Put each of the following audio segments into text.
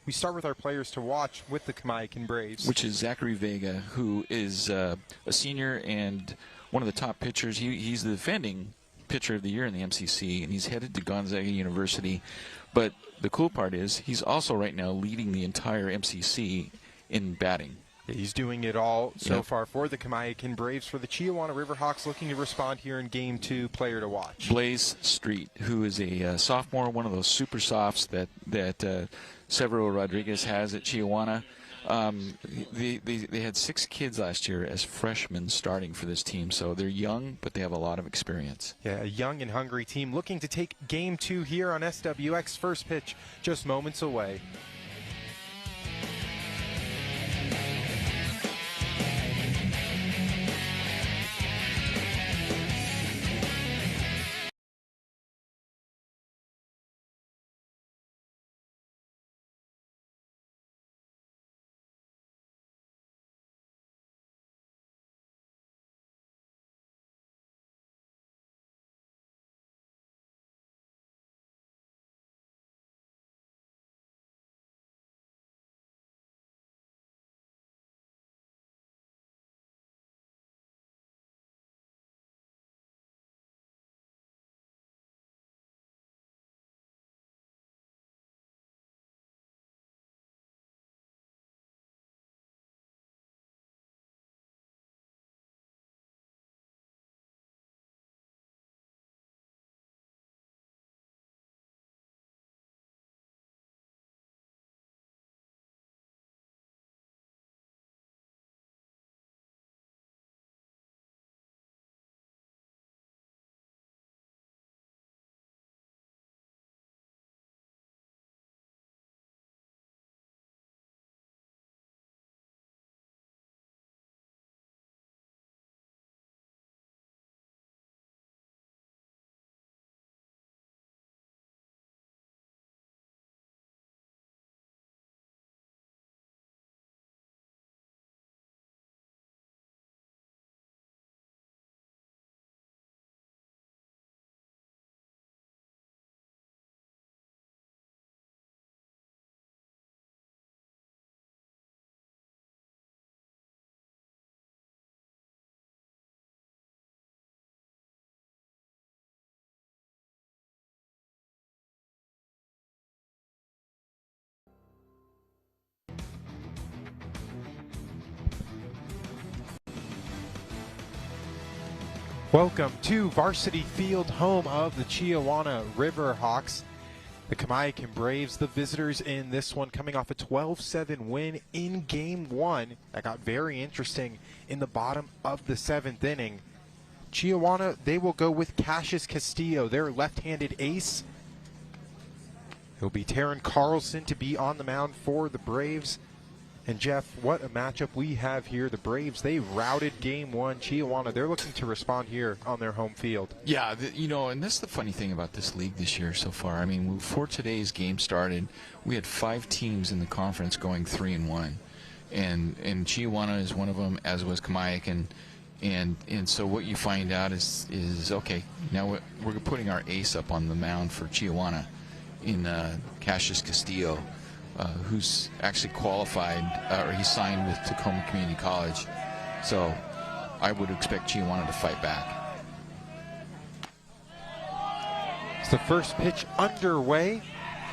We start with our players to watch with the Kamaiakin Braves. Which is Zachary Vega, who is a senior and one of the top pitchers. He's the defending pitcher of the year in the MCC, and he's headed to Gonzaga University. But the cool part is he's also right now leading the entire MCC in batting. He's doing it all so far for the Kamaiakin Braves. For the Chiawana Riverhawks, looking to respond here in Game 2, player to watch. Blaze Street, who is a sophomore, one of those super softs that Severo Rodriguez has at Chiawana. They had 6 kids last year as freshmen starting for this team, so they're young, but they have a lot of experience. Yeah, a young and hungry team looking to take Game 2 here on SWX. First pitch just moments away. Welcome to Varsity Field, home of the Chiawana Riverhawks. The Kamaiakin Braves, the visitors in this one, coming off a 12-7 win in Game 1. That got very interesting in the bottom of the 7th inning. Chiawana, they will go with Cassius Castillo, their left-handed ace. It'll be Taryn Carlson to be on the mound for the Braves. And Jeff, what a matchup we have here. The Braves, they routed Game 1. Chiawana, they're looking to respond here on their home field. Yeah, and that's the funny thing about this league this year so far. I mean, before today's game started, we had 5 teams in the conference going 3-1. And Chiawana is one of them, as was Kamaiakin. And so what you find out is okay, now we're putting our ace up on the mound for Chiawana in Cassius Castillo. Who's actually qualified, or he signed with Tacoma Community College. So I would expect Chiawana to fight back. It's the first pitch underway.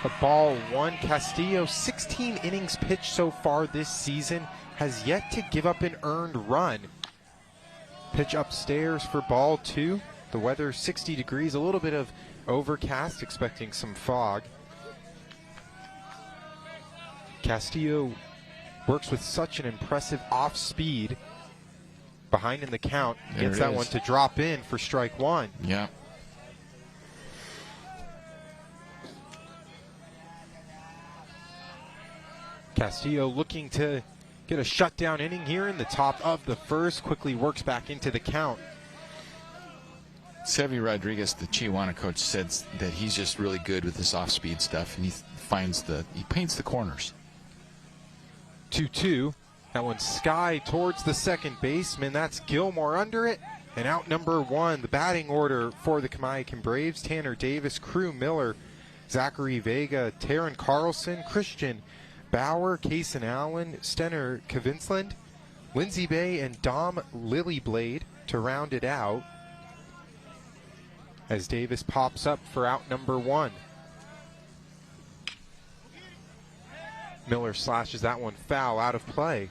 A ball 1. Castillo, 16 innings pitched so far this season, has yet to give up an earned run. Pitch upstairs for ball 2. The weather 60 degrees, a little bit of overcast, expecting some fog. Castillo works with such an impressive off speed. Behind in the count, gets that one to drop in for strike 1. Yeah. Castillo looking to get a shutdown inning here in the top of the first, quickly works back into the count. Severo Rodriguez, the Chiawana coach, said that he's just really good with this off-speed stuff, and he paints the corners. 2-2. That one's sky towards the second baseman. That's Gilmore under it. And out number 1, the batting order for the Kamaiakin Braves, Tanner Davis, Crew Miller, Zachary Vega, Taryn Carlson, Christian Bauer, Kaysen Allen, Stenner Kavinsland, Lindsey Bay, and Dom Lilyblade to round it out as Davis pops up for out number 1. Miller slashes that one foul, out of play.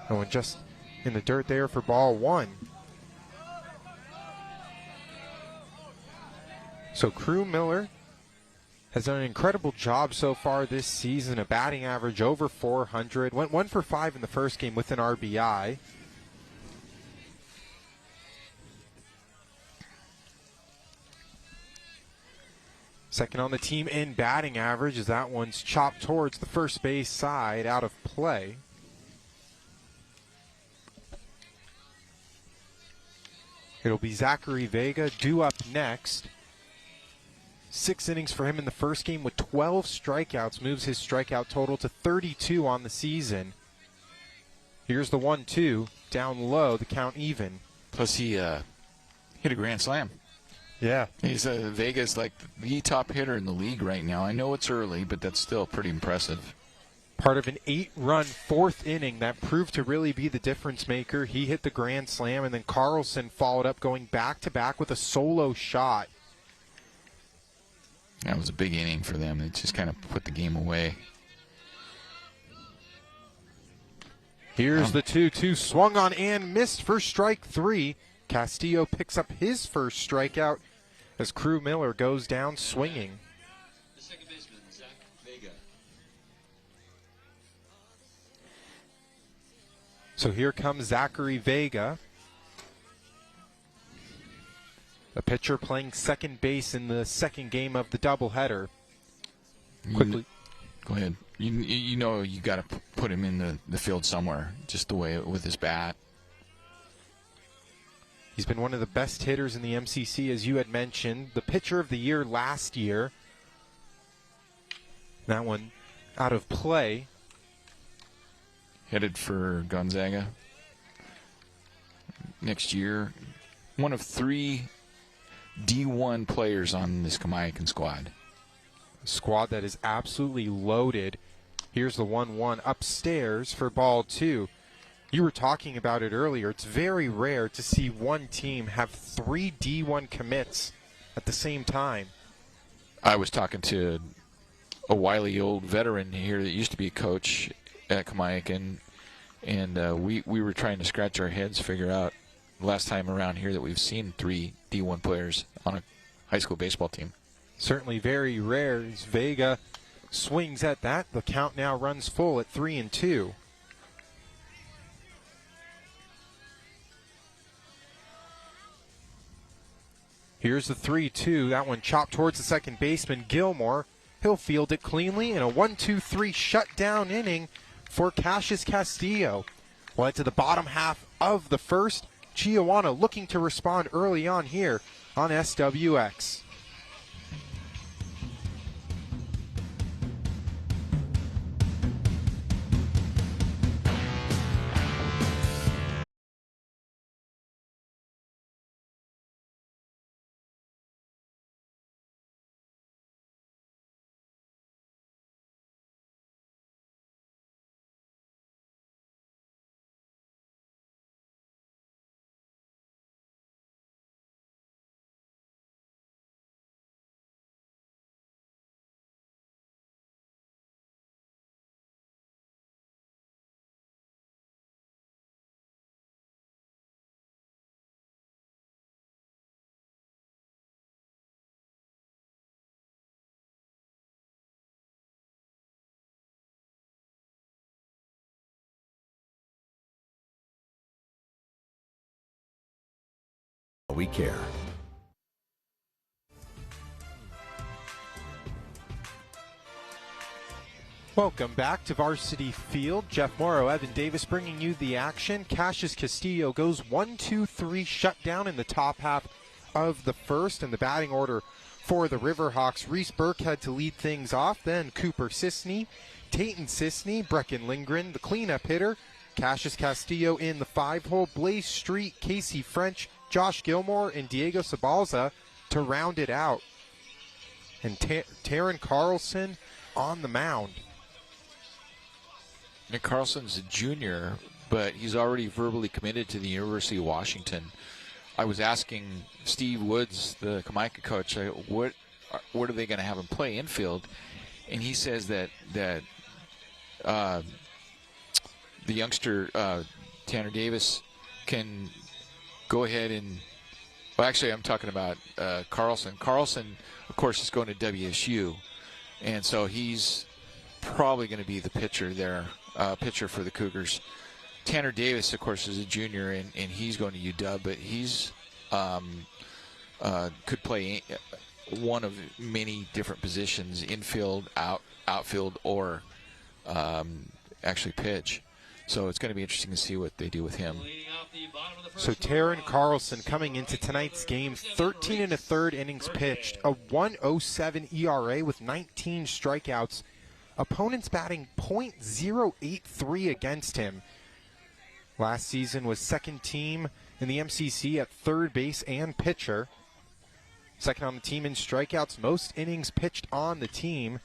Going just in the dirt there for ball 1. So Crew Miller has done an incredible job so far this season, a batting average over 400. Went 1 for 5 in the first game with an RBI. Second on the team in batting average as that one's chopped towards the first base side, out of play. It'll be Zachary Vega due up next. 6 innings for him in the first game with 12 strikeouts, moves his strikeout total to 32 on the season. Here's the 1-2, down low, the count even. Plus he hit a grand slam. Yeah. He's Vega's like the top hitter in the league right now. I know it's early, but that's still pretty impressive. Part of an 8-run 4th inning that proved to really be the difference maker. He hit the grand slam, and then Carlson followed up going back-to-back with a solo shot. That was a big inning for them. It just kind of put the game away. Here's the 2-2, swung on and missed for strike 3. Castillo picks up his first strikeout as Crew Miller goes down swinging. The second baseman, Zach Vega. So here comes Zachary Vega. A pitcher playing second base in the second game of the doubleheader. Quickly. Go ahead. You know you got to put him in the field somewhere, just the way with his bat. He's been one of the best hitters in the MCC, as you had mentioned. The pitcher of the year last year. That one out of play. Headed for Gonzaga next year. One of 3 D1 players on this Kamaiakin squad. A squad that is absolutely loaded. Here's the 1-1 upstairs for ball 2. You were talking about it earlier. It's very rare to see one team have 3 D1 commits at the same time. I was talking to a wily old veteran here that used to be a coach at Kamaiakin, and we were trying to scratch our heads, figure out last time around here that we've seen 3 D1 players on a high school baseball team. Certainly very rare as Vega swings at that. The count now runs full at 3-2. Here's the 3-2. That one chopped towards the second baseman, Gilmore. He'll field it cleanly in a 1-2-3 shutdown inning for Cassius Castillo. Well, to the bottom half of the first. Chiawana looking to respond early on here on SWX. We care. Welcome back to Varsity Field. Jeff Morrow, Evan Davis bringing you the action. Cassius Castillo goes 1-2-3 shutdown in the top half of the first, and the batting order For the Riverhawks, Reese Burkhead to lead things off, then Cooper Sisney, Tayton Sisney, Brecken Lindgren, the cleanup hitter, Cassius Castillo in the 5-hole, Blaze Street, Casey French, Josh Gilmore, and Diego Sabalza to round it out. And Taryn Carlson on the mound. Nick Carlson's a junior, but he's already verbally committed to the University of Washington. I was asking Steve Woods, the Kamaiakin coach, what are they going to have him play infield? And he says that the youngster Tanner Davis can go ahead and. Well, actually, I'm talking about Carlson. Carlson, of course, is going to WSU, and so he's probably going to be the pitcher there, pitcher for the Cougars. Tanner Davis, of course, is a junior, and he's going to UW, but he's could play one of many different positions, infield, outfield, or actually pitch. So it's going to be interesting to see what they do with him. So Taryn Carlson coming into tonight's game, 13 1/3 innings pitched, a 1.07 ERA with 19 strikeouts. Opponents batting .083 against him. Last season was second team in the MCC at third base and pitcher. Second on the team in strikeouts, most innings pitched on the team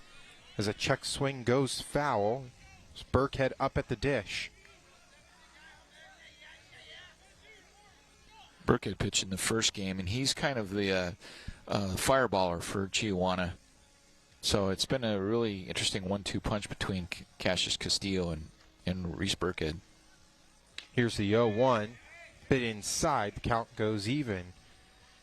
as a check swing goes foul. It's Burkhead up at the dish. Burkhead pitched in the first game, and he's kind of the fireballer for Chiawana. So it's been a really interesting 1-2 punch between Cassius Castillo and Reese Burkhead. Here's the 0-1. Bit inside. The count goes even.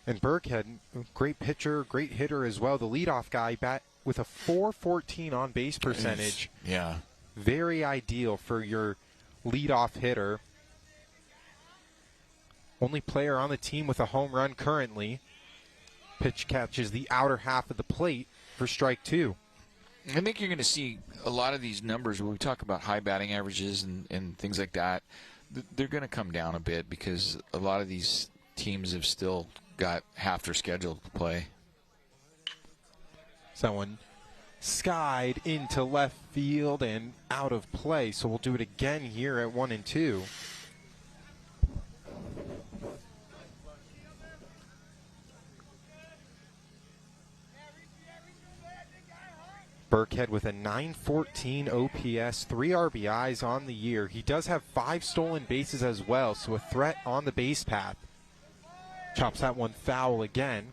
And Burkhead, great pitcher, great hitter as well. The leadoff guy bat with a .414 on base percentage. Yeah. Very ideal for your leadoff hitter. Only player on the team with a home run currently. Pitch catches the outer half of the plate for strike two. I think you're going to see a lot of these numbers when we talk about high batting averages and things like that. They're going to come down a bit because a lot of these teams have still got half their schedule to play. Someone skied into left field and out of play, so we'll do it again here at 1-2. Burkhead with a .914 OPS, 3 RBIs on the year. He does have 5 stolen bases as well, so a threat on the base path. Chops that one foul again.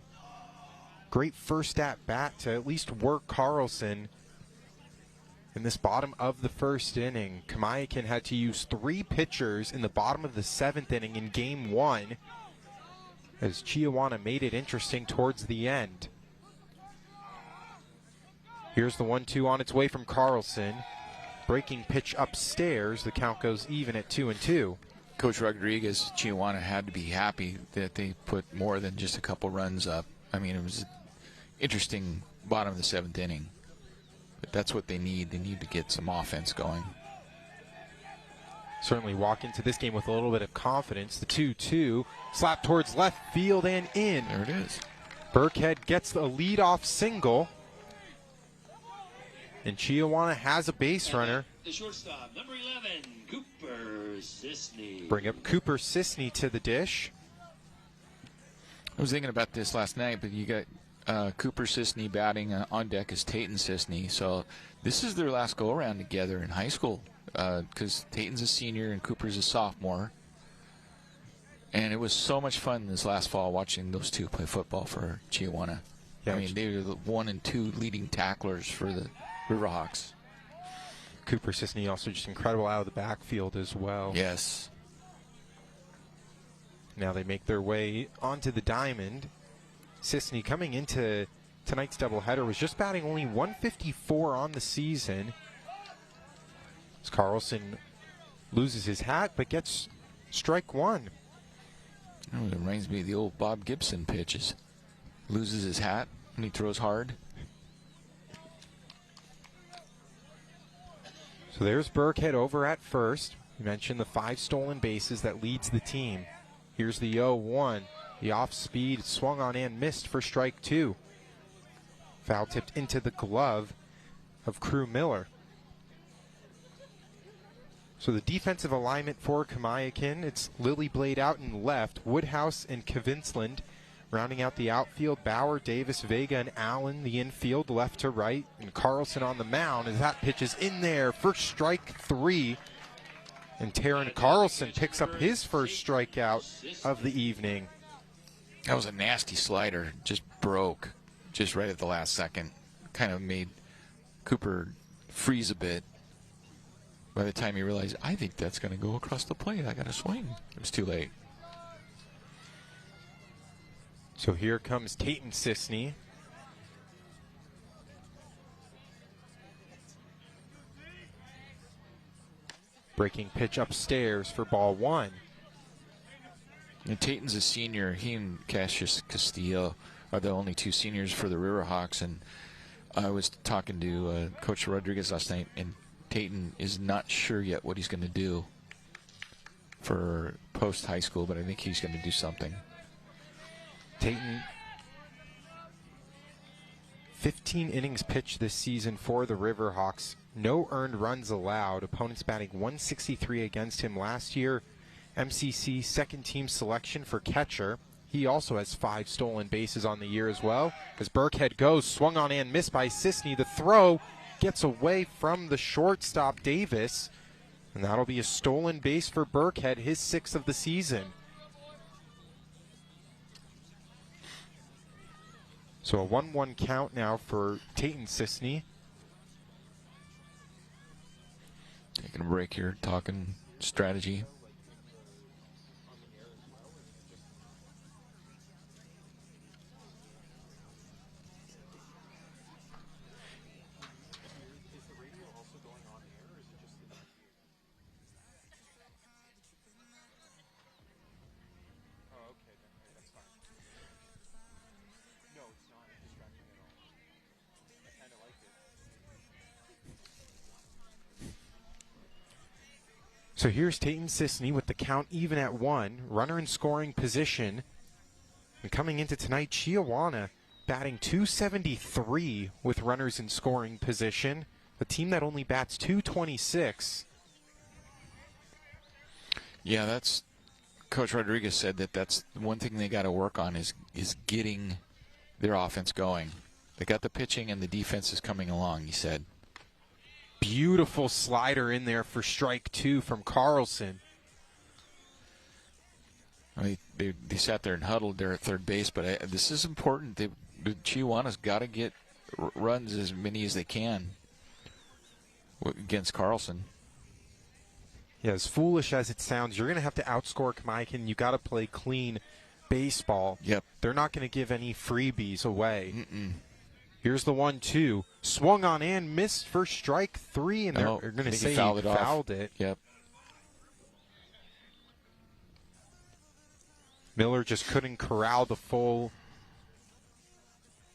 Great first at bat to at least work Carlson in this bottom of the first inning. Kamaiakin had to use 3 pitchers in the bottom of the 7th inning in game 1 as Chiawana made it interesting towards the end. Here's the 1-2 on its way from Carlson. Breaking pitch upstairs. The count goes even at 2-2. Coach Rodriguez, Chiawana had to be happy that they put more than just a couple runs up. I mean, it was an interesting bottom of the 7th inning. But that's what they need. They need to get some offense going. Certainly walk into this game with a little bit of confidence. The 2-2. Slap towards left field and in. There it is. Burkhead gets the leadoff single. And Chiawana has a base runner. The shortstop, number 11, Cooper Sisney. Bring up Cooper Sisney to the dish. I was thinking about this last night, but you got Cooper Sisney batting on deck as Tayton Sisney. So this is their last go-around together in high school because Tayton's a senior and Cooper's a sophomore. And it was so much fun this last fall watching those two play football for Chiawana. Yeah, I mean, they were the 1 and 2 leading tacklers for the Riverhawks. Cooper Sisney also just incredible out of the backfield as well. Yes. Now they make their way onto the diamond. Sisney coming into tonight's doubleheader was just batting only .154 on the season. As Carlson loses his hat but gets strike one. Oh, it reminds me of the old Bob Gibson pitches. Loses his hat when he throws hard. So there's Burkhead over at first. You mentioned the 5 stolen bases that leads the team. Here's the 0-1. The off speed swung on and missed for strike 2. Foul tipped into the glove of Crew Miller. So the defensive alignment for Kamaiakin, it's Lily Blade out in left, Woodhouse and Kavinsland rounding out the outfield, Bauer, Davis, Vega, and Allen the infield, left to right, and Carlson on the mound as that pitch is in there. First strike 3, and Taryn Carlson picks up his first strikeout of the evening. That was a nasty slider, just broke just right at the last second. Kind of made Cooper freeze a bit. By the time he realized, I think that's going to go across the plate, I got to swing. It was too late. So here comes Tayton Sisney. Breaking pitch upstairs for ball 1. And Tayton's a senior. He and Cassius Castillo are the only 2 seniors for the Riverhawks. And I was talking to Coach Rodriguez last night, and Tayton is not sure yet what he's going to do for post-high school, but I think he's going to do something. Tayton, 15 innings pitched this season for the Riverhawks. No earned runs allowed. Opponents batting 163 against him last year. MCC second team selection for catcher. He also has 5 stolen bases on the year as well. As Burkhead goes, swung on and missed by Sisney. The throw gets away from the shortstop Davis, and that'll be a stolen base for Burkhead, his 6th of the season. So a 1-1 count now for Tayton Sisney. Taking a break here, talking strategy. So here's Tayton Sisney with the count even at 1. Runner in scoring position. And coming into tonight, Chiawana batting .273 with runners in scoring position. A team that only bats .226. Yeah, that's Coach Rodriguez said that's one thing they got to work on is getting their offense going. They got the pitching and the defense is coming along, he said. Beautiful slider in there for strike 2 from Carlson. I mean, they sat there and huddled there at third base, but this is important. The Chiawana's got to get runs as many as they can against Carlson. Yeah, as foolish as it sounds, you're going to have to outscore Kamaiakin. You got to play clean baseball. Yep. They're not going to give any freebies away. Here's the 1-2. Swung on and missed for strike 3, and they're going to say he fouled it. Yep. Miller just couldn't corral the full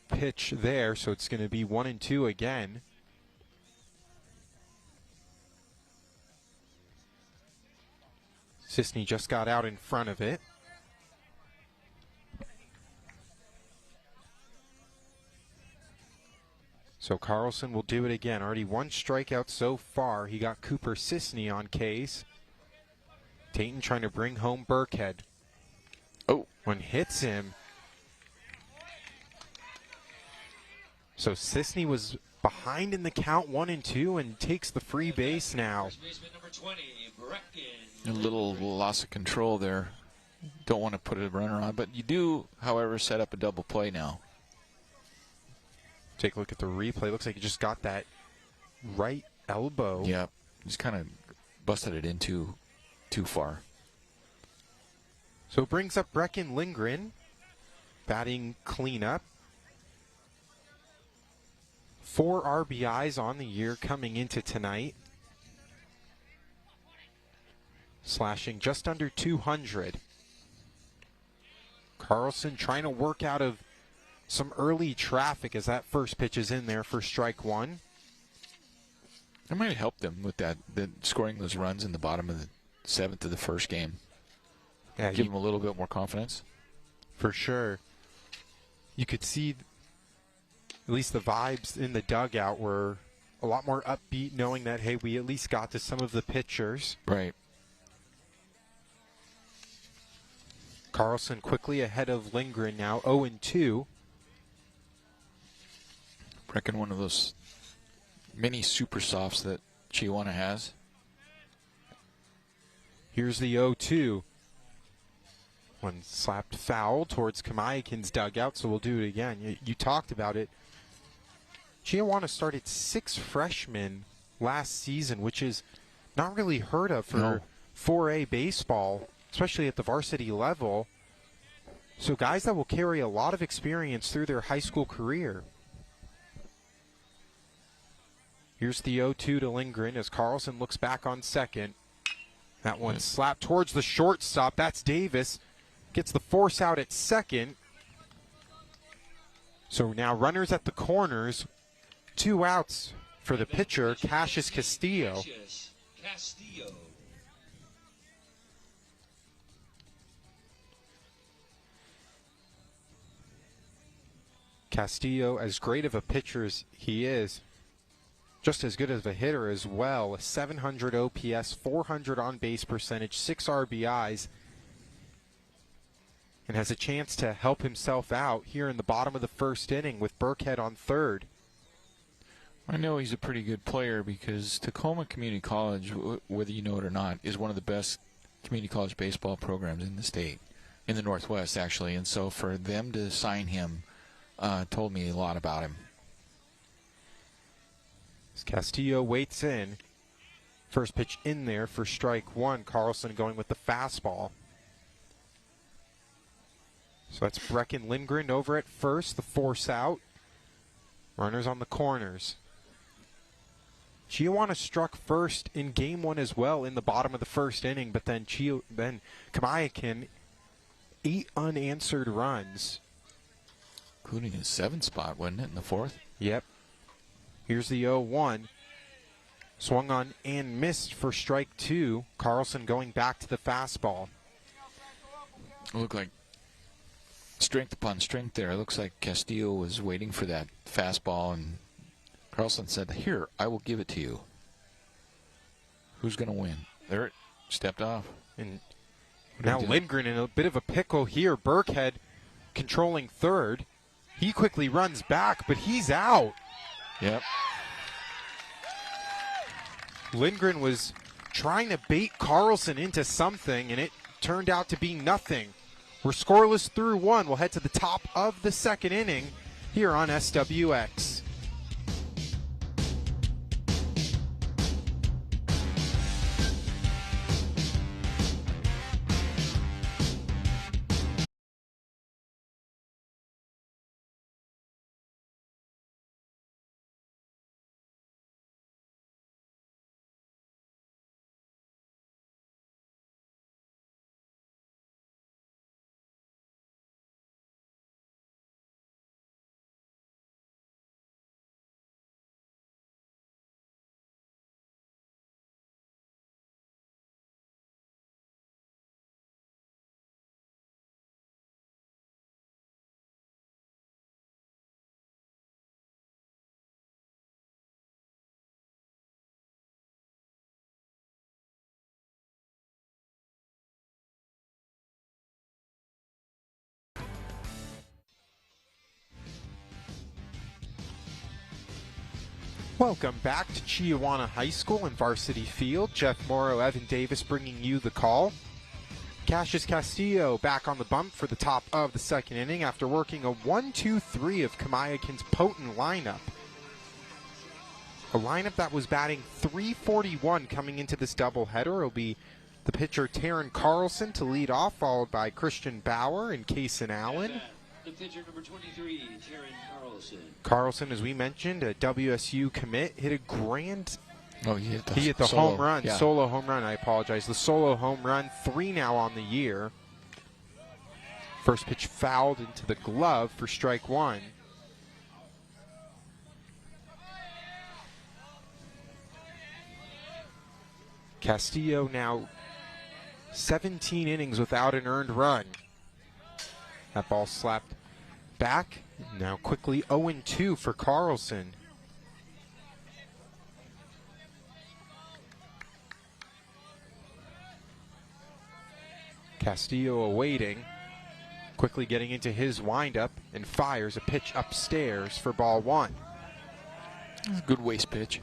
pitch there, so it's going to be 1-2 again. Sisney just got out in front of it. So Carlson will do it again. Already 1 strikeout so far. He got Cooper Sisney on case. Tayton trying to bring home Burkhead. Oh. One hits him. So Sisney was behind in the count 1-2 and takes the free base now. A little loss of control there. Don't want to put a runner on, but you do, however, set up a double play now. Take a look at the replay. Looks like he just got that right elbow. Yeah, just kind of busted it in too far. So it brings up Brecken Lindgren, batting cleanup. 4 RBIs on the year coming into tonight. Slashing just under 200. Carlson trying to work out of some early traffic as that first pitch is in there for strike 1. It might help them with that, scoring those runs in the bottom of the 7th of the first game. Yeah, give them a little bit more confidence. For sure. You could see at least the vibes in the dugout were a lot more upbeat, knowing that, hey, we at least got to some of the pitchers. Right. Carlson quickly ahead of Lindgren now, 0-2. Reckon one of those mini super softs that Chiawana has. Here's the 0-2. One slapped foul towards Kamaiakin's dugout, so we'll do it again. You talked about it. Chiawana started 6 freshmen last season, which is not really heard of for 4A baseball, especially at the varsity level. So guys that will carry a lot of experience through their high school career. Here's the 0-2 to Lindgren as Carlson looks back on second. That one slapped towards the shortstop. That's Davis. Gets the force out at second. So now runners at the corners. 2 outs for the pitcher, Cassius Castillo. Castillo, as great of a pitcher as he is, just as good as a hitter as well. A 700 OPS, 400 on base percentage, 6 RBIs, and has a chance to help himself out here in the bottom of the first inning with Burkhead on third. I know he's a pretty good player because Tacoma Community College, whether you know it or not, is one of the best community college baseball programs in the state, in the Northwest actually. And so for them to sign him told me a lot about him. As Castillo waits in. First pitch in there for strike 1. Carlson going with the fastball. So that's Brecken Lindgren over at first, the force out. Runners on the corners. Chiawana struck first in game 1 as well in the bottom of the first inning, but then Kamaiakin, 8 unanswered runs. Including his 7th spot, wasn't it, in the 4th? Yep. Here's the 0-1. Swung on and missed for strike 2. Carlson going back to the fastball. It looked like strength upon strength there. It looks like Castillo was waiting for that fastball, and Carlson said, "Here, I will give it to you." Who's going to win? There it stepped off. And now Lindgren in a bit of a pickle here. Burkhead controlling third. He quickly runs back, but he's out. Yep. Lindgren was trying to bait Carlson into something, and it turned out to be nothing. We're scoreless through 1. We'll head to the top of the second inning here on SWX. Welcome back to Chiawana High School and Varsity Field. Jeff Morrow, Evan Davis bringing you the call. Cassius Castillo back on the bump for the top of the second inning after working a 1-2-3 of Kamaiakin's potent lineup. A lineup that was batting .341 coming into this doubleheader. It'll be the pitcher Taryn Carlson to lead off, followed by Christian Bauer and Kaysen Allen. The pitcher number 23, Taryn Carlson. Carlson, as we mentioned, a WSU commit, hit a grand... Oh, he hit the solo home run, yeah. Solo home run, I apologize. The solo home run, 3 now on the year. First pitch fouled into the glove for strike 1. Castillo now 17 innings without an earned run. That ball slapped back Now quickly 0-2 for Carlson. Castillo awaiting, quickly getting into his windup and fires a pitch upstairs for ball one. Good waste pitch.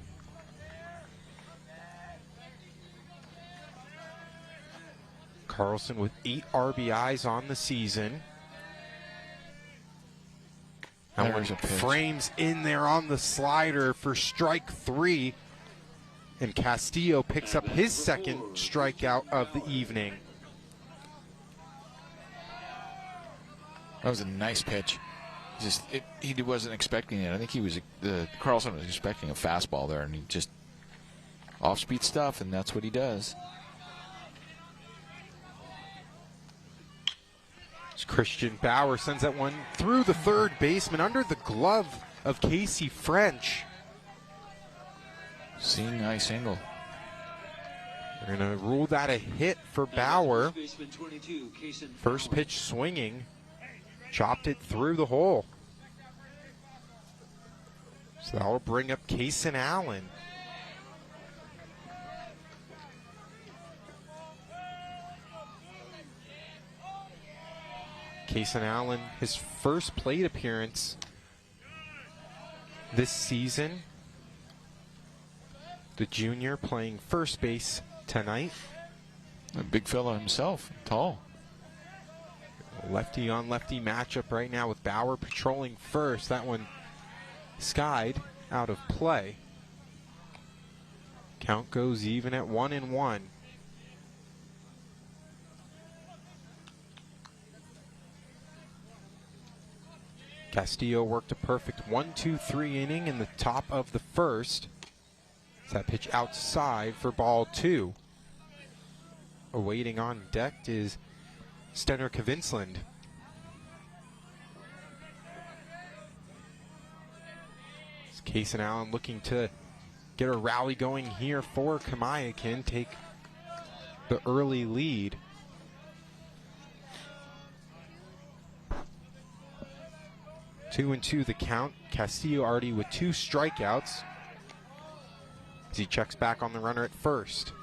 Carlson with 8 RBIs on the season. That one frames in there on the slider for strike 3. And Castillo picks up his second strikeout of the evening. That was a nice pitch. He wasn't expecting it. I think Carlson was expecting a fastball there, and he just off-speed stuff, and that's what he does. Christian Bauer sends that one through the third baseman under the glove of Casey French. Seeing eye single. They're going to rule that a hit for Bauer. First pitch swinging. Chopped it through the hole. So that will bring up Kaysen Allen. Kaysen Allen, his first plate appearance this season. The junior playing first base tonight. A big fella himself, tall. Lefty on lefty matchup right now with Bauer patrolling first. That one skied out of play. Count goes even at 1-1. Castillo worked a perfect 1-2-3 inning in the top of the first. That pitch outside for ball 2. Awaiting on deck is Stenner Kavinsland. Kaysen Allen looking to get a rally going here for Kamaiakin, take the early lead. Two and two the count. Castillo already with 2 strikeouts as he checks back on the runner at first.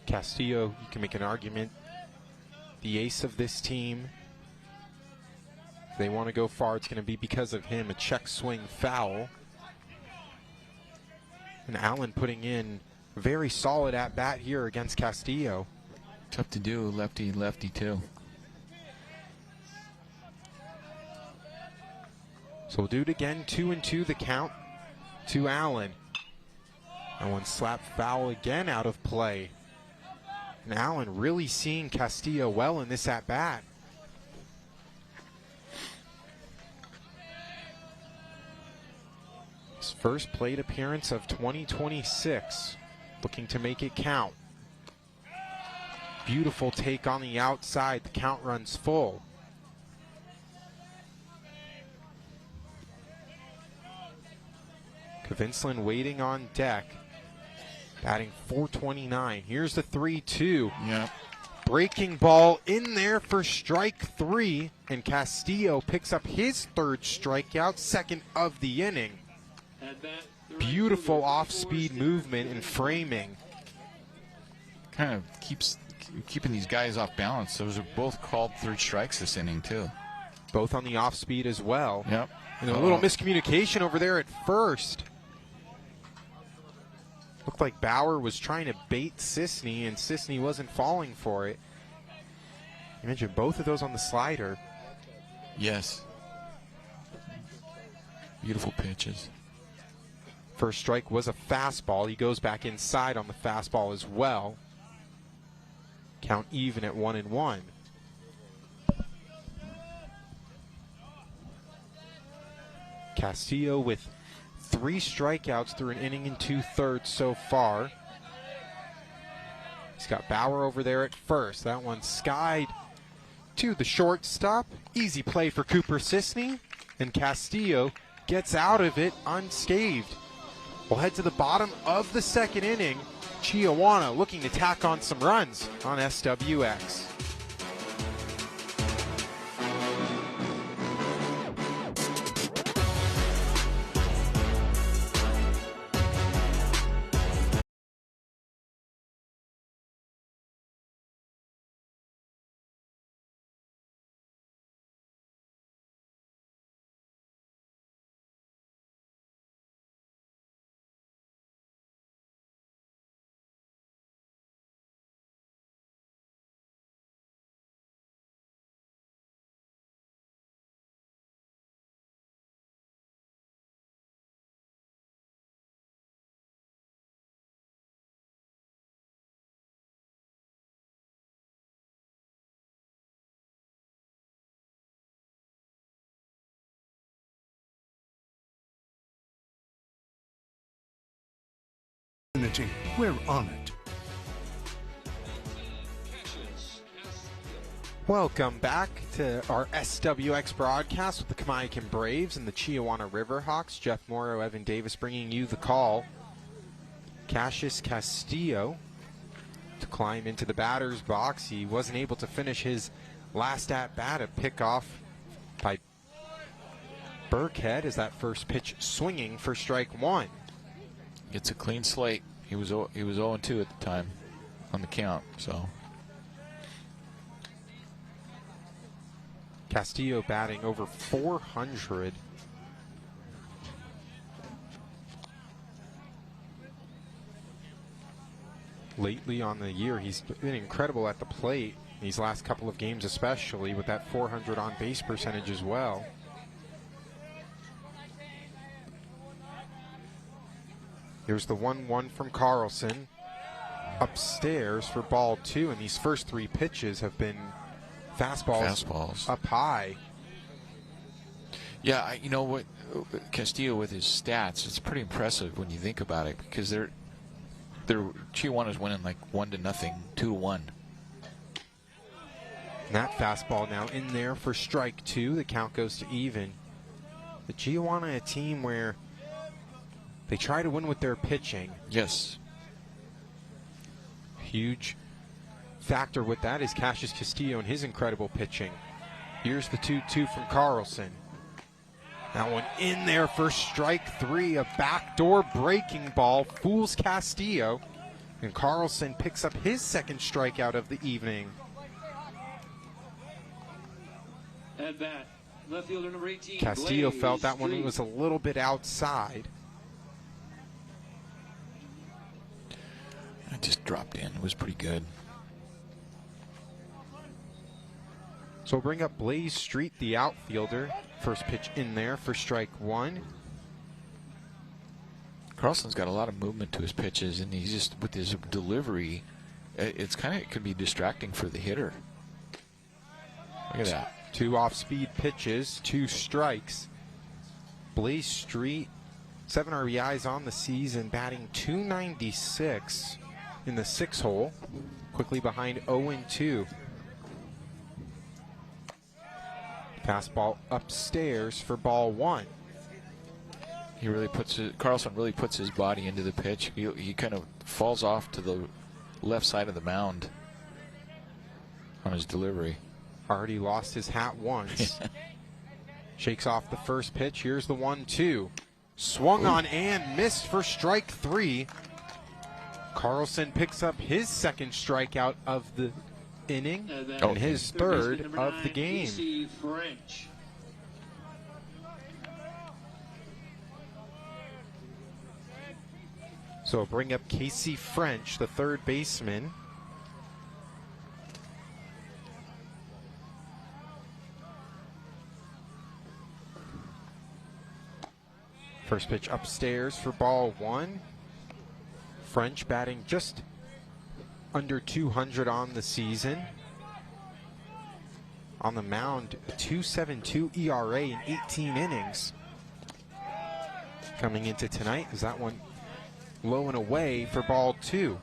Castillo, you can make an argument, the ace of this team. If they want to go far, it's going to be because of him. A check swing foul. And Allen putting in very solid at bat here against Castillo. Tough to do, lefty too. So we'll do it again, 2-2 the count to Allen. And one slap foul again out of play. And Allen really seeing Castillo well in this at bat. His first plate appearance of 2026, looking to make it count. Beautiful take on the outside. The count runs full. Kavinsland waiting on deck. Batting .429. Here's the 3-2. Yeah. Breaking ball in there for strike 3. And Castillo picks up his 3rd strikeout, 2nd of the inning. Beautiful off-speed movement and framing. Kind of keeping these guys off balance. Those are both called 3rd strikes this inning too. Both on the off-speed as well. Yep. And a little miscommunication over there at first. Looked like Bauer was trying to bait Sisney, and Sisney wasn't falling for it. You mentioned both of those on the slider. Yes. Beautiful pitches. First strike was a fastball. He goes back inside on the fastball as well. Count even at 1-1. Castillo with 3 strikeouts through an inning and 2/3 so far. He's got Bauer over there at first. That one skied to the shortstop. Easy play for Cooper Sisney. And Castillo gets out of it unscathed. We'll head to the bottom of the 2nd inning. Chiawana looking to tack on some runs on SWX. We're on it. Welcome back to our SWX broadcast with the Kamaiakin Braves and the Chiawana Riverhawks. Jeff Morrow, Evan Davis bringing you the call. Cassius Castillo to climb into the batter's box. He wasn't able to finish his last at-bat, a pickoff by Burkhead as that first pitch swinging for strike one. Gets a clean slate. He was 0-2 at the time on the count, so. Castillo batting over 400. Lately on the year, he's been incredible at the plate. These last couple of games especially, with that 400 on base percentage as well. Here's the 1-1 from Carlson. Upstairs for ball two, and these first three pitches have been fastballs up high. Yeah, you know what, Castillo with his stats, it's pretty impressive when you think about it, because Chiawana's winning like 1-0, 2-1. And that fastball now in there for strike two. The count goes to even. The Chiawana, a team where they try to win with their pitching. Yes. Huge factor with that is Cassius Castillo and his incredible pitching. Here's the 2-2 from Carlson. That one in there for strike three. A backdoor breaking ball fools Castillo. And Carlson picks up his second strikeout of the evening. At bat, left fielder number 18. Castillo Blaze felt that one Street. was a little bit outside. It just dropped in. It was pretty good. So we'll bring up Blaze Street, the outfielder. First pitch in there for strike one. Carlson's got a lot of movement to his pitches, and he's just, with his delivery, it can be distracting for the hitter. Look at that. Two off-speed pitches, two strikes. Blaze Street, 7 RBIs on the season, batting .296 in the 6 hole, quickly behind 0-2. Fastball upstairs for ball one. He really Carlson really puts his body into the pitch. He kind of falls off to the left side of the mound on his delivery. Already lost his hat once. Shakes off the first pitch. Here's the 1-2. Swung on and missed for strike three. Carlson picks up his second strikeout of the inning and his third of the game. French. So we'll bring up Casey French, the third baseman. First pitch upstairs for ball one. French batting just under 200 on the season. On the mound, a 2.72 ERA in 18 innings. Coming into tonight is that one low and away for ball two.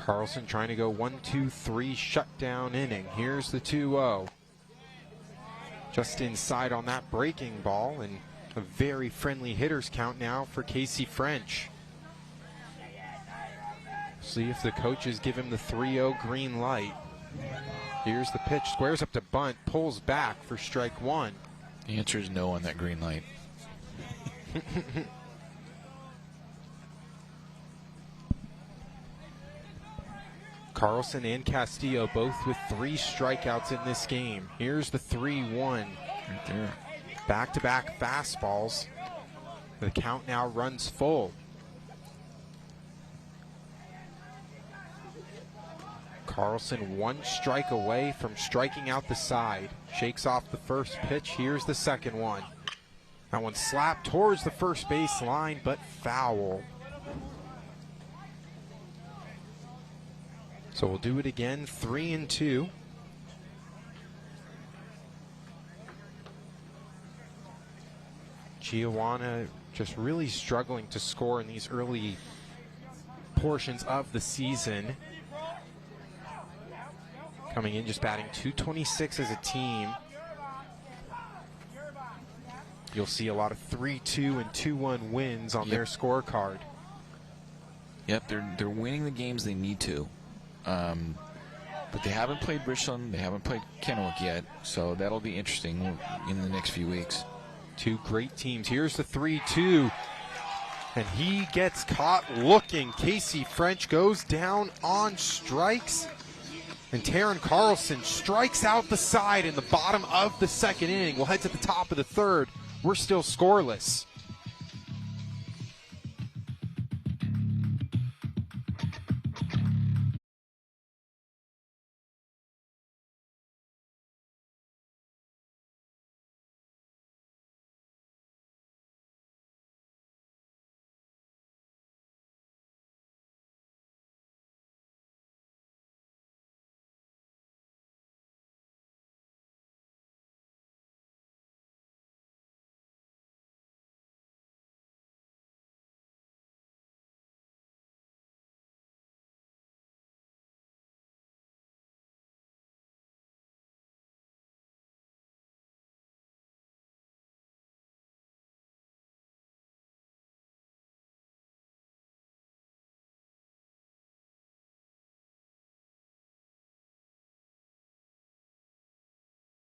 Carlson trying to go 1-2-3 shutdown inning. Here's the 2-0. Just inside on that breaking ball, and a very friendly hitters count now for Casey French. See if the coaches give him the 3-0 green light. Here's the pitch, squares up to bunt, pulls back for strike one. The answer is no on that green light. Carlson and Castillo both with 3 strikeouts in this game. Here's the 3-1. Right there. Back-to-back fastballs. The count now runs full. Carlson 1 strike away from striking out the side. Shakes off the first pitch. Here's the second one. That one slapped towards the first base line, but foul. So we'll do it again, 3-2. Chiawana just really struggling to score in these early portions of the season. Coming in just batting .226 as a team. You'll see a lot of 3-2 and 2-1 wins on their scorecard. Yep, they're winning the games they need to. But they haven't played Richland, they haven't played Kennewick yet, so that'll be interesting in the next few weeks. 2 great teams. Here's the 3-2, and he gets caught looking. Casey French goes down on strikes, and Taryn Carlson strikes out the side in the bottom of the second inning. We'll head to the top of the third. We're still scoreless.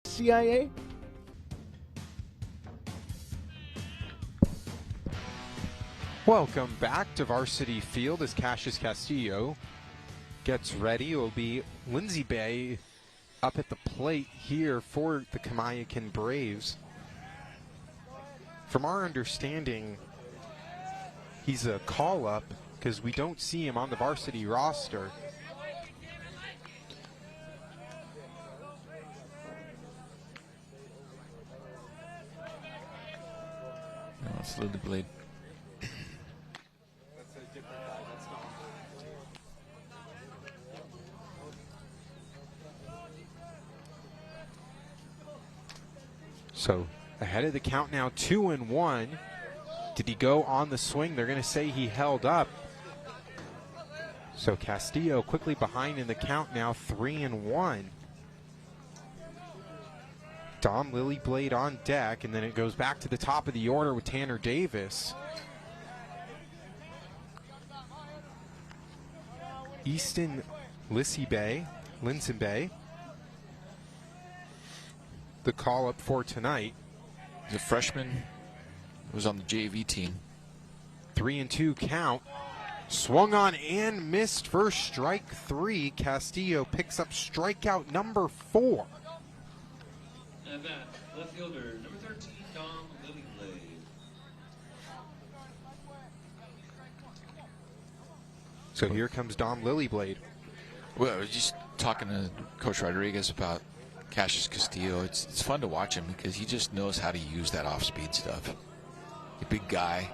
CIA? Welcome back to Varsity Field as Cassius Castillo gets ready. It will be Lindsey Bay up at the plate here for the Kamaiakin Braves. From our understanding, he's a call-up because we don't see him on the varsity roster. No, it's Lily Blade. So ahead of the count now, 2-1. Did he go on the swing? They're going to say he held up. So Castillo quickly behind in the count now, 3-1. Dom Lilyblade on deck, and then it goes back to the top of the order with Tanner Davis. Easton Lindsey Bay, the call-up for tonight. He's a freshman, was on the JV team. 3-2 count. Swung on and missed for strike 3. Castillo picks up strikeout number 4. And that, left fielder, number 13, Dom Lilyblade. So here comes Dom Lilyblade. Well, I was just talking to Coach Rodriguez about Cassius Castillo. It's fun to watch him because he just knows how to use that off-speed stuff. A big guy.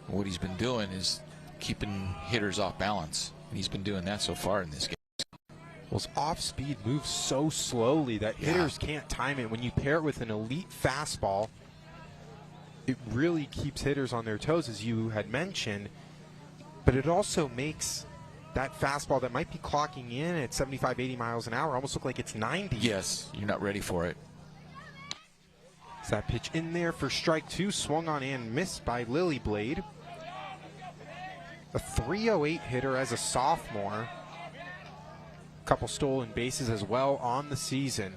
What he's been doing is keeping hitters off balance, and he's been doing that so far in this game. Well, his off-speed moves so slowly that hitters can't time it. When you pair it with an elite fastball, it really keeps hitters on their toes, as you had mentioned, but it also makes that fastball that might be clocking in at 75, 80 miles an hour almost look like it's 90. Yes, you're not ready for it. So that pitch in there for strike two, swung on and missed by Lily Blade. A 308 hitter as a sophomore. A couple stolen bases as well on the season.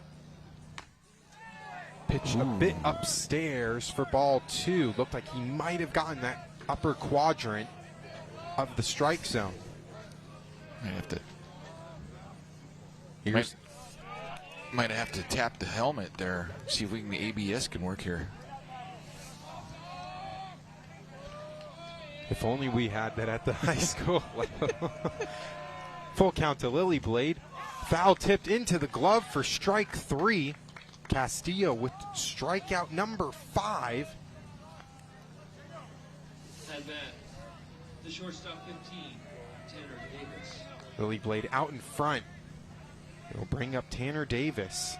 Pitch a bit upstairs for ball two. Looked like he might have gotten that upper quadrant of the strike zone. Might have to tap the helmet there. See if the ABS can work here. If only we had that at the high school level. Full count to Lily Blade. Foul tipped into the glove for strike three. Castillo with strikeout number 5. At bat, the shortstop 15, Tanner Davis. Lily Blade out in front. It'll bring up Tanner Davis.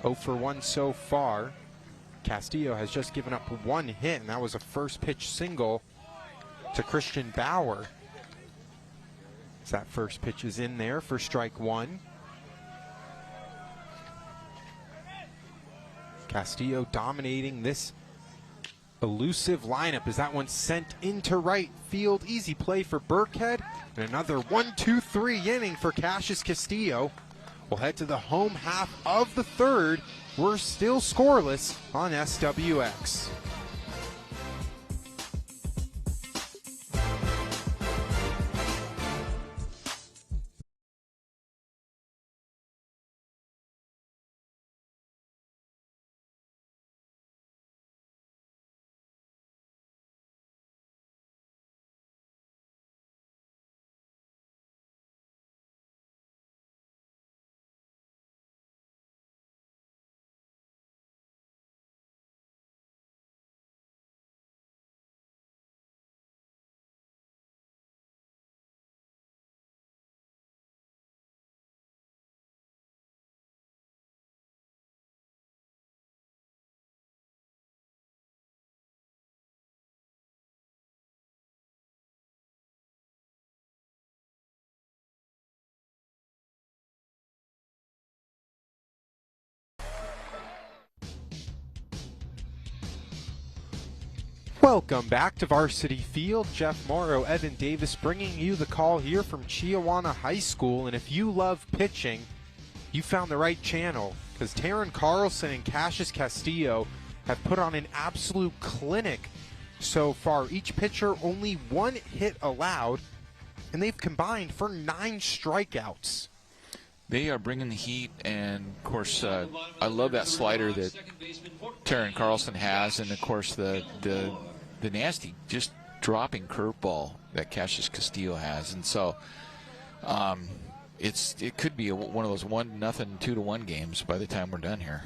0 for 1 so far. Castillo has just given up 1 hit, and that was a first pitch single to Christian Bauer. So that first pitch is in there for strike 1. Castillo dominating this elusive lineup as that one sent into right field. Easy play for Burkhead, and another 1-2-3 inning for Cassius Castillo. We'll head to the home half of the third. We're still scoreless on SWX. Welcome back to Varsity Field. Jeff Morrow, Evan Davis bringing you the call here from Chiawana High School. And if you love pitching, you found the right channel, because Taryn Carlson and Cassius Castillo have put on an absolute clinic so far. Each pitcher only 1 hit allowed, and they've combined for 9 strikeouts. They are bringing the heat, and of course, I love that slider that Taryn Carlson has, and of course the nasty, just dropping curveball that Cassius Castillo has, and so it could be one of those 1-0, 2-1 games by the time we're done here.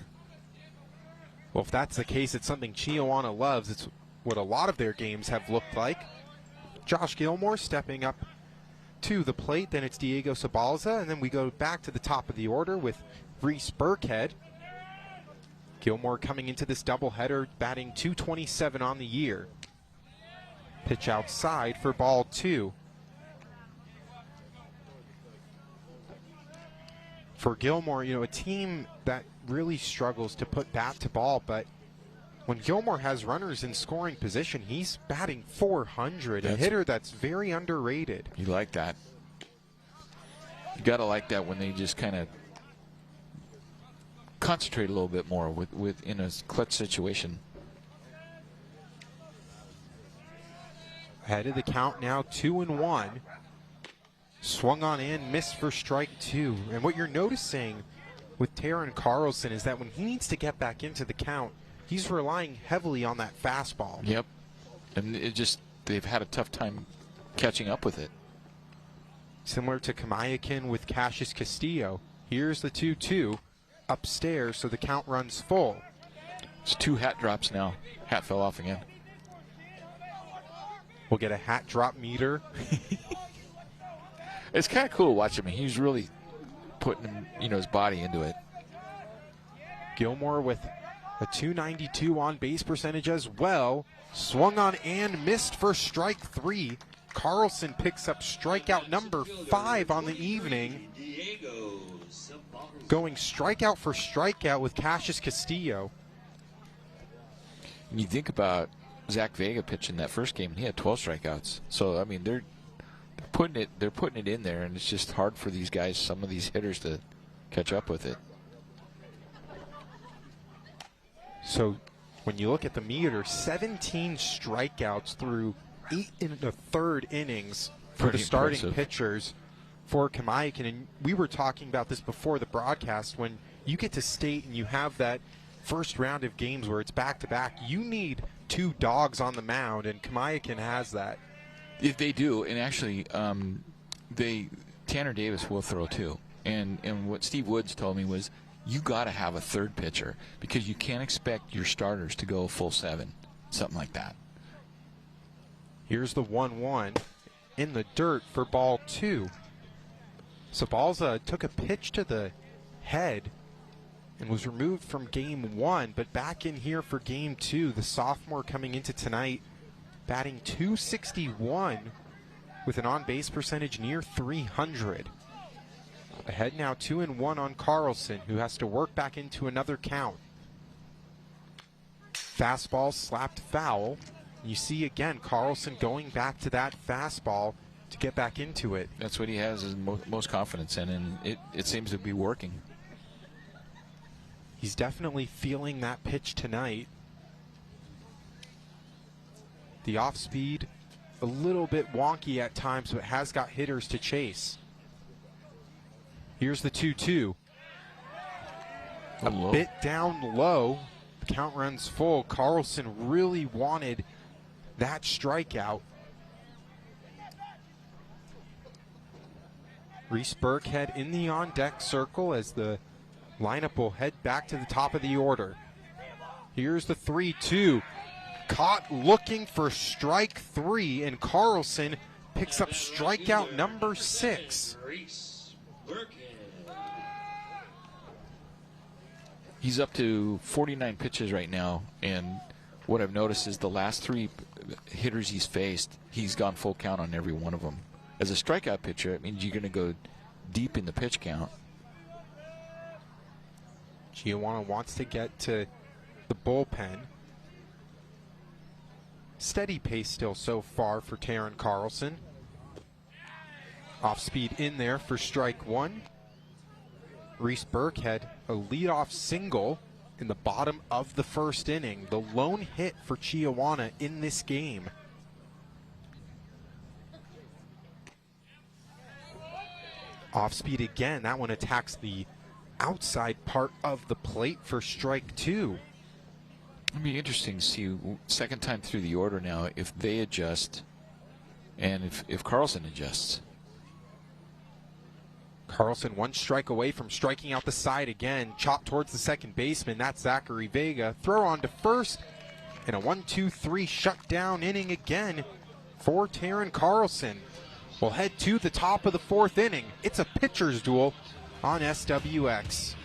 Well, if that's the case, it's something Chiawana loves. It's what a lot of their games have looked like. Josh Gilmore stepping up to the plate, then it's Diego Sabalza, and then we go back to the top of the order with Reese Burkhead. Gilmore coming into this doubleheader, batting .227 on the year. Pitch outside for ball 2. For Gilmore, a team that really struggles to put bat to ball, but when Gilmore has runners in scoring position, he's batting .400, a hitter that's very underrated. You like that. You got to like that when they just kind of concentrate a little bit more with in a clutch situation. Ahead of the count now, 2-1. Swung on in, missed for strike 2. And what you're noticing with Taryn Carlson is that when he needs to get back into the count, he's relying heavily on that fastball. Yep. And they've had a tough time catching up with it. Similar to Kamaiakin with Cassius Castillo. Here's the 2-2 upstairs, so the count runs full. It's 2 hat drops now. Hat fell off again. We'll get a hat drop meter. It's kind of cool watching him. He's really putting his body into it. Gilmore with A .292 on base percentage as well. Swung on and missed for strike 3. Carlson picks up strikeout number 5 on the evening. Going strikeout for strikeout with Cassius Castillo. And you think about Zach Vega pitching that first game, and he had 12 strikeouts. So I mean, they're putting it in there, and it's just hard for these guys, some of these hitters, to catch up with it. So when you look at the meter, 17 strikeouts through 8 1/3 innings for Pretty the starting impressive pitchers for Kamaiakin. And we were talking about this before the broadcast. When you get to state and you have that first round of games where it's back-to-back, you need 2 dogs on the mound, and Kamaiakin has that. If they do, and actually, Tanner Davis will throw too. And what Steve Woods told me was, you got to have a third pitcher because you can't expect your starters to go full 7, something like that. Here's the 1-1 in the dirt for ball 2. Sabalza took a pitch to the head and was removed from game 1, but back in here for game 2. The sophomore coming into tonight batting .261 with an on-base percentage near .300. Ahead now 2-1 on Carlson, who has to work back into another count. Fastball slapped foul. You see again Carlson going back to that fastball to get back into it. That's what he has his most confidence in, and it seems to be working. He's definitely feeling that pitch tonight. The off-speed, a little bit wonky at times, but has got hitters to chase. Here's the 2-2. A bit down low. The count runs full. Carlson really wanted that strikeout. Reese Burkhead in the on-deck circle as the lineup will head back to the top of the order. Here's the 3-2. Caught looking for strike 3, and Carlson picks up strikeout number 6. He's up to 49 pitches right now, and what I've noticed is the last 3 hitters he's faced, he's gone full count on every one of them. As a strikeout pitcher, it means you're going to go deep in the pitch count. Chiawana wants to get to the bullpen. Steady pace still so far for Taron Carlson. Off speed in there for strike 1. Reese Burkhead, a leadoff single in the bottom of the first inning. The lone hit for Chiawana in this game. Off speed again. That one attacks the outside part of the plate for strike 2. It'll be interesting to see second time through the order now if they adjust and if Carlson adjusts. Carlson 1 strike away from striking out the side again. Chop towards the second baseman. That's Zachary Vega. Throw on to first. And a 1-2-3 shutdown inning again for Taron Carlson. We'll head to the top of the 4th inning. It's a pitcher's duel on SWX.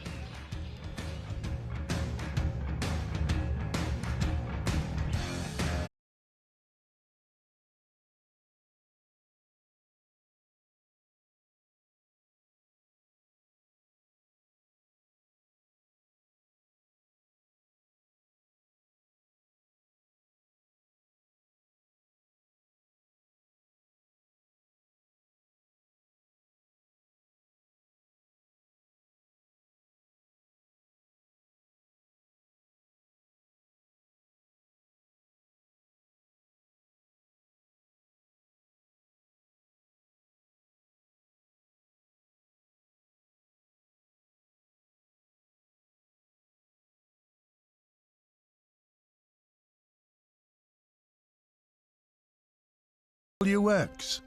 SWX.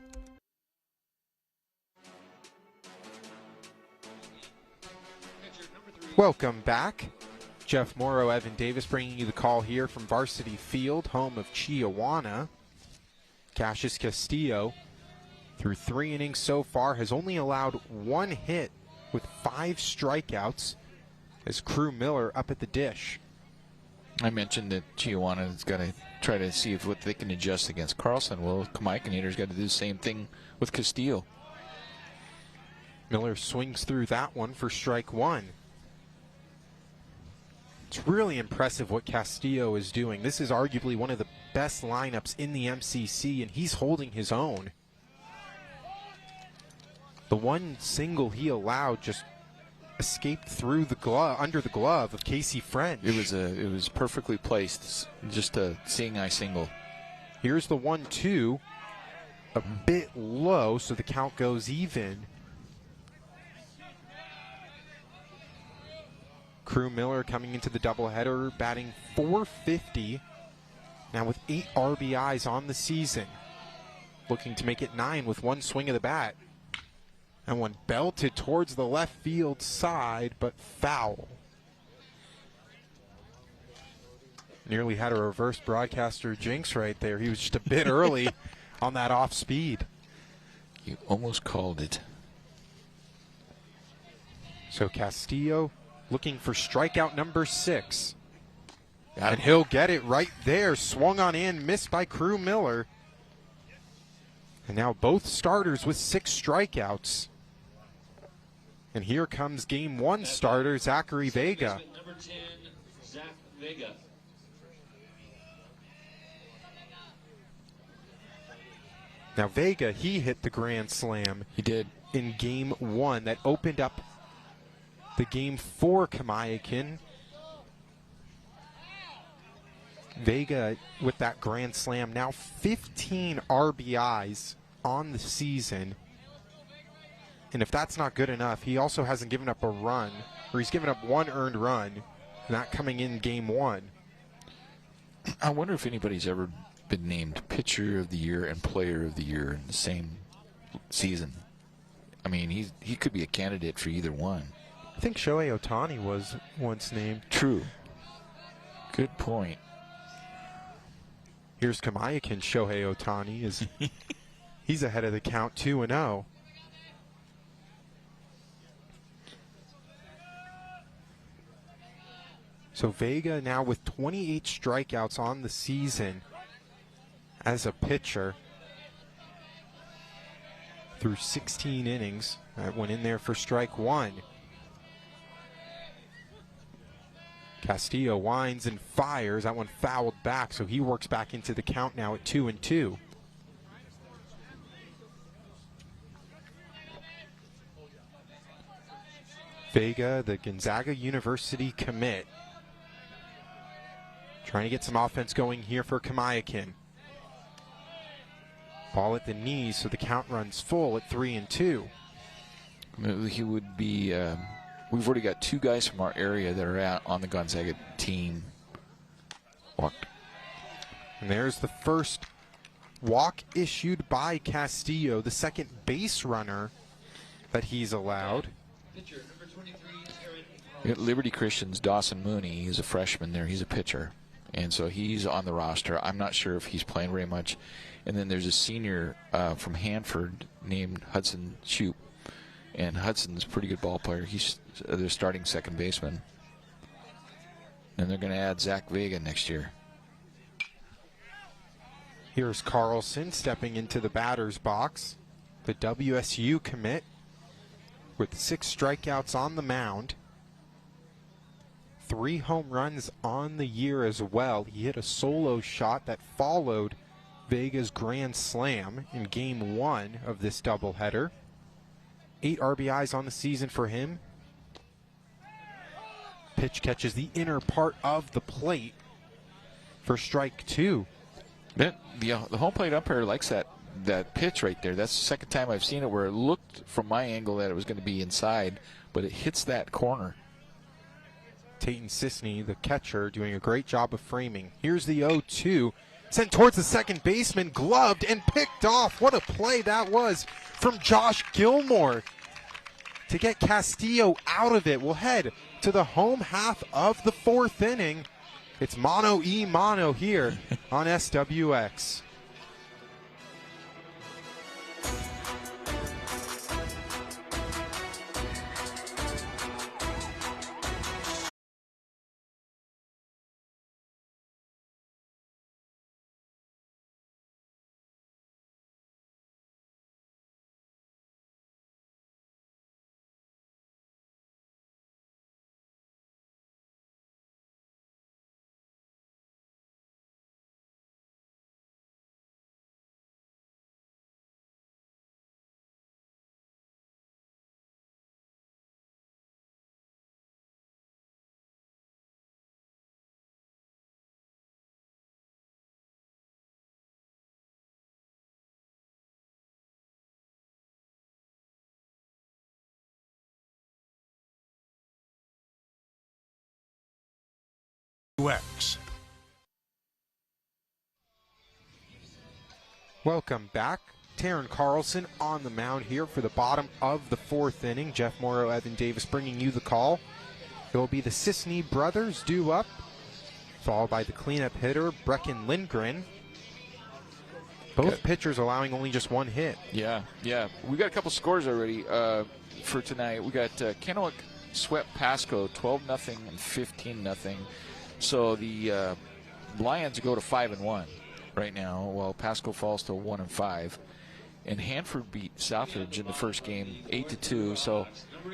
Welcome back. Jeff Morrow, Evan Davis bringing you the call here from Varsity Field, home of Chiawana. Cassius Castillo, through 3 innings so far, has only allowed 1 hit with 5 strikeouts as Crew Miller up at the dish. I mentioned that Chiawana has got to try to see what they can adjust against Carlson. Well, Kamaiakin has got to do the same thing with Castillo. Miller swings through that one for strike one. It's really impressive what Castillo is doing. This is arguably one of the best lineups in the MCC, and he's holding his own. The one single he allowed just escaped through the glove, under the glove of Casey French. It was perfectly placed, just a seeing eye single. Here's the 1-2, a bit low, so the count goes even. Crew Miller coming into the doubleheader, batting .450, now with 8 RBIs on the season. Looking to make it 9 with one swing of the bat. And one belted towards the left field side, but foul. Nearly had a reverse broadcaster jinx right there. He was just a bit early on that off speed. You almost called it. So Castillo looking for strikeout number 6. Got And him. he'll get it right there. Swung on in, missed by Crew Miller. And now both starters with 6 strikeouts. And here comes game 1 starter, Zachary Vega. Number 10, Zach Vega. Now Vega, he hit the grand slam He did. in game 1 that opened up the game for Kamaiakin. Vega with that grand slam, now 15 RBIs on the season. And if that's not good enough, he also hasn't given up a run, or he's given up 1 earned run, and that coming in game 1. I wonder if anybody's ever been named Pitcher of the Year and Player of the Year in the same season. I mean, he could be a candidate for either one. I think Shohei Ohtani was once named. True. Good point. Here's Kamaiakin. Shohei Ohtani is he's ahead of the count 2-0. So Vega now with 28 strikeouts on the season as a pitcher through 16 innings. That went in there for strike 1. Castillo winds and fires. That one fouled back, so he works back into the count now at 2-2. Vega, the Gonzaga University commit, trying to get some offense going here for Kamaiakin. Ball at the knees, so the count runs full at 3-2. He would be. We've already got 2 guys from our area that are out on the Gonzaga team. Walked. And there's the first walk issued by Castillo, the second base runner that he's allowed. Pitcher, number 23, Aaron At Liberty Christian's Dawson Mooney, he's a freshman there. He's a pitcher. And so he's on the roster. I'm not sure if he's playing very much. And then there's a senior from Hanford named Hudson Shoup. And Hudson's a pretty good ball player. He's their starting second baseman. And they're going to add Zach Vega next year. Here's Carlson stepping into the batter's box. The WSU commit with 6 strikeouts on the mound. 3 home runs on the year as well. He hit a solo shot that followed Vega's grand slam in game 1 of this doubleheader. 8 RBIs on the season for him. Pitch catches the inner part of the plate for strike 2. The home plate umpire likes that pitch right there. That's the second time I've seen it where it looked from my angle that it was going to be inside, but it hits that corner. Tayton Sisney, the catcher, doing a great job of framing. Here's the 0-2. Sent towards the second baseman, gloved and picked off. What a play that was from Josh Gilmore to get Castillo out of it. We'll head to the home half of the 4th inning. It's mano-y-mano here on SWX. SWX. Welcome back. Taryn Carlson on the mound here for the bottom of the fourth inning. Jeff Morrow, Evan Davis bringing you the call. It will be the Sisney brothers due up, followed by the cleanup hitter, Brecken Lindgren. Both pitchers allowing only just one hit. Yeah. We got a couple scores already for tonight. We got Kennewick swept Pasco 12-0 and 15-0. So the Lions go to 5-1 right now, while Pasco falls to 1-5. And Hanford beat Southridge in the first game 8-2. So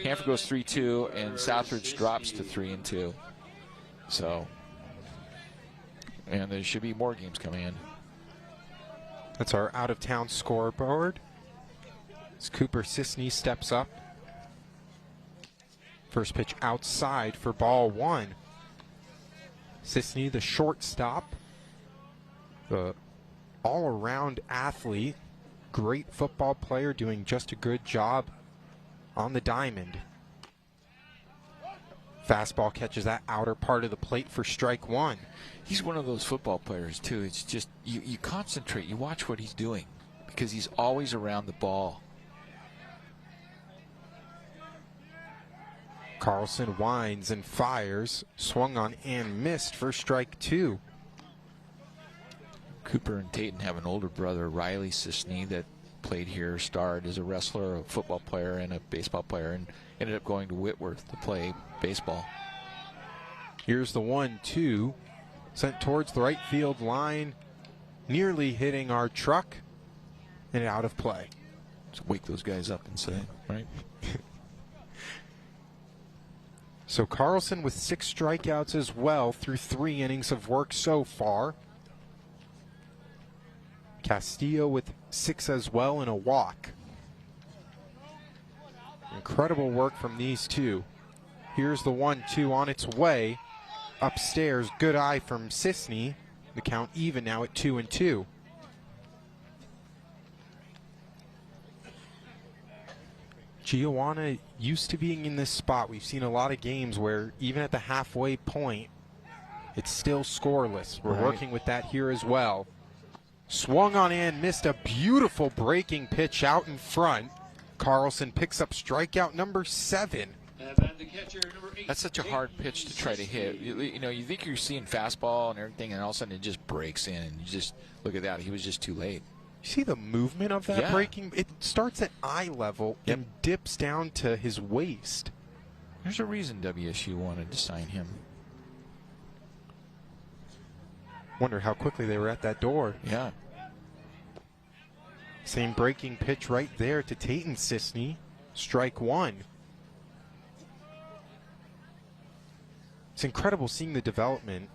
Hanford goes 3-2, and Southridge drops to 3-2. So, and there should be more games coming in. That's our out-of-town scoreboard. As Cooper Sisney steps up. First pitch outside for ball one. Sisney, the shortstop, the all-around athlete, great football player, doing just a good job on the diamond. Fastball catches that outer part of the plate for strike one. He's one of those football players, too. It's just, you concentrate, you watch what he's doing, because he's always around the ball. Carlson winds and fires, swung on and missed for strike two. Cooper and Tayton have an older brother, Riley Sisney, that played here, starred as a wrestler, a football player, and a baseball player, and ended up going to Whitworth to play baseball. Here's the 1-2, sent towards the right field line, nearly hitting our truck, and out of play. Just wake those guys up and say, right? So Carlson with 6 strikeouts as well through 3 innings of work so far. Castillo with 6 as well and a walk. Incredible work from these two. Here's the 1-2 on its way. Upstairs, good eye from Sisney. The count even now at 2-2. Chiawana used to being in this spot. We've seen a lot of games where even at the halfway point, it's still scoreless. We're working with that here as well. Swung on and missed a beautiful breaking pitch out in front. Carlson picks up strikeout number 7. That's such a hard pitch to try to hit. You know, you think you're seeing fastball and everything, and all of a sudden it just breaks in. And you just look at that. He was just too late. You see the movement of that breaking? It starts at eye level and dips down to his waist. There's a reason WSU wanted to sign him. Wonder how quickly they were at that door. Yeah. Same breaking pitch right there to Tayton Sisney. Strike one. It's incredible seeing the development.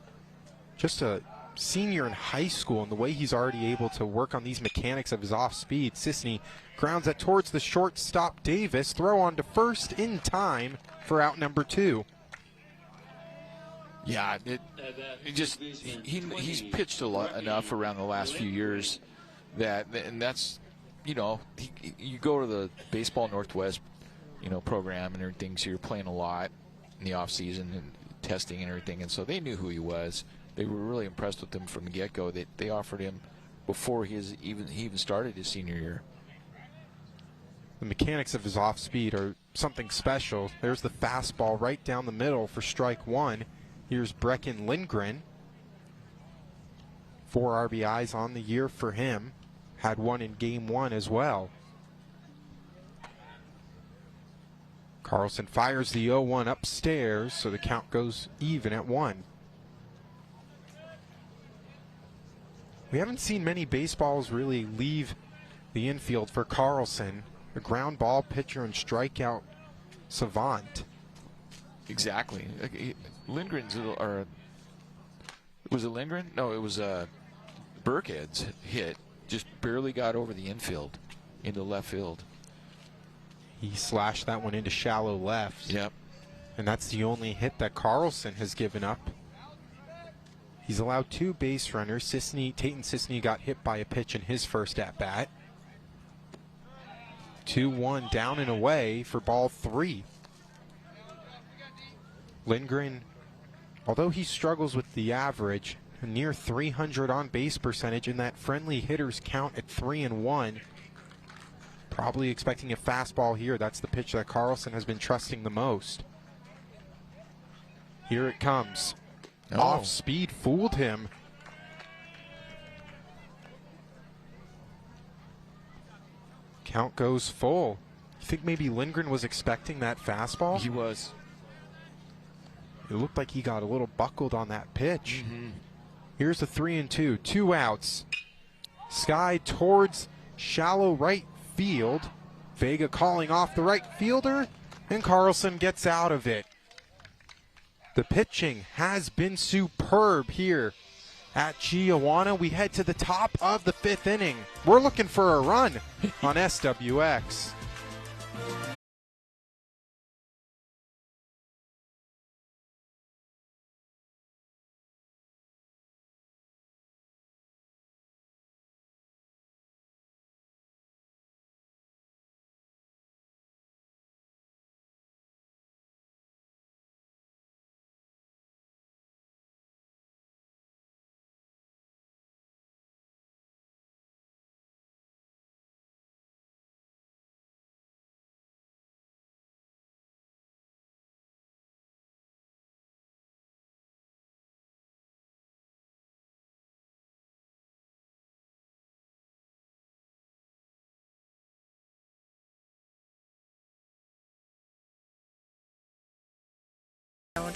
Just a senior in high school and the way he's already able to work on these mechanics of his off speed. Sisney grounds that towards the shortstop Davis. Throw on to first in time for out number 2. Yeah, he's pitched a lot enough around the last few years that, and that's, you know, you go to the Baseball Northwest, you know, program and everything, so you're playing a lot in the off season and testing and everything, and so they knew who he was. They were really impressed with him from the get-go. They offered him before he even started his senior year. The mechanics of his off speed are something special. There's the fastball right down the middle for strike one. Here's Brecken Lindgren. 4 RBIs on the year for him. Had one in game 1 as well. Carlson fires the 0-1 upstairs, so the count goes even at 1. We haven't seen many baseballs really leave the infield for Carlson. A ground ball pitcher and strikeout savant. Exactly. Lindgren's, or was it Lindgren? No, it was Burkhead's hit. Just barely got over the infield into left field. He slashed that one into shallow left. Yep. And that's the only hit that Carlson has given up. He's allowed 2 base runners. Tayton Sisney got hit by a pitch in his first at-bat. 2-1 down and away for ball 3. Lindgren Although he struggles with the average, a near 300 on base percentage in that friendly hitters count at 3-1. Probably expecting a fastball here. That's the pitch that Carlson has been trusting the most. Here it comes. Oh. Off speed fooled him. Count goes full. You think maybe Lindgren was expecting that fastball? He was. It looked like he got a little buckled on that pitch. Here's the 3-2, 2 outs. Sky towards shallow right field. Vega calling off the right fielder, and Carlson gets out of it. The pitching has been superb here at Chiawana. We head to the top of the 5th inning. We're looking for a run on SWX.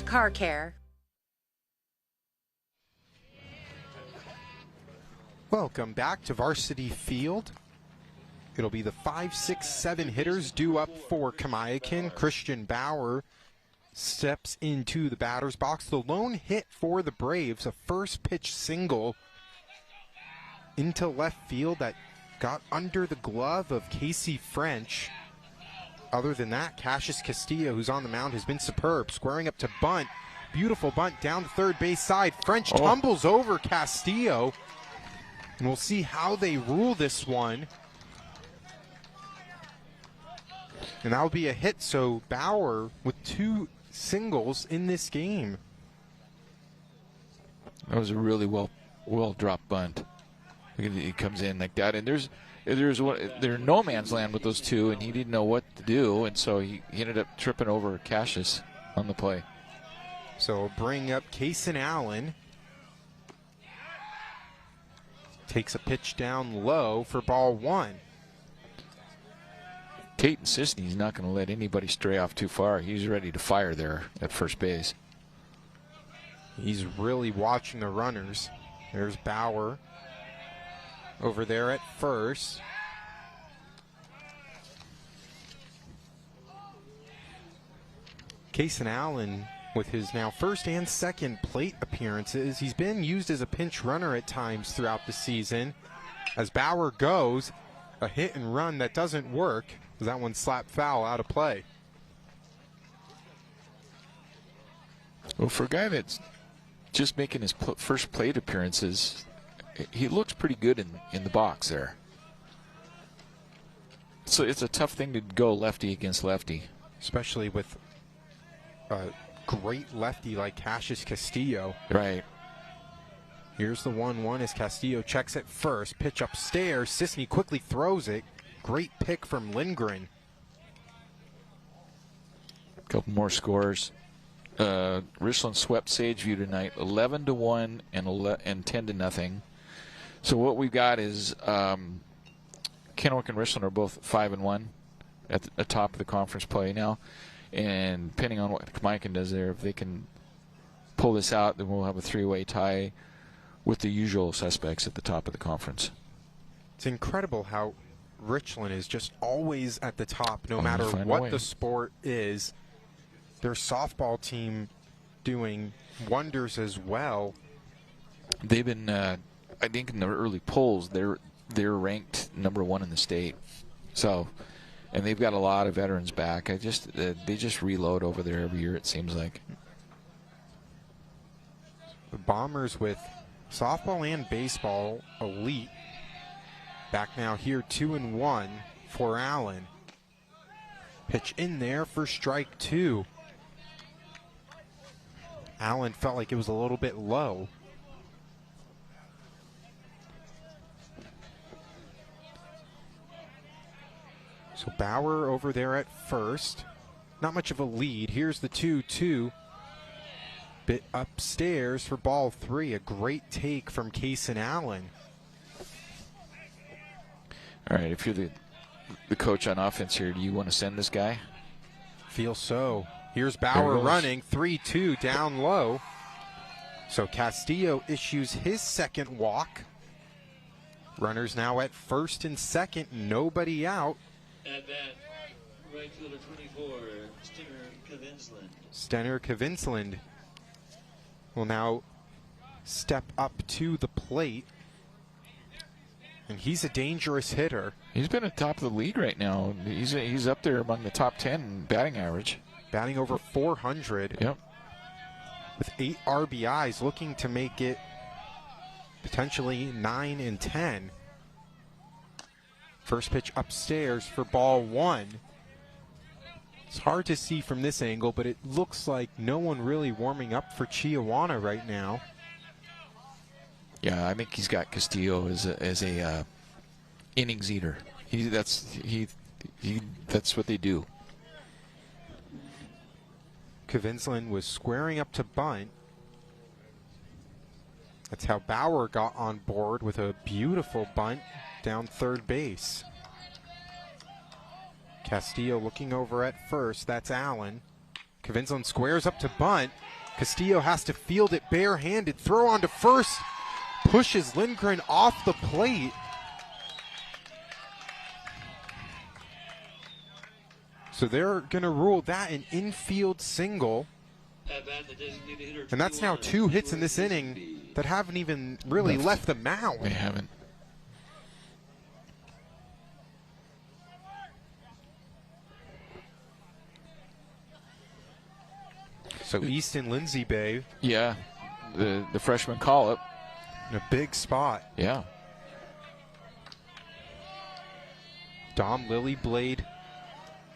Car care. Welcome back to Varsity Field. It'll be the 5, 6, 7 hitters due up for Kamaiakin. Christian Bauer steps into the batter's box. The lone hit for the Braves, a first pitch single into left field that got under the glove of Casey French. Other than that, Cassius Castillo, who's on the mound, has been superb. Squaring up to bunt. Beautiful bunt down the third base side. French tumbles over Castillo. And we'll see how they rule this one. And that'll be a hit, so Bauer with 2 singles in this game. That was a really well dropped bunt. He comes in like that, and they're no man's land with those 2, and he didn't know what to do, and so he ended up tripping over Cassius on the play. So we'll bring up Kaysen Allen. Takes a pitch down low for ball 1. Tate Sisney's not going to let anybody stray off too far. He's ready to fire there at first base. He's really watching the runners. There's Bauer over there at first. Kaysen Allen with his now first and second plate appearances. He's been used as a pinch runner at times throughout the season. As Bauer goes, a hit and run that doesn't work. That one slapped foul out of play. Well, for a guy that's just making his first plate appearances, he looks pretty good in the box there. So it's a tough thing to go lefty against lefty. Especially with a great lefty like Cassius Castillo. Right. Here's the 1-1 as Castillo checks at first. Pitch upstairs. Sisney quickly throws it. Great pick from Lindgren. A couple more scores. Richland swept Sageview tonight, 11-1 and 10-0. So what we've got is Kennewick and Richland are both 5-1 at the top of the conference play now. And depending on what Kamaiakin does there, if they can pull this out, then we'll have a 3-way tie with the usual suspects at the top of the conference. It's incredible how Richland is just always at the top, no matter what the sport is. Their softball team doing wonders as well. They've been, I think, in the early polls, they're ranked #1 in the state. So, and they've got a lot of veterans back. They just reload over there every year, it seems like. The Bombers with softball and baseball elite. Back now here, 2-1 for Allen. Pitch in there for strike 2. Allen felt like it was a little bit low. So Bauer over there at first. Not much of a lead. Here's the 2-2. Bit upstairs for ball 3. A great take from Kason Allen. All right, if you're the coach on offense here, do you want to send this guy? Feel so. Here's Bauer running. 3-2 down low. So Castillo issues his second walk. Runners now at first and second. Nobody out. At bat, right fielder 24, Stenner Kavinsland will now step up to the plate. And he's a dangerous hitter. He's been at the top of the league right now. He's up there among the top 10 in batting average. Batting over 400. Yep. With 8 RBIs, looking to make it potentially 9 and 10. First pitch upstairs for ball 1. It's hard to see from this angle, but it looks like no one really warming up for Chiawana right now. Yeah, I think he's got Castillo as a innings eater. That's what they do. Kavinsland was squaring up to bunt. That's how Bauer got on board with a beautiful bunt down third base. Castillo looking over at first. That's Allen. Kavinsland squares up to bunt. Castillo has to field it barehanded. Throw on to first. Pushes Lindgren off the plate. So they're going to rule that an infield single. And that's now 2 hits in this inning that haven't even really left the mound. They haven't. So Easton Lindsay Bay. Yeah, the freshman call-up. In a big spot. Yeah. Dom Lilyblade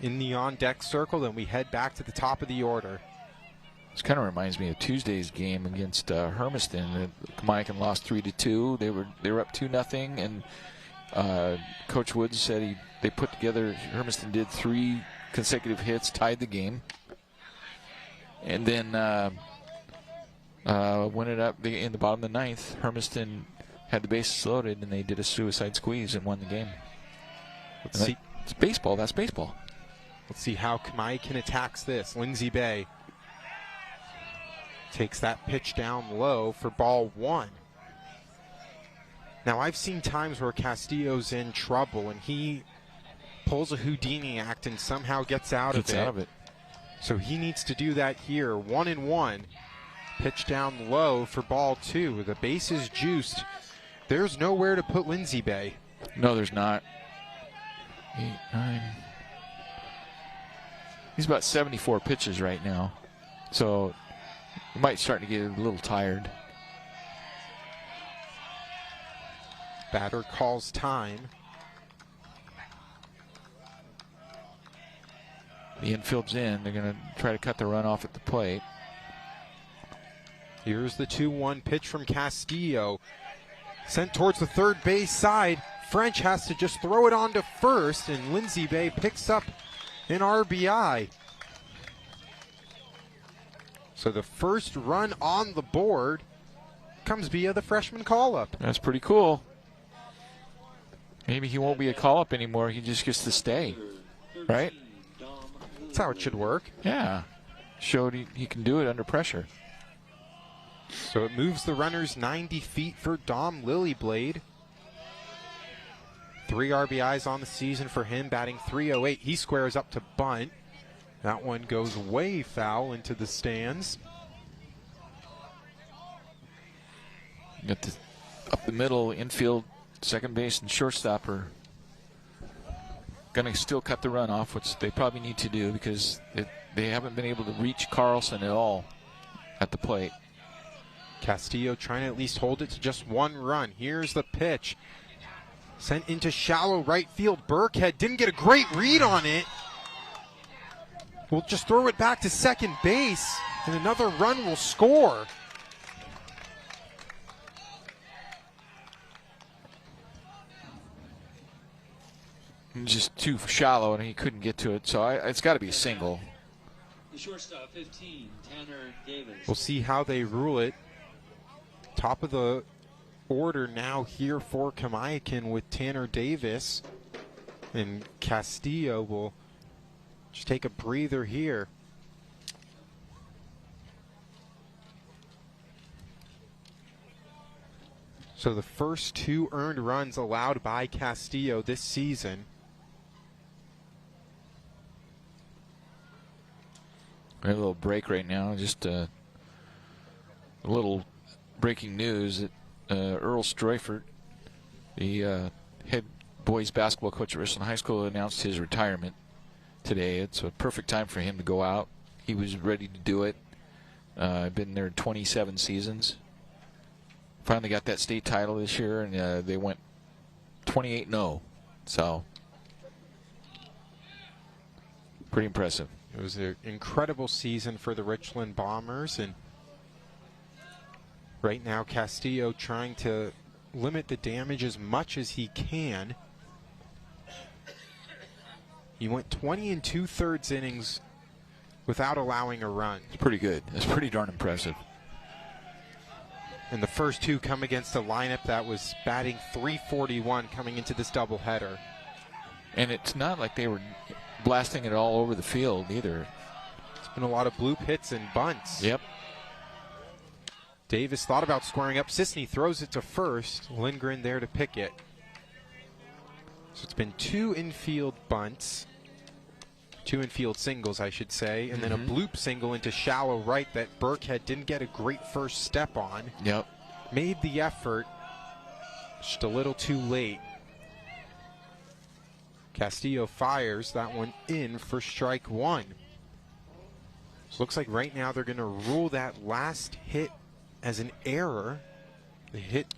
in the on-deck circle. Then we head back to the top of the order. This kind of reminds me of Tuesday's game against Hermiston. Kamaiakin lost 3-2. They were up 2-0, and Coach Woods said they put together. Hermiston did 3 consecutive hits, tied the game, and then when it up in the bottom of the 9th, Hermiston had the bases loaded, and they did a suicide squeeze and won the game. Let's see. It's baseball. That's baseball. Let's see how Kamaiakin attacks this. Lindsay Bay takes that pitch down low for ball 1. Now, I've seen times where Castillo's in trouble, and he pulls a Houdini act and somehow gets out of it. So he needs to do that here. 1-1. Pitch down low for ball 2. The base is juiced. There's nowhere to put Lindsay Bay. No, there's not. 8, 9. He's about 74 pitches right now. So he might start to get a little tired. Batter calls time. The infield's in. They're going to try to cut the run off at the plate. Here's the 2-1 pitch from Castillo. Sent towards the third base side. French has to just throw it on to first, and Lindsay Bay picks up an RBI. So the first run on the board comes via the freshman call-up. That's pretty cool. Maybe he won't be a call-up anymore. He just gets to stay, right? That's how it should work. Yeah. Showed he can do it under pressure. So it moves the runners 90 feet for Dom Lilyblade. 3 RBIs on the season for him, batting .308. He squares up to bunt. That one goes way foul into the stands. You got up the middle, infield, second base, and shortstop are going to still cut the run off, which they probably need to do because they haven't been able to reach Carlson at all at the plate. Castillo trying to at least hold it to just 1 run. Here's the pitch. Sent into shallow right field. Burkhead didn't get a great read on it. We'll just throw it back to second base. And another run will score. Just too shallow, and he couldn't get to it, so it's got to be a single. The shortstop, 15, Tanner Davis. We'll see how they rule it. Top of the order now here for Kamaiakin with Tanner Davis. And Castillo will just take a breather here. So the first 2 earned runs allowed by Castillo this season. We have a little break right now. Just a little breaking news that Earl Streufert, the head boys basketball coach at Richland High School, announced his retirement today. It's a perfect time for him to go out. He was ready to do it. Been there 27 seasons. Finally got that state title this year, and they went 28-0. So, pretty impressive. It was an incredible season for the Richland Bombers, and right now Castillo trying to limit the damage as much as he can. He went 20 2/3 innings without allowing a run. It's pretty good. It's pretty darn impressive. And the first 2 come against a lineup that was batting .341 coming into this doubleheader. And it's not like they were blasting it all over the field either. It's been a lot of bloop hits and bunts. Yep. Davis thought about squaring up. Sisney throws it to first. Lindgren there to pick it. So it's been 2 infield bunts. 2 infield singles, I should say. And then a bloop single into shallow right that Burkhead didn't get a great first step on. Yep. Made the effort. Just a little too late. Castillo fires that one in for strike 1. So looks like right now they're going to rule that last hit as an error. The hit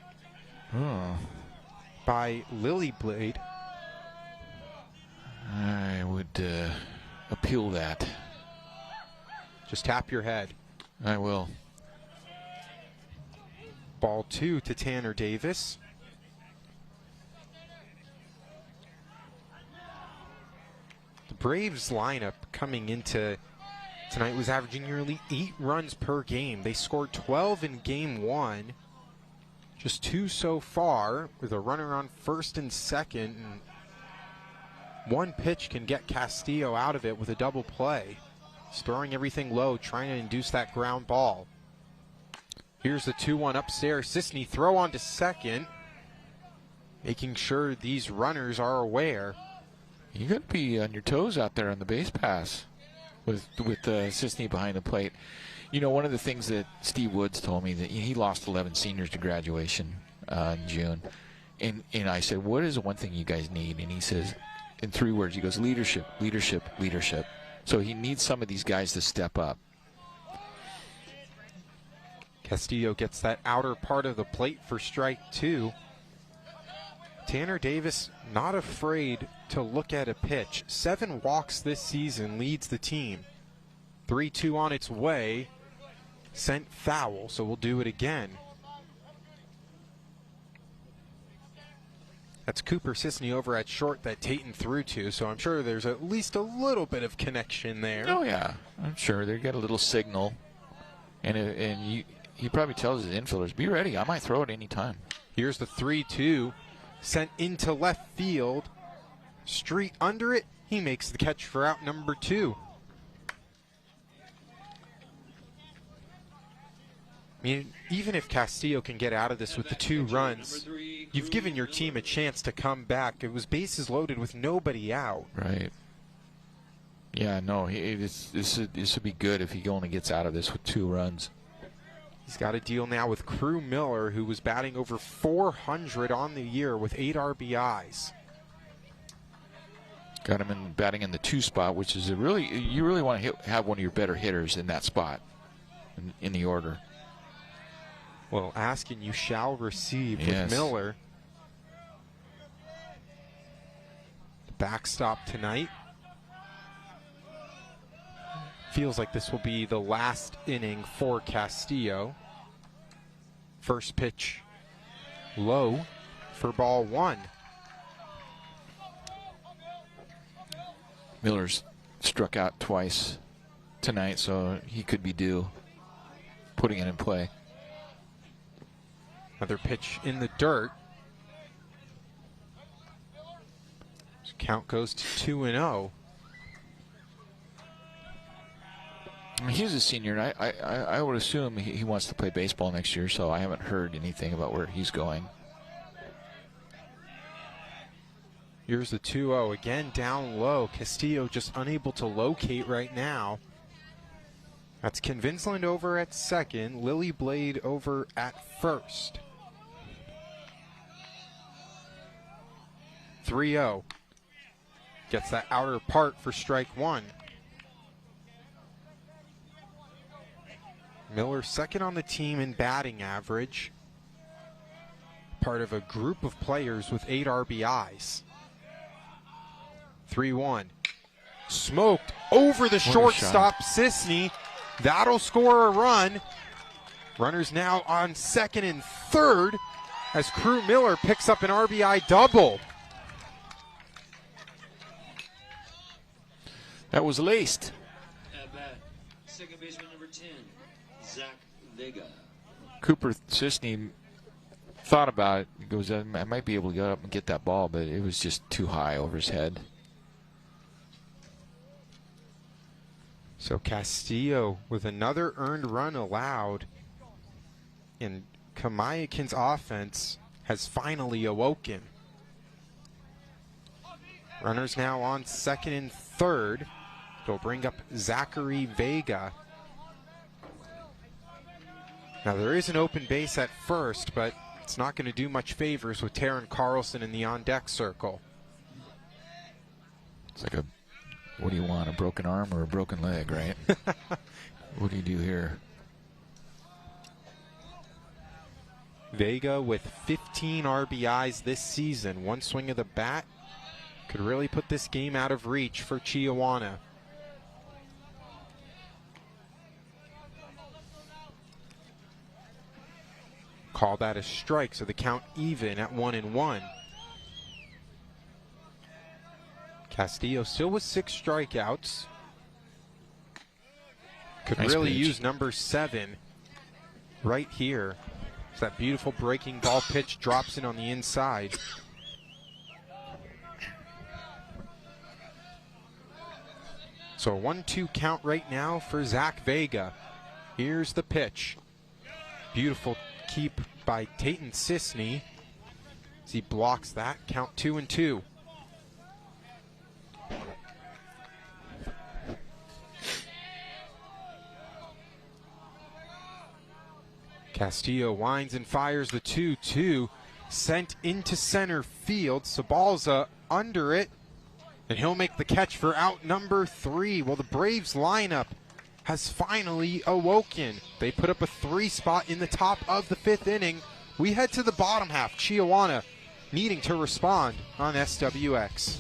by Lily Blade. I would appeal that. Just tap your head. I will. Ball 2 to Tanner Davis. The Braves lineup coming into tonight was averaging nearly 8 runs per game. They scored 12 in game 1. Just 2 so far, with a runner on first and second. And one pitch can get Castillo out of it with a double play. He's throwing everything low, trying to induce that ground ball. Here's the 2-1 upstairs. Sisney throw on to second, making sure these runners are aware. You got to be on your toes out there on the base pass with Sisney behind the plate. You know, one of the things that Steve Woods told me, that he lost 11 seniors to graduation in June. And I said, what is the one thing you guys need? And he says, in 3 words, he goes, leadership, leadership, leadership. So he needs some of these guys to step up. Castillo gets that outer part of the plate for strike 2. Tanner Davis not afraid to look at a pitch. 7 walks this season, leads the team. 3-2 on its way. Sent foul, so we'll do it again. That's Cooper Sisney over at short that Tayton threw to, so I'm sure there's at least a little bit of connection there. Oh, yeah. I'm sure they got a little signal. And he probably tells his infielders, be ready. I might throw it any time. Here's the 3-2. Sent into left field. Street under it. He makes the catch for out number 2. I mean, even if Castillo can get out of this with the 2 runs, you've given your team a chance to come back. It was bases loaded with nobody out. Right. Yeah, no, this would be good if he only gets out of this with 2 runs. He's got a deal now with Crew Miller, who was batting over 400 on the year with 8 RBIs. Got him batting in the 2 spot, which is you really want to have one of your better hitters in that spot in the order. Well, ask and you shall receive Yes. with Miller. The backstop tonight. Feels like this will be the last inning for Castillo. First pitch low for ball one. Miller's struck out twice tonight, so he could be due putting it in play. Another pitch in the dirt. Count goes to 2-0. He's a senior, and I would assume he wants to play baseball next year, so I haven't heard anything about where he's going. Here's the 2-0, again down low. Castillo just unable to locate right now. That's Ken Vinsland over at second, Lily Blade over at first. 3-0. Gets that outer part for strike one. Miller second on the team in batting average. Part of a group of players with 8 RBIs. 3-1. Smoked over the shortstop, Sisney. That'll score a run. Runners now on second and third as Crew Miller picks up an RBI double. That was laced. At bat, second baseman number 10, Zach Vega. Cooper Sisney thought about it. He goes, I might be able to get up and get that ball, but it was just too high over his head. So Castillo with another earned run allowed, and Kamaiakin's offense has finally awoken. Runners now on second and third. They'll bring up Zachary Vega. Now there is an open base at first, but it's not going to do much favors with Taryn Carlson in the on-deck circle. It's like what do you want, a broken arm or a broken leg, right? What do you do here? Vega with 15 RBIs this season. One swing of the bat could really put this game out of reach for Chiawana. Call that a strike, so the count even at 1-1. Castillo still with 6 strikeouts. Could Nice really pitch. use number 7 right here. So that beautiful breaking ball pitch drops in on the inside. So a 1-2 count right now for Zach Vega. Here's the pitch. Beautiful keep by Tayton Sisney as he blocks that. Count 2-2. Castillo winds and fires the 2-2. Sent into center field. Sabalza under it. And he'll make the catch for out number 3. Well, the Braves lineup has finally awoken. They put up a 3 spot in the top of the 5th inning. We head to the bottom half. Chiawana needing to respond on SWX.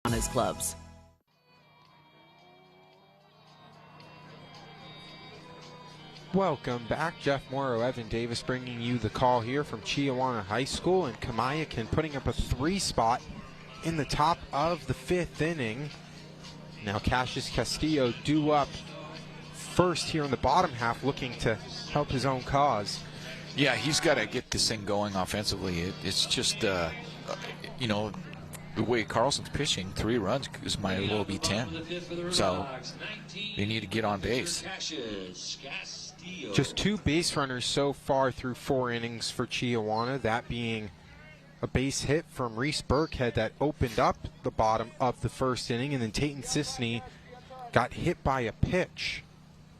On his clubs. Welcome back. Jeff Morrow, Evan Davis bringing you the call here from Chiawana High School, and Kamaiakin putting up a 3 spot in the top of the 5th inning. Now Cassius Castillo due up first here in the bottom half, looking to help his own cause. Yeah, he's got to get this thing going offensively. It's just, you know, the way Carlson's pitching, 3 runs might as well be 10. So they need to get on base. Just 2 base runners so far through 4 innings for Chiawana, that being a base hit from Reese Burkhead that opened up the bottom of the first inning, and then Tayton Sisney got hit by a pitch.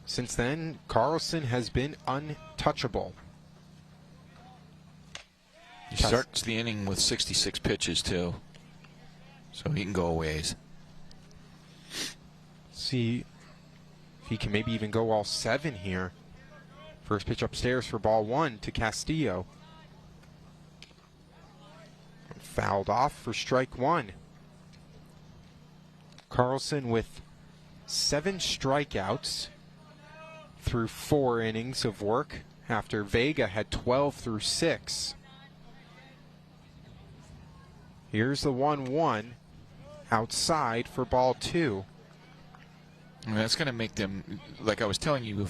Since then, Carlson has been untouchable. He starts the inning with 66 pitches, too. So he can go a ways. See if he can maybe even go all 7 here. First pitch upstairs for ball 1 to Castillo. Fouled off for strike 1. Carlson with 7 strikeouts through 4 innings of work after Vega had 12 through 6. Here's the 1-1 outside for ball 2. And that's going to make them, like I was telling you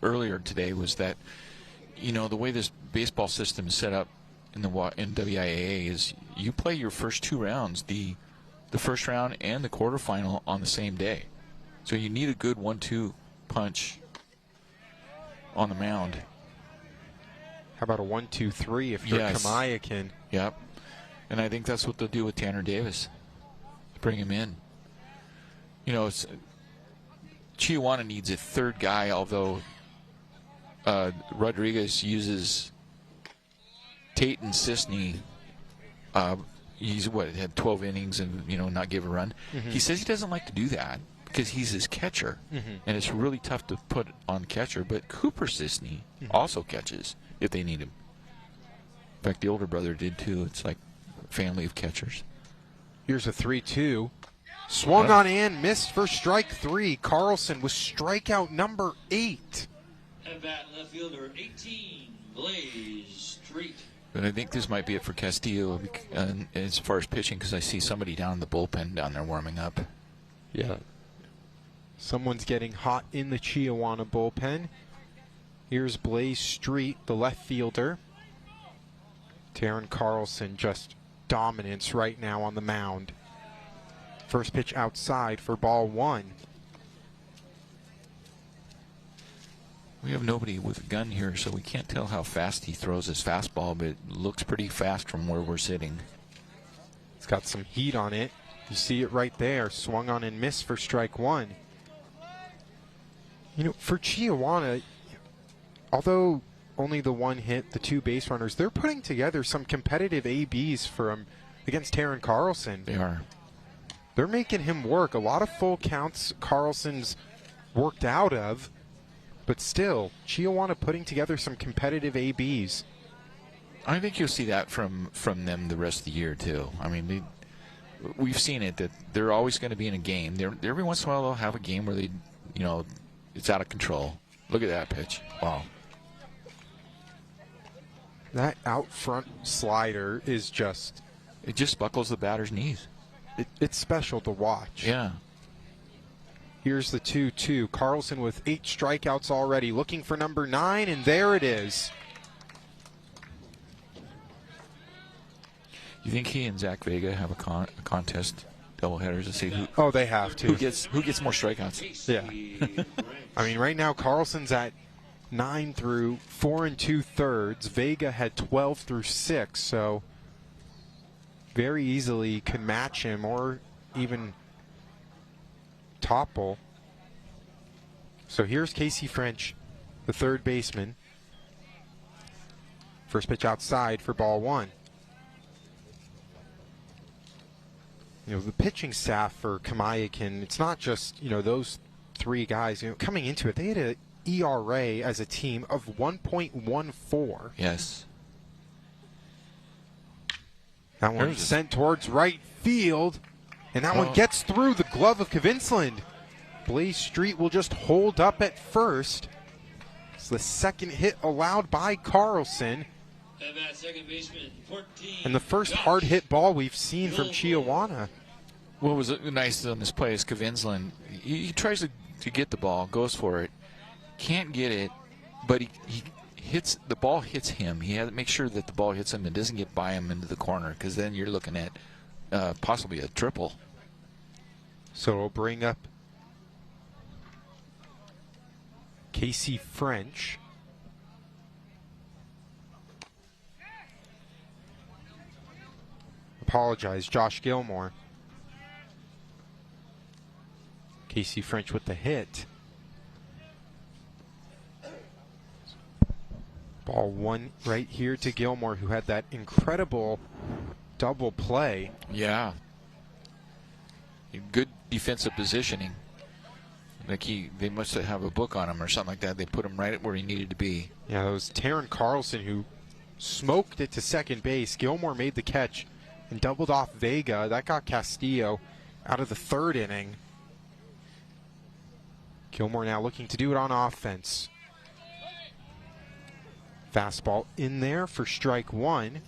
earlier today, was that, you know, the way this baseball system is set up in WIAA is you play your first 2 rounds, the first round and the quarterfinal, on the same day. So you need a good 1-2 punch on the mound. How about a 1-2-3 if you're Kamaiakin? Yep. And I think that's what they'll do with Tanner Davis. Bring him in. You know, Chiawana needs a 3rd guy, although Rodriguez uses Tayton Sisney. He's had 12 innings and, you know, not give a run. He says he doesn't like to do that because he's his catcher, and it's really tough to put on catcher. But Cooper Sisney also catches if they need him. In fact, the older brother did too. It's like a family of catchers. Here's a 3-2. Swung on and missed for strike 3. Carlson with strikeout number 8. At bat, left fielder 18, Blaze Street. But I think this might be it for Castillo as far as pitching, because I see somebody down in the bullpen down there warming up. Yeah. Someone's getting hot in the Chiawana bullpen. Here's Blaze Street, the left fielder. Taryn Carlson, just dominance right now on the mound. First pitch outside for ball 1. We have nobody with a gun here, so we can't tell how fast he throws his fastball, but it looks pretty fast from where we're sitting. It's got some heat on it. You see it right there. Swung on and missed for strike 1. You know, for Chiawana, although only the 1 hit, the 2 base runners, they're putting together some competitive ABs against Taryn Carlson. They are. They're making him work. A lot of full counts Carlson's worked out of, but still, Chiawana putting together some competitive ABs. I think you'll see that from them the rest of the year, too. I mean, we've seen it, that they're always going to be in a game. Every once in a while, they'll have a game where it's out of control. Look at that pitch. Wow. That out front slider is just... It just buckles the batter's knees. It's special to watch. Yeah. Here's the 2-2. Carlson with 8 strikeouts already, looking for number 9, and there it is. You think he and Zach Vega have a contest, doubleheaders, to see who? Oh, they have to. Who gets more strikeouts? Yeah. I mean, right now Carlson's at 9 through 4 2/3. Vega had 12 through 6, so very easily could match him or even topple. So here's Casey French, the 3rd baseman. First pitch outside for ball 1. You know, the pitching staff for Kamaiakin, it's not just, those 3 guys. Coming into it, they had an ERA as a team of 1.14. Yes. That one sent towards right field, and that one gets through the glove of Kavinsland. Blaze Street will just hold up at first. It's the 2nd hit allowed by Carlson. Second baseman, 14. And the first hard hit ball we've seen from Chiawana. What was nice on this play is Kavinsland. He tries to get the ball, goes for it, can't get it, but he hits the ball, hits him. He has to make sure that the ball hits him and doesn't get by him into the corner, because then you're looking at possibly a triple. So it'll bring up Casey French. Apologize, Josh Gilmore. Casey French with the hit. Ball one right here to Gilmore, who had that incredible double play. Yeah. Good defensive positioning. Like they must have a book on him or something like that. They put him right at where he needed to be. Yeah, that was Taryn Carlson who smoked it to second base. Gilmore made the catch and doubled off Vega. That got Castillo out of the third inning. Gilmore now looking to do it on offense. Fastball in there for strike one.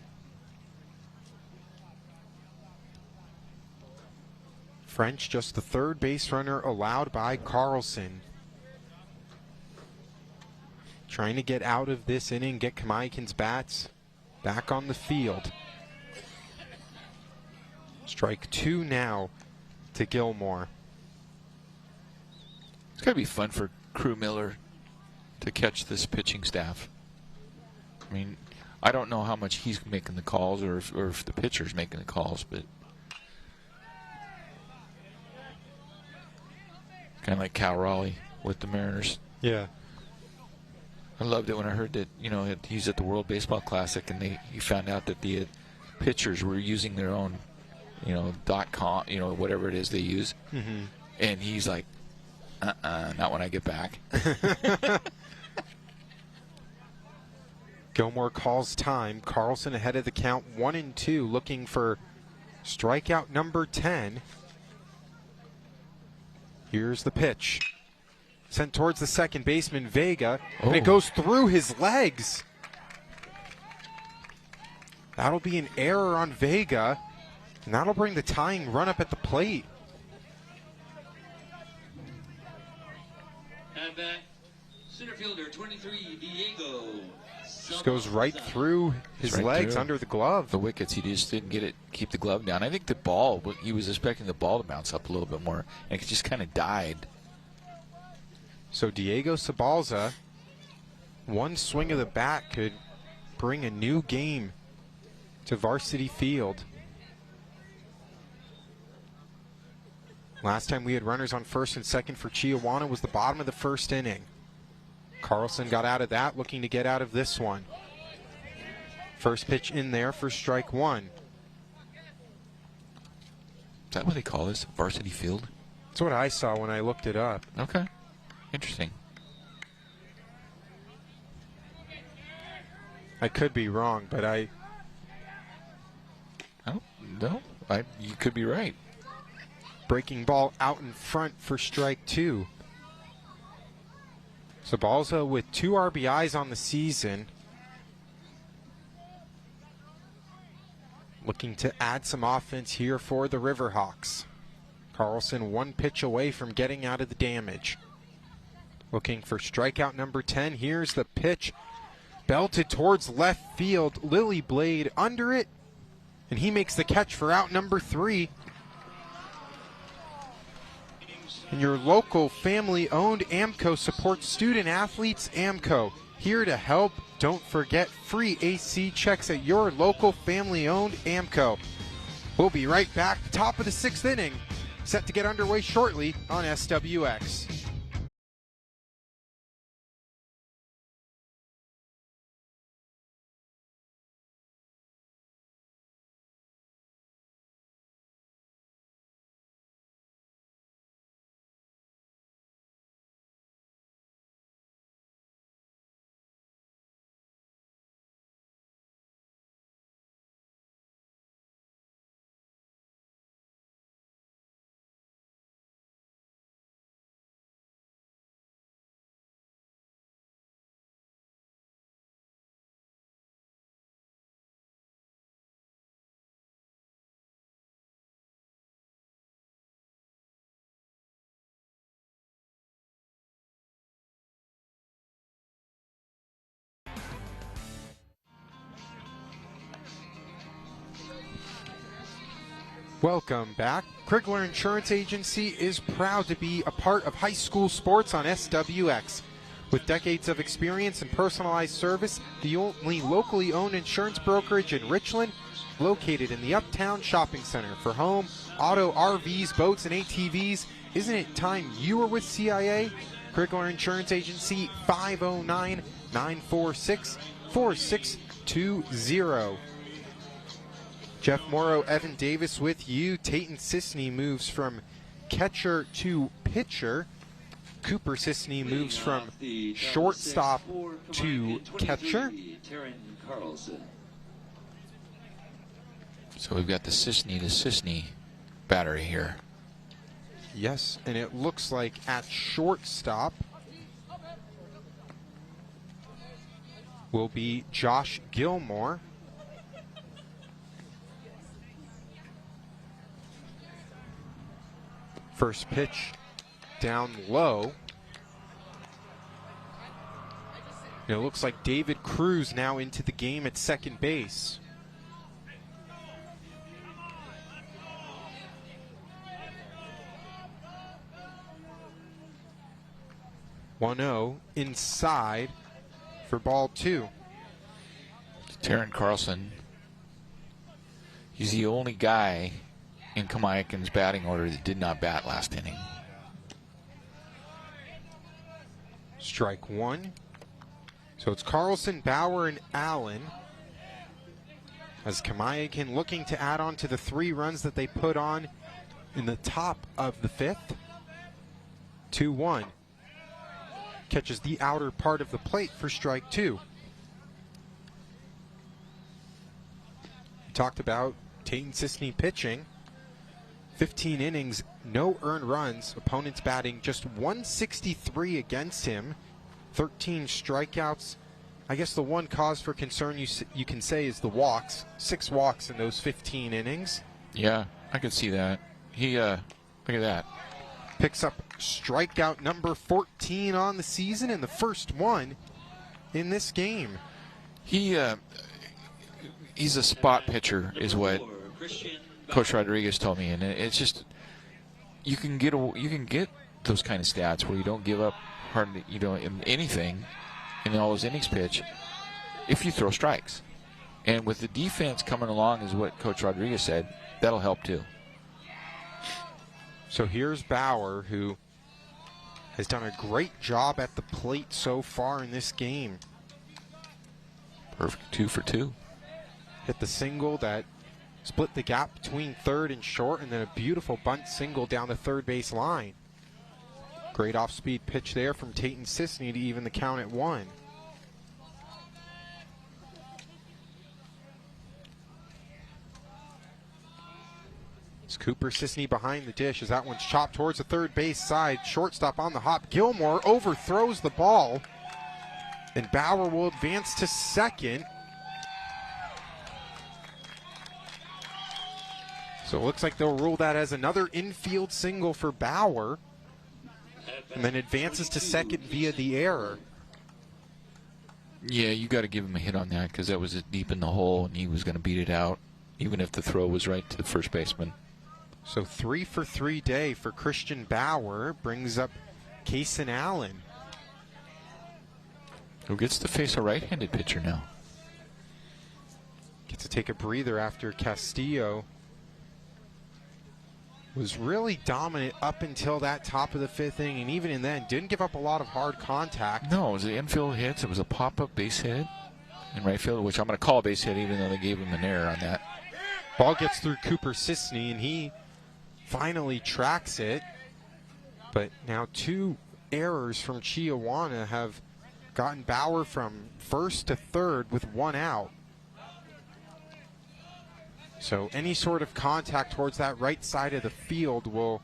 French, just the third base runner allowed by Carlson. Trying to get out of this inning, get Kamaiakin's bats back on the field. Strike two now to Gilmore. It's got to be fun for Crew Miller to catch this pitching staff. I mean, I don't know how much he's making the calls or if the pitcher's making the calls, but kind of like Cal Raleigh with the Mariners. Yeah. I loved it when I heard that, you know, he's at the World Baseball Classic and he found out that the pitchers were using their own, you know, .com, you know, whatever it is they use. Mm-hmm. And he's like, not when I get back. Gilmore calls time. Carlson ahead of the count, 1-2, looking for strikeout number 10. Here's the pitch. Sent towards the second baseman, Vega, and it goes through his legs. That'll be an error on Vega, and that'll bring the tying run up at the plate. And back, center fielder 23, Diego. Just goes right through his legs under the glove. The wickets, he just didn't get it, keep the glove down. I think the ball, he was expecting the ball to bounce up a little bit more, and it just kind of died. So Diego Sabalza, one swing of the bat could bring a new game to Varsity Field. Last time we had runners on first and second for Chiawana was the bottom of the first inning. Carlson got out of that, looking to get out of this one. First pitch in there for strike one. Is that what they call this? Varsity Field? That's what I saw when I looked it up. Okay. Interesting. I could be wrong, but I don't know. You could be right. Breaking ball out in front for strike two. Sabalza with 2 RBIs on the season. Looking to add some offense here for the Riverhawks. Carlson one pitch away from getting out of the damage. Looking for strikeout number 10. Here's the pitch. Belted towards left field. Lily Blade under it. And he makes the catch for out number 3. And your local family-owned AMCO supports student athletes. AMCO, here to help. Don't forget free AC checks at your local family-owned AMCO. We'll be right back. Top of the 6th inning. Set to get underway shortly on SWX. Welcome back. Krigler Insurance Agency is proud to be a part of high school sports on SWX. With decades of experience and personalized service, the only locally owned insurance brokerage in Richland, located in the Uptown Shopping Center for home, auto, RVs, boats, and ATVs. Isn't it time you were with CIA? Krigler Insurance Agency, 509-946-4620. Jeff Morrow, Evan Davis with you. Tayton Sisney moves from catcher to pitcher. Cooper Sisney moves from shortstop to catcher. So we've got the Sisney to Sisney battery here. Yes, and it looks like at shortstop will be Josh Gilmore. First pitch down low. And it looks like David Cruz now into the game at second base. 1-0 inside for ball 2. Taryn Carlson. He's the only guy in Kamaiakin's batting order that did not bat last inning. Strike 1. So it's Carlson, Bauer, and Allen. As Kamaiakin looking to add on to the 3 runs that they put on in the top of the 5th. 2-1. Catches the outer part of the plate for strike 2. We talked about Tayton Sisney pitching. 15 innings, no earned runs. Opponents batting just 163 against him. 13 strikeouts. I guess the one cause for concern you can say is the walks. 6 walks in those 15 innings. Yeah, I can see that. He, look at that. Picks up strikeout number 14 on the season and the first one in this game. He's a spot pitcher, is what Coach Rodriguez told me, and it's just you can get those kind of stats where you don't give up hardly anything in all those innings pitch if you throw strikes. And with the defense coming along, is what Coach Rodriguez said, that'll help too. So here's Bauer, who has done a great job at the plate so far in this game. Perfect 2 for 2. Hit the single that split the gap between third and short, and then a beautiful bunt single down the third base line. Great off-speed pitch there from Tayton Sisney to even the count at 1. It's Cooper Sisney behind the dish as that one's chopped towards the third base side. Shortstop on the hop. Gilmore overthrows the ball, and Bauer will advance to second. So it looks like they'll rule that as another infield single for Bauer, and then advances to second via the error. Yeah, you got to give him a hit on that because that was deep in the hole, and he was going to beat it out, even if the throw was right to the first baseman. So 3 for 3 day for Christian Bauer brings up Kaysen Allen, who gets to face a right-handed pitcher now. Gets to take a breather after Castillo was really dominant up until that top of the 5th inning, and even in then didn't give up a lot of hard contact. No, it was the infield hits. It was a pop-up base hit in right field, which I'm going to call a base hit even though they gave him an error on that. Ball gets through Cooper Sisney, and he finally tracks it. But now 2 errors from Chiawana have gotten Bauer from first to third with 1 out. So any sort of contact towards that right side of the field will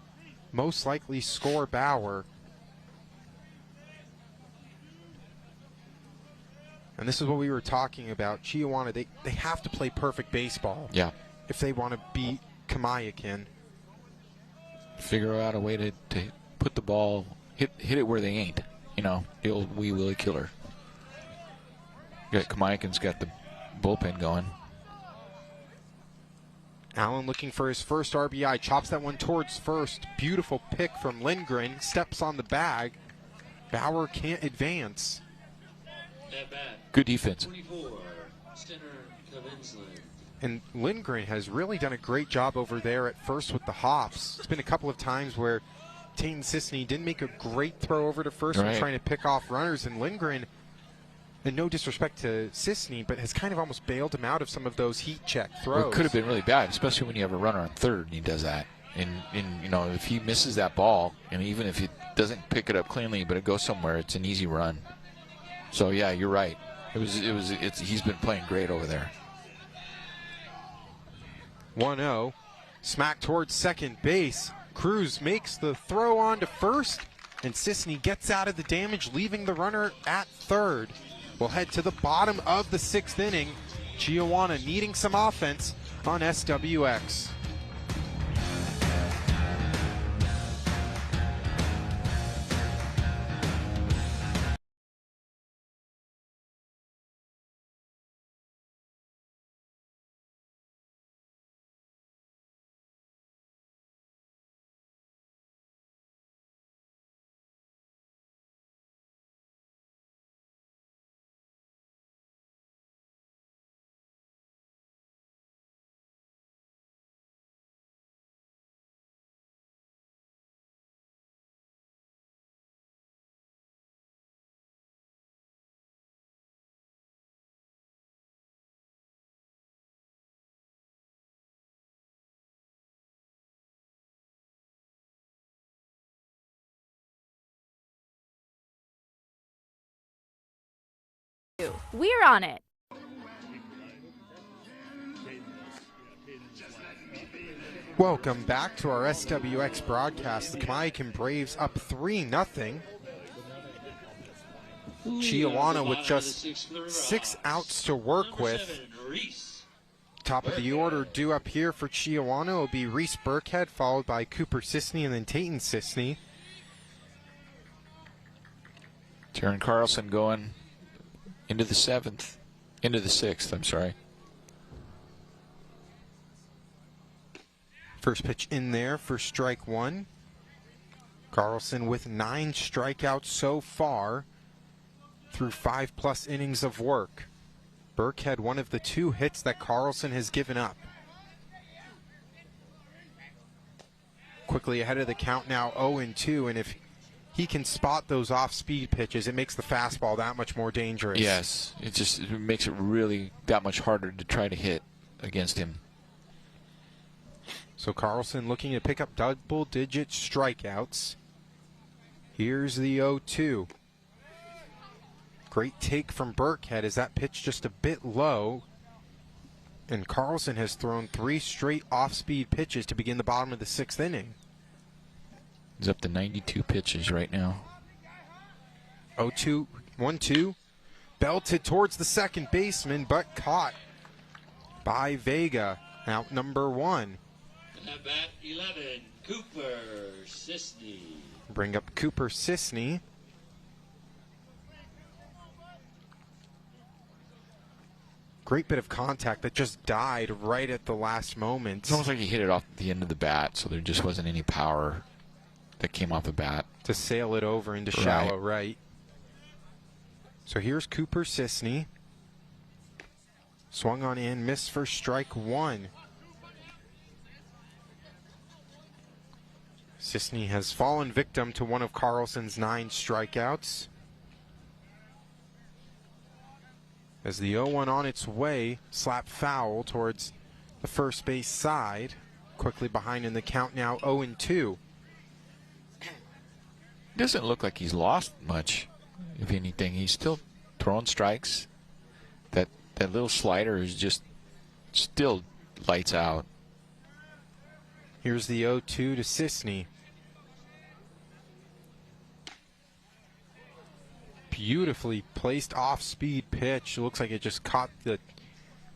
most likely score Bauer. And this is what we were talking about. Chiawana, they have to play perfect baseball. Yeah. If they want to beat Kamaiakin. Figure out a way to put the ball, hit it where they ain't. You know, the old Wee Willie killer. Kamaiakin's got the bullpen going. Allen looking for his first RBI, chops that one towards first. Beautiful pick from Lindgren, steps on the bag. Bauer can't advance. Good defense. 24, center Kavinsland. And Lindgren has really done a great job over there at first with the hops. It's been a couple of times where Tayton Sisney didn't make a great throw over to first when trying to pick off runners, and Lindgren, and no disrespect to Sisney, but has kind of almost bailed him out of some of those heat check throws. Well, it could have been really bad, especially when you have a runner on third and he does that. And you know, if he misses that ball, and even if he doesn't pick it up cleanly, but it goes somewhere, it's an easy run. So yeah, you're right. He's been playing great over there. 1-0, smack towards second base. Cruz makes the throw on to first, and Sisney gets out of the damage, leaving the runner at third. We'll head to the bottom of the 6th inning. Chiawana needing some offense on SWX. We're on it. Welcome back to our SWX broadcast. The Kamaiakin Braves up 3-0. Chiawana with just 6 outs to work with. Top of the order due up here for Chiawana will be Reese Burkhead, followed by Cooper Sisney and then Tayton Sisney. Taryn Carlson going into the 6th, I'm sorry. First pitch in there for strike one. Carlson with 9 strikeouts so far through 5+ innings of work. Burkhead, one of the 2 hits that Carlson has given up. Quickly ahead of the count now, 0-2, and if he can spot those off-speed pitches, it makes the fastball that much more dangerous. Yes, it makes it really that much harder to try to hit against him. So Carlson looking to pick up double-digit strikeouts. Here's the 0-2. Great take from Burkhead. Is that pitch just a bit low? And Carlson has thrown 3 straight off-speed pitches to begin the bottom of the 6th inning. He's up to 92 pitches right now. 0-2, 1-2. Belted towards the second baseman, but caught by Vega. Out number 1. At bat 11, Cooper Sisney. Bring up Cooper Sisney. Great bit of contact that just died right at the last moment. It's almost like he hit it off the end of the bat, so there just wasn't any power that came off the bat. To sail it over into shallow right. So here's Cooper Sisney. Swung on in, missed for strike 1. Sisney has fallen victim to one of Carlson's 9 strikeouts. As the 0-1 on its way, slap foul towards the first base side. Quickly behind in the count now, 0-2. Doesn't look like he's lost much. If anything, he's still throwing strikes. That little slider is just still lights out. Here's the 0-2 to Sisney. Beautifully placed off-speed pitch. Looks like it just caught the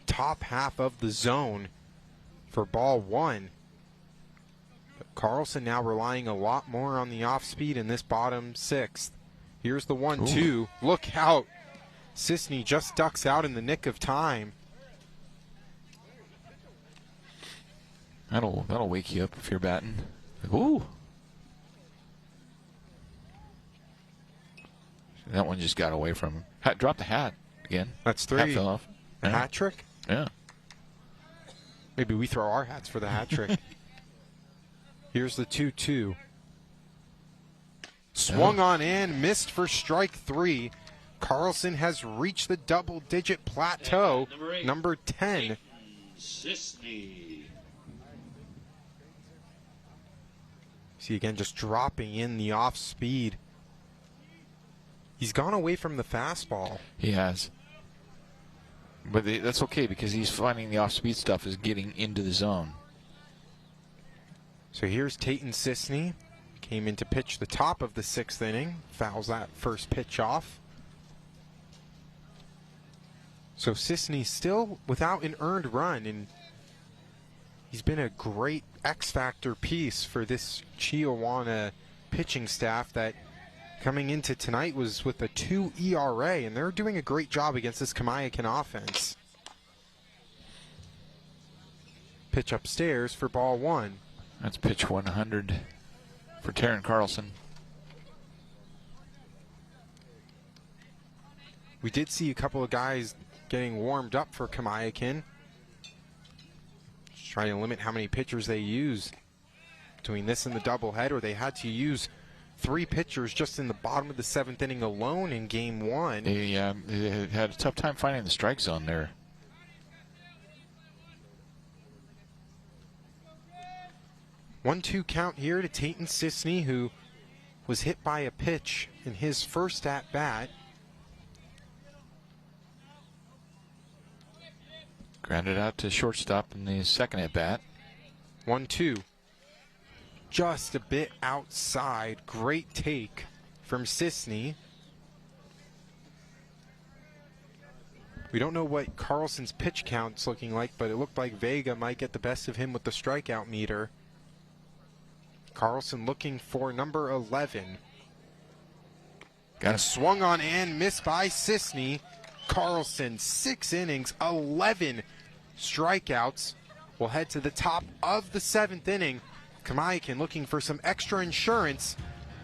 top half of the zone for ball 1. But Carlson now relying a lot more on the off-speed in this bottom 6th. Here's the 1-2. Look out. Sisney just ducks out in the nick of time. That'll wake you up if you're batting. Ooh. That one just got away from him. Dropped the hat again. That's 3. Hat fell off. A hat trick? Yeah. Maybe we throw our hats for the hat trick. Here's the 2-2. Swung on and missed for strike 3. Carlson has reached the double-digit plateau. Number 10. Sisney. See again, just dropping in the off speed. He's gone away from the fastball. He has. But that's okay because he's finding the off-speed stuff is getting into the zone. So here's Tayton Sisney. Came in to pitch the top of the 6th inning. Fouls that first pitch off. So Sisney still without an earned run, and he's been a great X-factor piece for this Chiawana pitching staff that coming into tonight was with a 2 ERA, and they're doing a great job against this Kamaiakin offense. Pitch upstairs for ball 1. That's pitch 100 for Taryn Carlson. We did see a couple of guys getting warmed up for Kamaiakin. Just trying to limit how many pitchers they use between this and the doubleheader. They had to use 3 pitchers just in the bottom of the 7th inning alone in game 1. They had a tough time finding the strike zone there. 1-2 count here to Tayton Sisney, who was hit by a pitch in his first at-bat. Grounded out to shortstop in the second at-bat. 1-2. Just a bit outside. Great take from Sisney. We don't know what Carlson's pitch count's looking like, but it looked like Vega might get the best of him with the strikeout meter. Carlson looking for number 11. Got Swung on and missed by Sisney. Carlson, 6 innings, 11 strikeouts. We'll head to the top of the 7th inning. Kamaiakin looking for some extra insurance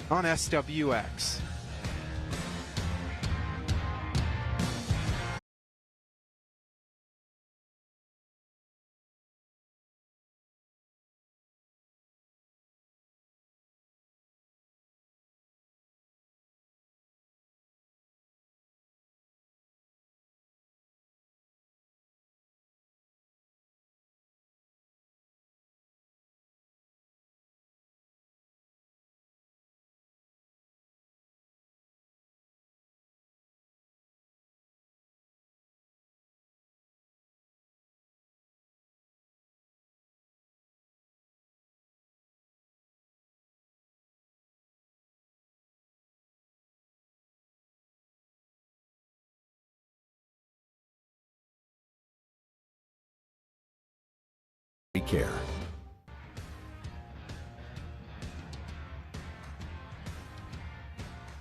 on SWX. Care.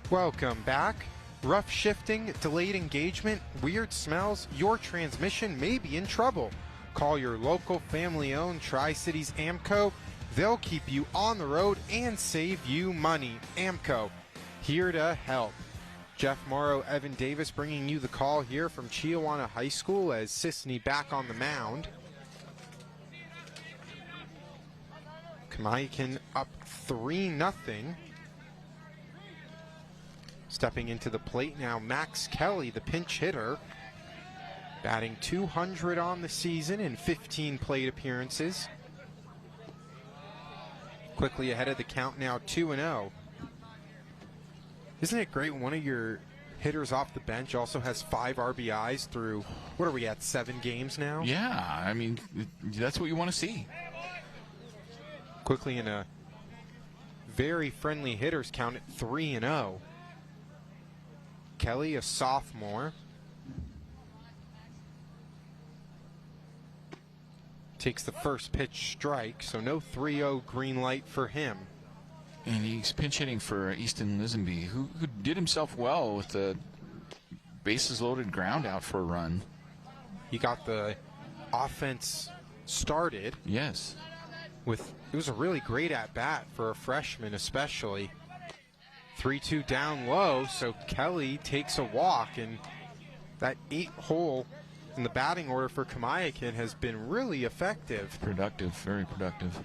Welcome back. Rough shifting, delayed engagement, weird smells, your transmission may be in trouble. Call your local family-owned Tri-Cities Amco. They'll keep you on the road and save you money. Amco, here to help. Jeff Morrow, Evan Davis bringing you the call here from Chiawana High School as Sisney back on the mound. Kamaiakin up 3-0. Stepping into the plate now, Max Kelly, the pinch hitter, batting .200 on the season in 15 plate appearances. Quickly ahead of the count now, 2-0. Isn't it great when one of your hitters off the bench also has 5 RBIs through, what are we at, 7 games now? Yeah, I mean, that's what you want to see. Quickly in a very friendly hitters count at 3-0. Kelly, a sophomore, takes the first pitch strike, so no 3-0 green light for him. And he's pinch hitting for Easton Lisenby, who did himself well with the bases loaded ground out for a run. He got the offense started. Yes. it was a really great at-bat for a freshman especially. 3-2 down low, so Kelly takes a walk, and that 8 hole in the batting order for Kamaiakin has been really effective. Productive, very productive.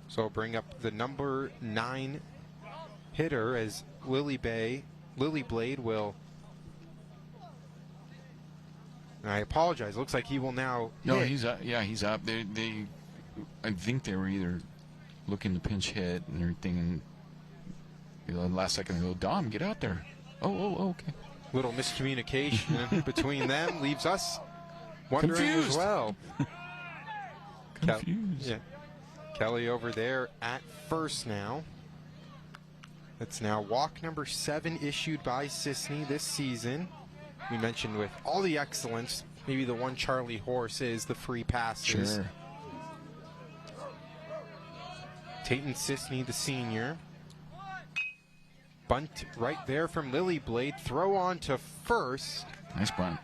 So I'll bring up the number 9 hitter as Lily Blade will. And I apologize. Looks like he will now. No, hit. he's up. Yeah, he's up. I think they were either looking to pinch hit and everything, and last second they go, Dom, get out there. Oh, okay. Little miscommunication between them leaves us wondering Confused. as well. Confused. Yeah. Kelly over there at first now. That's now walk number 7 issued by Sisney this season. We mentioned with all the excellence, maybe the one Charlie Horse is the free passes. Sure. Tayton Sisney, the senior. Bunt right there from Lily Blade. Throw on to first. Nice bunt.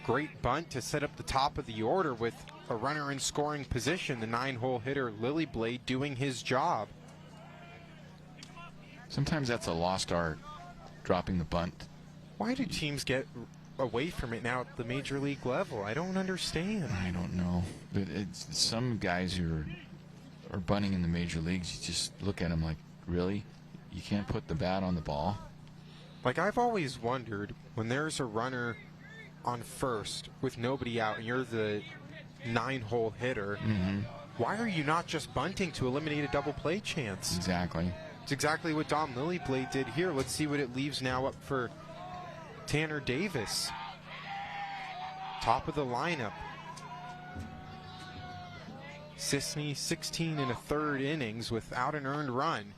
Great bunt to set up the top of the order with a runner in scoring position. The 9-hole hitter Lily Blade doing his job. Sometimes that's a lost art, dropping the bunt. Why do teams get away from it now at the major league level? I don't understand. I don't know, but some guys who are bunting in the major leagues, you just look at them like, really? You can't put the bat on the ball? Like, I've always wondered, when there's a runner on first with nobody out and you're the 9-hole hitter, why are you not just bunting to eliminate a double play chance? Exactly. It's exactly what Dom Lilyblade did here. Let's see what it leaves now up for Tanner Davis. Top of the lineup. Sisney 16 1/3 innings without an earned run.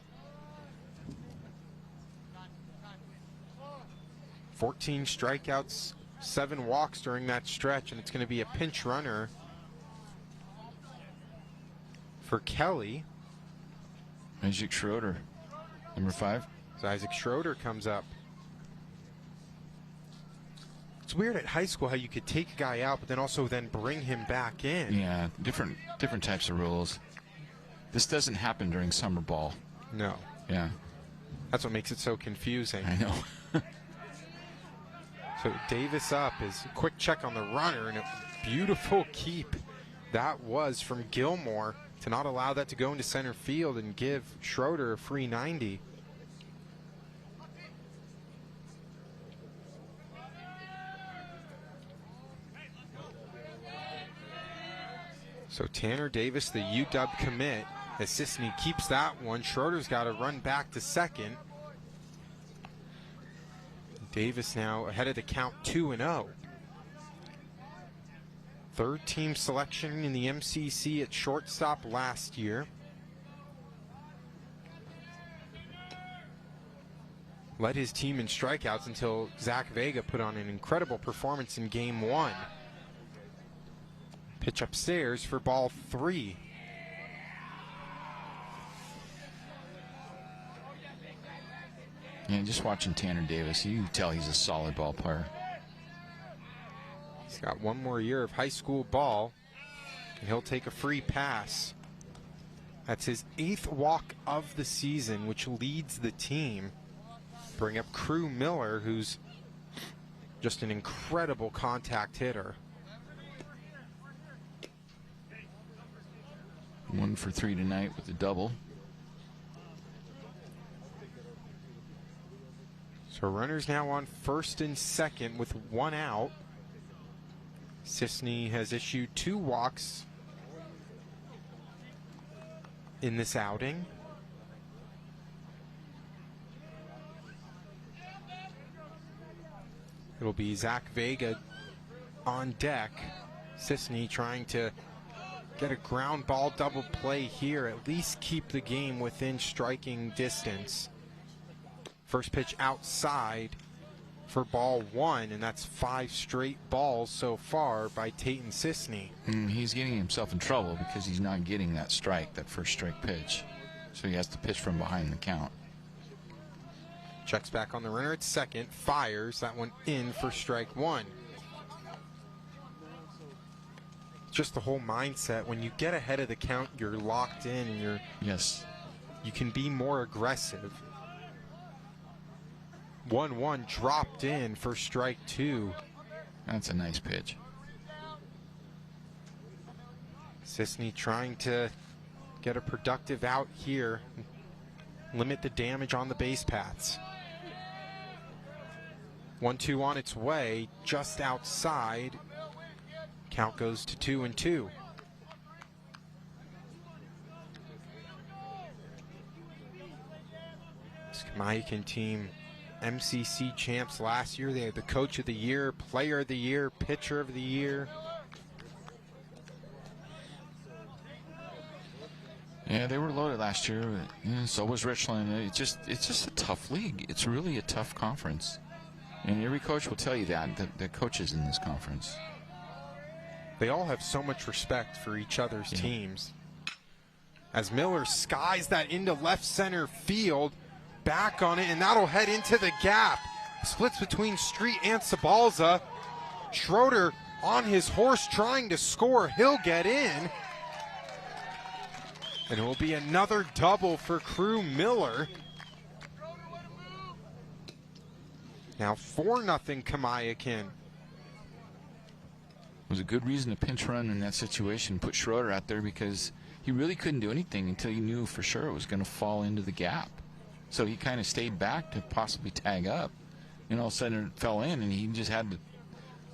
14 strikeouts, 7 walks during that stretch, and it's going to be a pinch runner for Kelly. Isaac Schroeder, number 5. So Isaac Schroeder comes up. It's weird at high school how you could take a guy out, but then also then bring him back in. Yeah, different types of rules. This doesn't happen during summer ball. No. Yeah, That's what makes it so confusing. I know. So Davis up is a quick check on the runner, and a beautiful keep that was from Gilmore to not allow that to go into center field and give Schroeder a free 90. So Tanner Davis, the UW commit, as Sisney keeps that one. Schroeder's got to run back to second. Davis now ahead of the count 2-0. Third team selection in the MCC at shortstop last year. Led his team in strikeouts until Zach Vega put on an incredible performance in game 1. Pitch upstairs for ball 3. Yeah, just watching Tanner Davis, you can tell he's a solid ball player. He's got one more year of high school ball, and he'll take a free pass. That's his 8th walk of the season, which leads the team. Bring up Crew Miller, who's just an incredible contact hitter. 1 for 3 tonight with a double. So runners now on first and second with 1 out. Sisney has issued 2 walks in this outing. It'll be Zach Vega on deck. Sisney trying to get a ground ball double play here, at least keep the game within striking distance. First pitch outside for ball 1, and that's 5 straight balls so far by Tayton Sisney. He's getting himself in trouble because he's not getting that strike, that first strike pitch. So he has to pitch from behind the count. Checks back on the runner at second, fires that one in for strike 1. just the whole mindset. When you get ahead of the count, you're locked in and you can be more aggressive. 1-1 dropped in for strike 2. That's a nice pitch. Sisney trying to get a productive out here, limit the damage on the base paths. 1-2 on its way, just outside. Count goes to 2-2. This Kamaiakin team, MCC champs last year. They had the Coach of the Year, Player of the Year, Pitcher of the Year. Yeah, they were loaded last year. But, so was Richland. It's just a tough league. It's really a tough conference, and every coach will tell you that. The coaches in this conference, they all have so much respect for each other's teams. As Miller skies that into left center field, back on it, and that'll head into the gap. Splits between Street and Sabalza. Schroeder on his horse trying to score. He'll get in. And it will be another double for Crew Miller. Now 4-0 Kamaiakin. it was a good reason to pinch run in that situation. Put Schroeder out there because he really couldn't do anything until he knew for sure it was going to fall into the gap. So he kind of stayed back to possibly tag up. And all of a sudden it fell in, and he just had to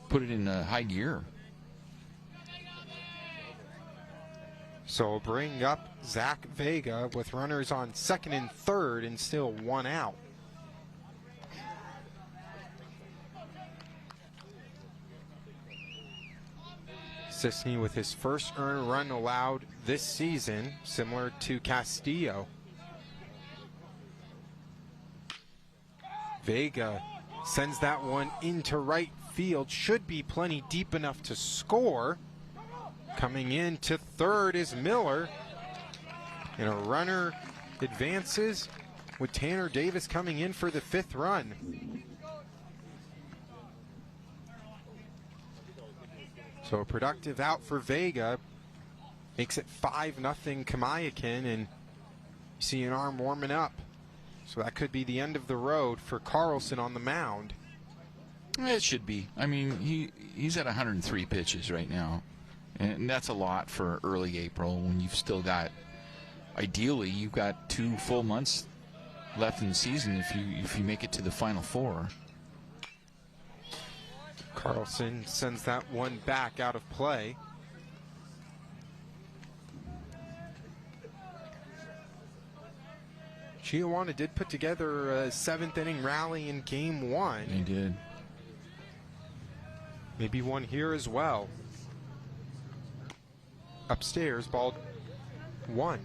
put it in high gear. So we'll bring up Zach Vega with runners on second and third and still 1 out. Sisney with his first earned run allowed this season, similar to Castillo. Vega sends that one into right field. Should be plenty deep enough to score. Coming in to third is Miller. And a runner advances with Tanner Davis coming in for the 5th run. So a productive out for Vega. Makes it 5-0 Kamaiakin, and you see an arm warming up. So that could be the end of the road for Carlson on the mound. It should be. I mean, he's at 103 pitches right now. And that's a lot for early April when you've still got, ideally, you've got 2 full months left in the season if you make it to the Final Four. Carlson sends that one back out of play. Chiawana did put together a 7th inning rally in game 1. He did. Maybe one here as well. Upstairs, ball 1.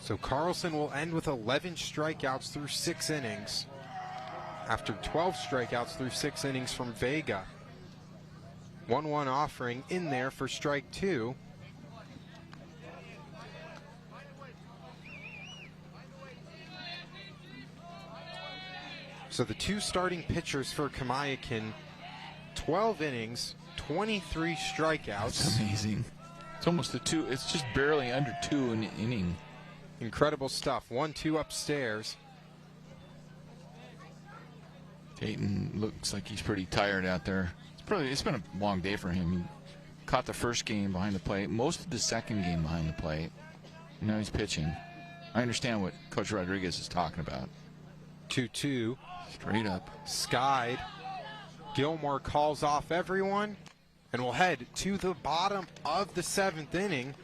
So Carlson will end with 11 strikeouts through 6 innings. After 12 strikeouts through 6 innings from Vega. 1-1 offering in there for strike 2. So the 2 starting pitchers for Kamaiakin, 12 innings, 23 strikeouts. That's amazing. It's almost it's just barely under 2 an inning. Incredible stuff. 1-2 upstairs. Dayton looks like he's pretty tired out there. It's been a long day for him. He caught the first game behind the plate, most of the second game behind the plate. Now he's pitching. I understand what Coach Rodriguez is talking about. 2-2. Straight up. Skied. Gilmore calls off everyone, and we'll head to the bottom of the 7th inning.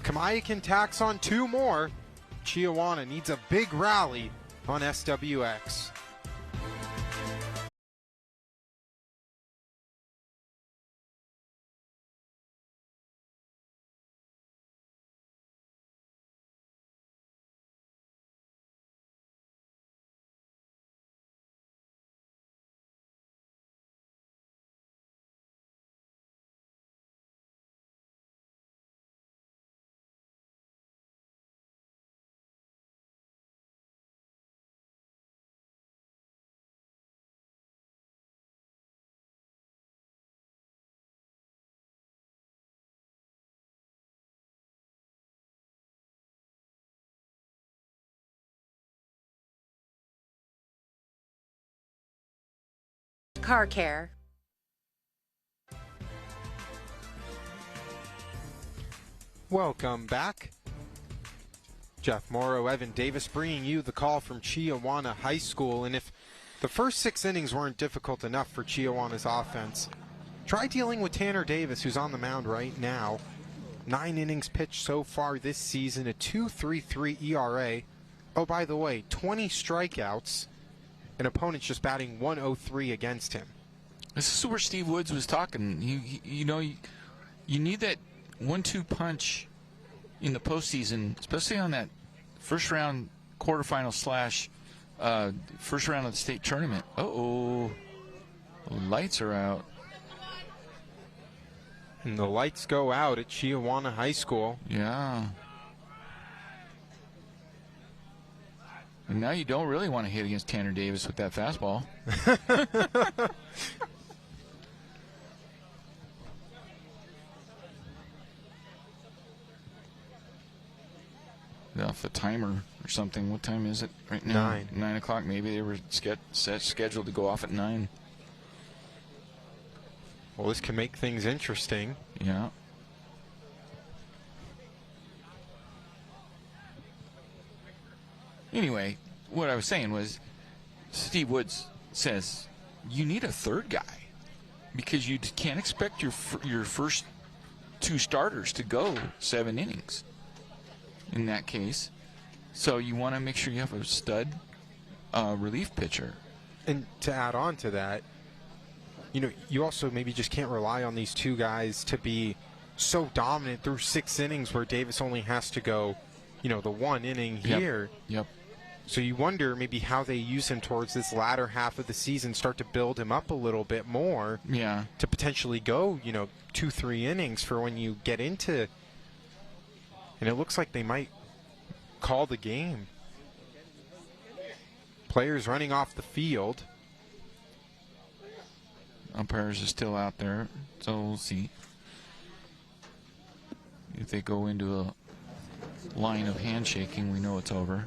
Kamaiakin tacks on 2 more. Chiawana needs a big rally on SWX. Car Care. Welcome back. Jeff Morrow, Evan Davis bringing you the call from Chiawana High School. And if the first 6 innings weren't difficult enough for Chiawana's offense, try dealing with Tanner Davis, who's on the mound right now. 9 innings pitched so far this season, a 2.33 ERA. Oh, by the way, 20 strikeouts. An opponent's just batting 103 against him. This is where Steve Woods was talking. You need that 1-2 punch in the postseason, especially on that first round quarterfinal / first round of the state tournament. Uh-oh. The lights are out. And the lights go out at Chiawana High School. Yeah. And now you don't really want to hit against Tanner Davis with that fastball. Off the timer or something. What time is it right now? 9. 9 o'clock. Maybe they were scheduled to go off at 9. Well, this can make things interesting. Yeah. Anyway, what I was saying was Steve Woods says you need a third guy because you can't expect your first 2 starters to go 7 innings in that case. So you want to make sure you have a stud relief pitcher. And to add on to that, you also maybe just can't rely on these 2 guys to be so dominant through 6 innings where Davis only has to go, the 1 inning here. Yep. So you wonder maybe how they use him towards this latter half of the season, start to build him up a little bit more. Yeah. To potentially go, 2-3 innings for when you get into. And it looks like they might call the game. Players running off the field. Umpires are still out there, so we'll see if they go into a line of handshaking. We know it's over,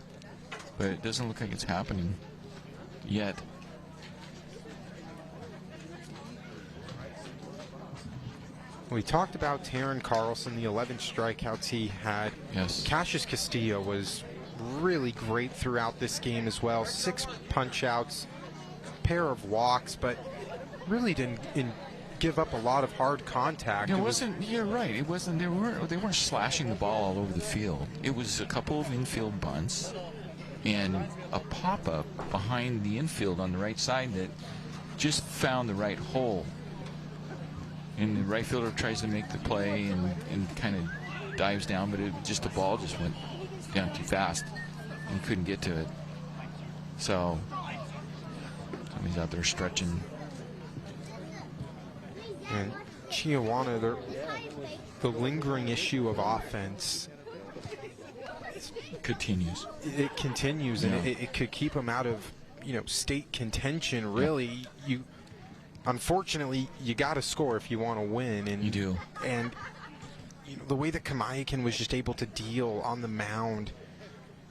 but it doesn't look like it's happening yet. We talked about Taryn Carlson, the 11 strikeouts he had. Yes. Cassius Castillo was really great throughout this game as well. 6 punch-outs, pair of walks, but really didn't give up a lot of hard contact. You're right. It wasn't. They weren't slashing the ball all over the field. It was a couple of infield bunts and a pop-up behind the infield on the right side that just found the right hole. And the right fielder tries to make the play and kind of dives down, but the ball just went down too fast and couldn't get to it. So somebody's out there stretching. And Chiawana, the lingering issue of offense continues. It continues, and it could keep them out of state contention. Really, unfortunately, you got to score if you want to win. And you do. And the way that Kamaiakin was just able to deal on the mound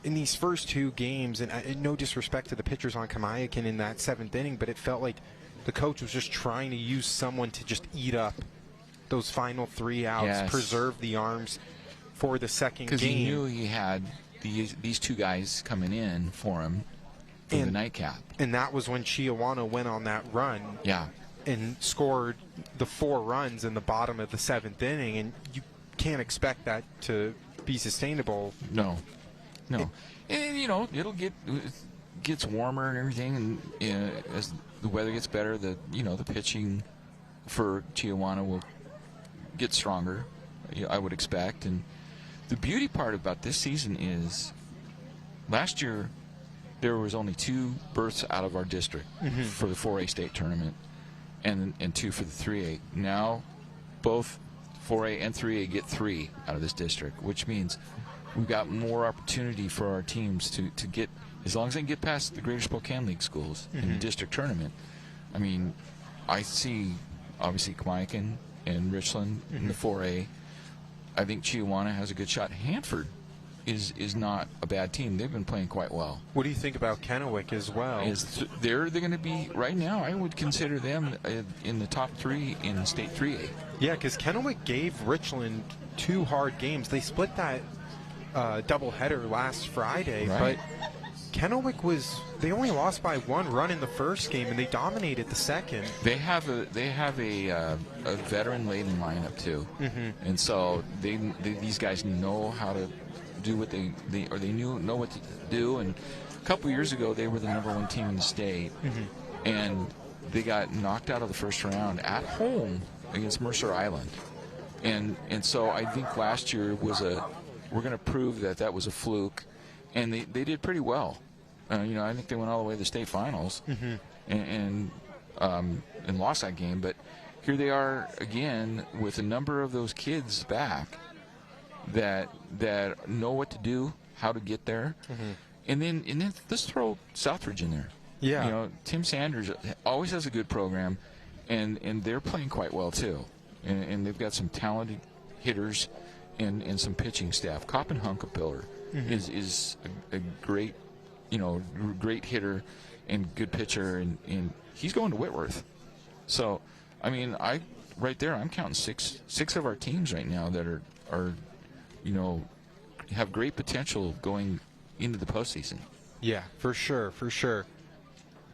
in these first 2 games, and no disrespect to the pitchers on Kamaiakin in that 7th inning, but it felt like the coach was just trying to use someone to just eat up those final 3 outs, yes. Preserve the arms for the second game. Because he knew he had these 2 guys coming in for him for the nightcap. And that was when Chiawana went on that run. Yeah. And scored the 4 runs in the bottom of the 7th inning, and you can't expect that to be sustainable. No. And it'll gets warmer and everything, and as the weather gets better, the pitching for Chiawana will get stronger, I would expect. And the beauty part about this season is last year there was only 2 berths out of our district for the 4A state tournament and 2 for the 3A. Now both 4A and 3A get 3 out of this district, which means we've got more opportunity for our teams to get, as long as they can get past the Greater Spokane League schools in the district tournament. I mean, I see obviously Kamaiakin and Richland in the 4A. I think Chiawana has a good shot. Hanford is not a bad team. They've been playing quite well. What do you think about Kennewick as well? They're going to be, right now, I would consider them in the top 3 in State 3A. Yeah, because Kennewick gave Richland 2 hard games. They split that doubleheader last Friday, right. But Kennewick they only lost by 1 run in the first game, and they dominated the second. They have a veteran-laden lineup too, and so these guys know how to do what they know what to do. And a couple years ago, they were the #1 team in the state, and they got knocked out of the first round at home against Mercer Island. And so I think last year we're going to prove that was a fluke, and they did pretty well. I think they went all the way to the state finals and lost that game. But here they are again with a number of those kids back that know what to do, how to get there, and then let's throw Southridge in there. Yeah, Tim Sanders always has a good program, and they're playing quite well too, and they've got some talented hitters and some pitching staff. Coppin Hunkapiller is a great great hitter and good pitcher, and he's going to Whitworth. So, I mean, I'm counting six of our teams right now that are have great potential going into the postseason. Yeah, for sure.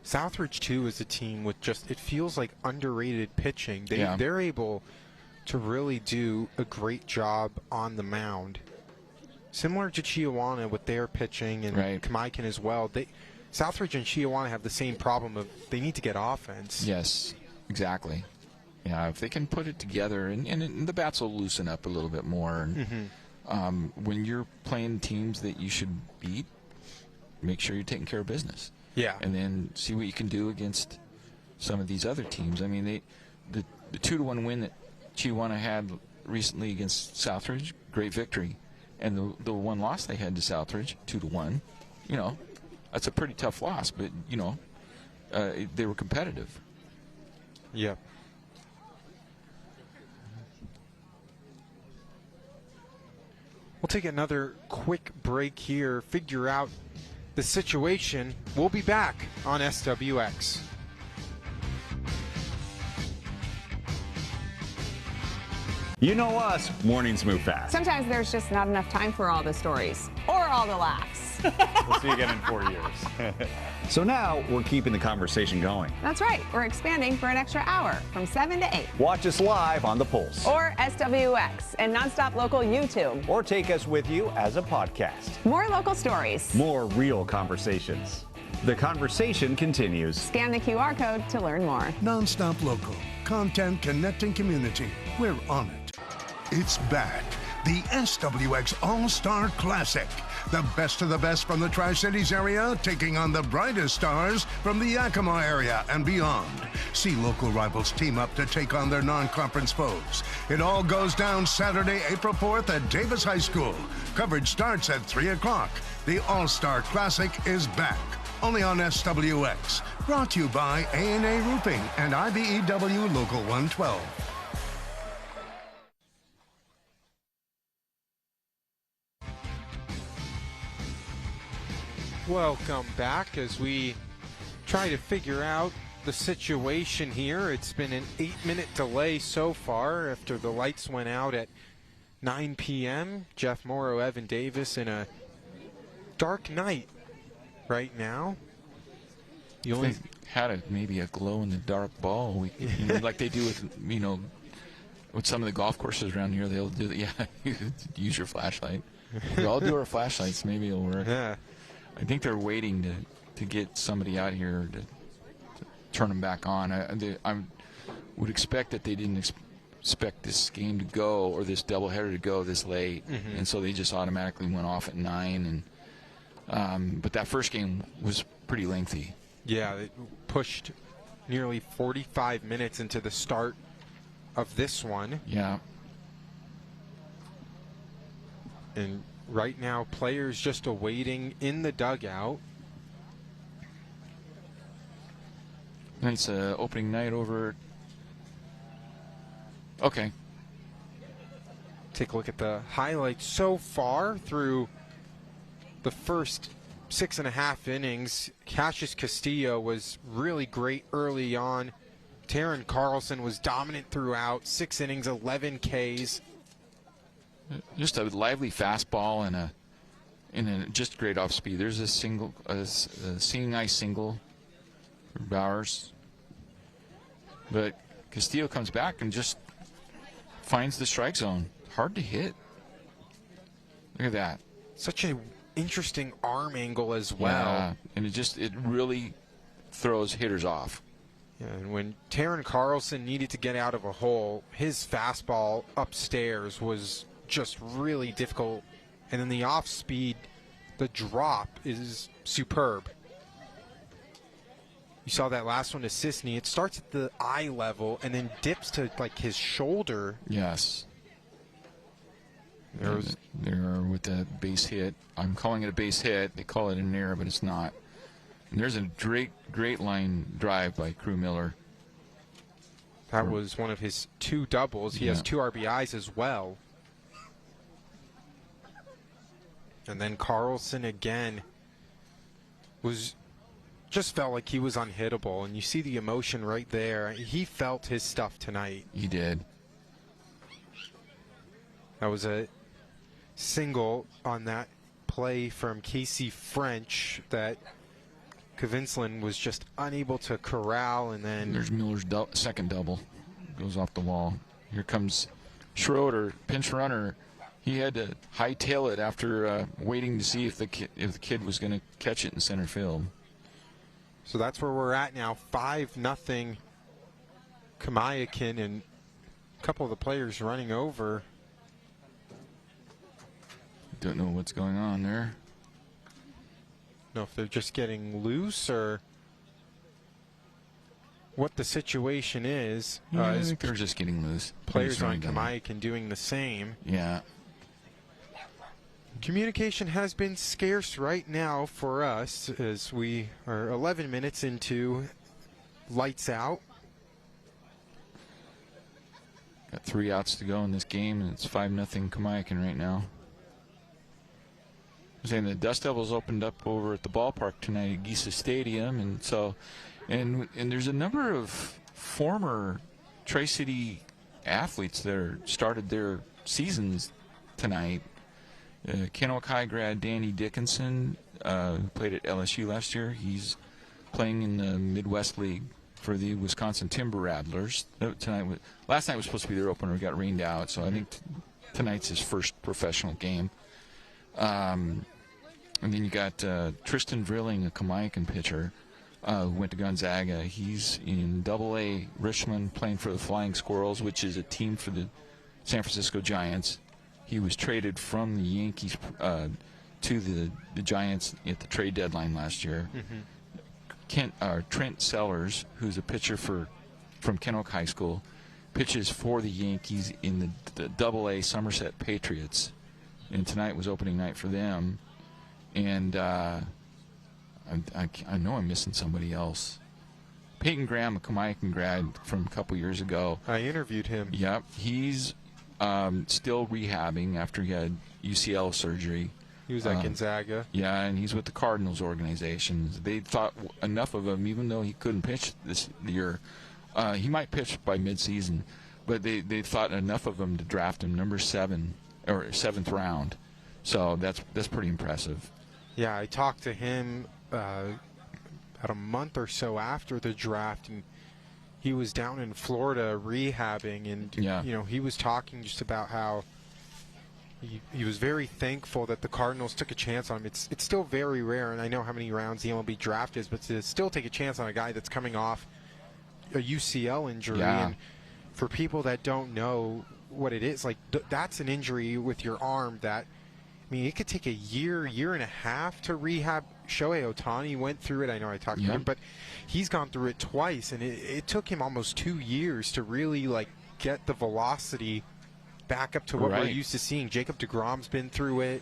Southridge too is a team with it feels like underrated pitching. They're able to really do a great job on the mound. Similar to Chiawana with their pitching and Kamaiakin as well. Southridge and Chiawana have the same problem of they need to get offense. Yes, exactly. Yeah, if they can put it together, and the bats will loosen up a little bit more. And, when you're playing teams that you should beat, make sure you're taking care of business. Yeah. And then see what you can do against some of these other teams. I mean, the 2-1 win that Chiawana had recently against Southridge, great victory. And the one loss they had to Southridge, 2-1, that's a pretty tough loss, but, they were competitive. Yep. We'll take another quick break here, figure out the situation. We'll be back on SWX. You know us, mornings move fast. Sometimes there's just not enough time for all the stories or all the laughs. We'll see you again in 4 years. So now we're keeping the conversation going. That's right. We're expanding for an extra hour from 7 to 8. Watch us live on The Pulse. Or SWX and Nonstop Local YouTube. Or take us with you as a podcast. More local stories. More real conversations. The conversation continues. Scan the QR code to learn more. Nonstop Local. Content connecting community. We're on it. It's back. The SWX All-Star Classic. The best of the best from the Tri-Cities area taking on the brightest stars from the Yakima area and beyond. See local rivals team up to take on their non-conference foes. It all goes down Saturday, April 4th at Davis High School. Coverage starts at 3 o'clock. The All-Star Classic is back. Only on SWX. Brought to you by A&A Roofing and IBEW Local 112. Welcome back as we try to figure out the situation here. It's been an 8-minute delay so far after the lights went out at 9 p.m. Jeff Morrow, Evan Davis in a dark night right now. The only had maybe a glow-in-the-dark ball, like they do with with some of the golf courses around here. They'll do that. Yeah, use your flashlight. We all do our flashlights. Maybe it'll work. Yeah. I think they're waiting to get somebody out here to turn them back on. I would expect that they didn't expect this game to go, or this doubleheader to go this late, and so they just automatically went off at 9. And but that first game was pretty lengthy. Yeah, it pushed nearly 45 minutes into the start of this one. Yeah. And right now, players just awaiting in the dugout. Nice opening night over. Okay. Take a look at the highlights so far through the first 6.5 innings, Cassius Castillo was really great early on. Taryn Carlson was dominant throughout. 6 innings, 11 Ks. Just a lively fastball and a just great off speed. There's a seeing eye single for Bowers, but Castillo comes back and just finds the strike zone. Hard to hit. Look at that. Such an interesting arm angle as well. Yeah, and it really throws hitters off. Yeah, and when Taryn Carlson needed to get out of a hole, his fastball upstairs was just really difficult. And then the off speed, the drop is superb. You saw that last one to Sisney. It starts at the eye level and then dips to like his shoulder. Yes. There with the base hit. I'm calling it a base hit. They call it an error, but it's not. And there's a great line drive by Crew Miller. That was one of his 2 doubles. He has 2 RBIs as well. And then Carlson again just felt like he was unhittable. And you see the emotion right there. He felt his stuff tonight. He did. That was a single on that play from Casey French that Kavinsland was just unable to corral, and then there's Miller's second double. Goes off the wall. Here comes Schroeder, pinch runner. He had to hightail it after waiting to see if the kid was going to catch it in center field. So that's where we're at now. 5-0 Kamaiakin, and a couple of the players running over. Don't know what's going on there. Know if they're just getting loose or what the situation is. Yeah, I think they're just getting loose. Players on Kamaiakin doing the same. Yeah. Communication has been scarce right now for us as we are 11 minutes into lights out. Got 3 outs to go in this game, and it's 5-0 Kamaiakin right now. Saying the Dust Devils opened up over at the ballpark tonight at Giza Stadium, and so and there's a number of former Tri-City athletes that started their seasons tonight. Kennewick High grad Danny Dickinson, who played at LSU last year, he's playing in the Midwest League for the Wisconsin Timber Rattlers. Last night was supposed to be their opener, got rained out, so I think tonight's his first professional game. And then you got Tristan Vrilling, a Kamaiakin pitcher, who went to Gonzaga. He's in Double-A Richmond playing for the Flying Squirrels, which is a team for the San Francisco Giants. He was traded from the Yankees to the Giants at the trade deadline last year. Trent Sellers, who's a pitcher from Kennewick High School, pitches for the Yankees in the Double-A Somerset Patriots. And tonight was opening night for them. And I know I'm missing somebody else. Peyton Graham, a Kamaiakin grad from a couple years ago. I interviewed him. Yep. He's still rehabbing after he had UCL surgery. He was at Gonzaga. Yeah, and he's with the Cardinals organization. They thought enough of him, even though he couldn't pitch this year. He might pitch by midseason, but they thought enough of him to draft him number 7 or 7th round. So that's pretty impressive. Yeah, I talked to him about a month or so after the draft, and he was down in Florida rehabbing, and you know, he was talking just about how he was very thankful that the Cardinals took a chance on him. It's still very rare, and I know how many rounds the MLB draft is, but to still take a chance on a guy that's coming off a UCL injury, and for people that don't know what it is, like that's an injury with your arm that, I mean, it could take a year and a half to rehab. Shohei Ohtani went through it. I know I talked to him, but he's gone through it twice, and it took him almost 2 years to really like get the velocity back up to what we're used to seeing. Jacob deGrom's been through it.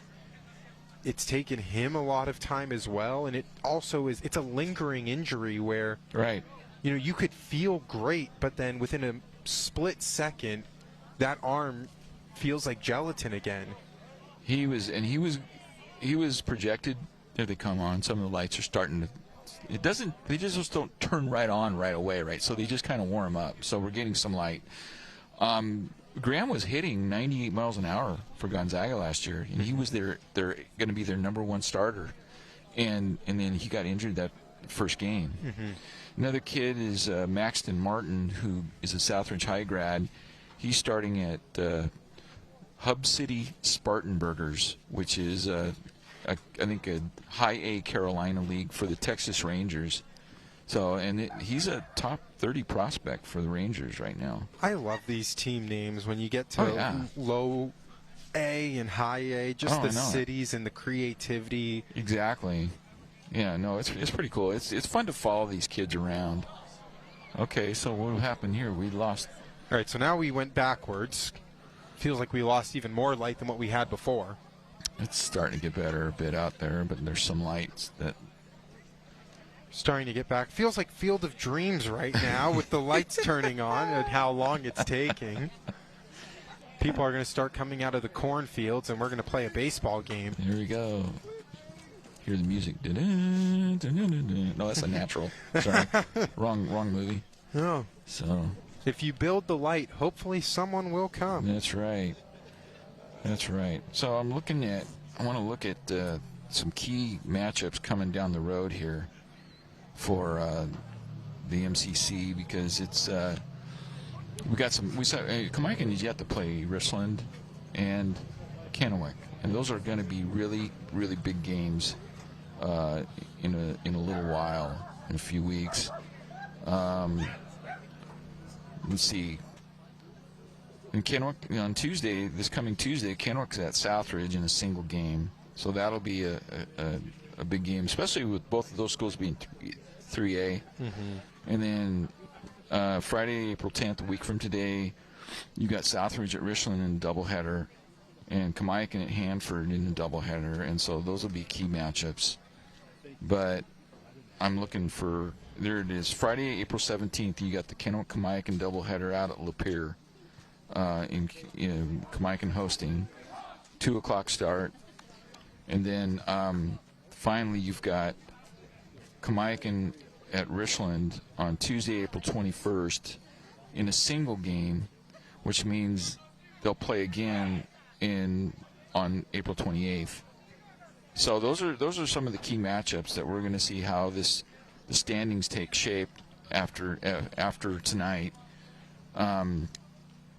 It's taken him a lot of time as well, and it also it's a lingering injury where you know, you could feel great, but then within a split second, that arm feels like gelatin again. He was he was projected. There they come on. Some of the lights are starting to. They just don't turn right on right away, right? So they just kind of warm up. So we're getting some light. Graham was hitting 98 miles an hour for Gonzaga last year, and he was they're going to be their #1 starter, and then he got injured that first game. Another kid is Maxton Martin, who is a Southridge High grad. He's starting at Hub City Spartanburgers, which is I think a high A Carolina league for the Texas Rangers. So, he's a top 30 prospect for the Rangers right now. I love these team names when you get to low A and high A, just the cities and the creativity. Exactly. Yeah, no, it's pretty cool. It's fun to follow these kids around. Okay, so what happened here? We lost. All right, so now we went backwards. Feels like we lost even more light than what we had before. It's starting to get better a bit out there, but there's some lights that starting to get back. Feels like Field of Dreams right now with the lights turning on and how long it's taking. People are going to start coming out of the cornfields, and we're going to play a baseball game. Here we go. Hear the music. No, that's a natural. Sorry, wrong movie. No. So if you build the light, hopefully someone will come. That's right. That's right. So I want to look at some key matchups coming down the road here for the MCC, because it's Kamaiakin is yet to play Richland and Kennewick, and those are going to be really, really big games in a little while, in a few weeks. Let's see. And Kennewick, on Tuesday, this coming Tuesday, Kennewick's at Southridge in a single game, so that'll be a big game, especially with both of those schools being 3A. And then Friday, April 10th, a week from today, you got Southridge at Richland in a doubleheader, and Kamaiakin at Hanford in a doubleheader, and so those will be key matchups. But I'm looking for, there it is, Friday, April 17th, you got the Kennewick-Kamaiakin doubleheader out at Lapeer. In Kamaiakin hosting, 2 o'clock start, and then finally you've got Kamaiakin at Richland on Tuesday, April 21st, in a single game, which means they'll play again on April 28th. So those are some of the key matchups that we're going to see how the standings take shape after tonight.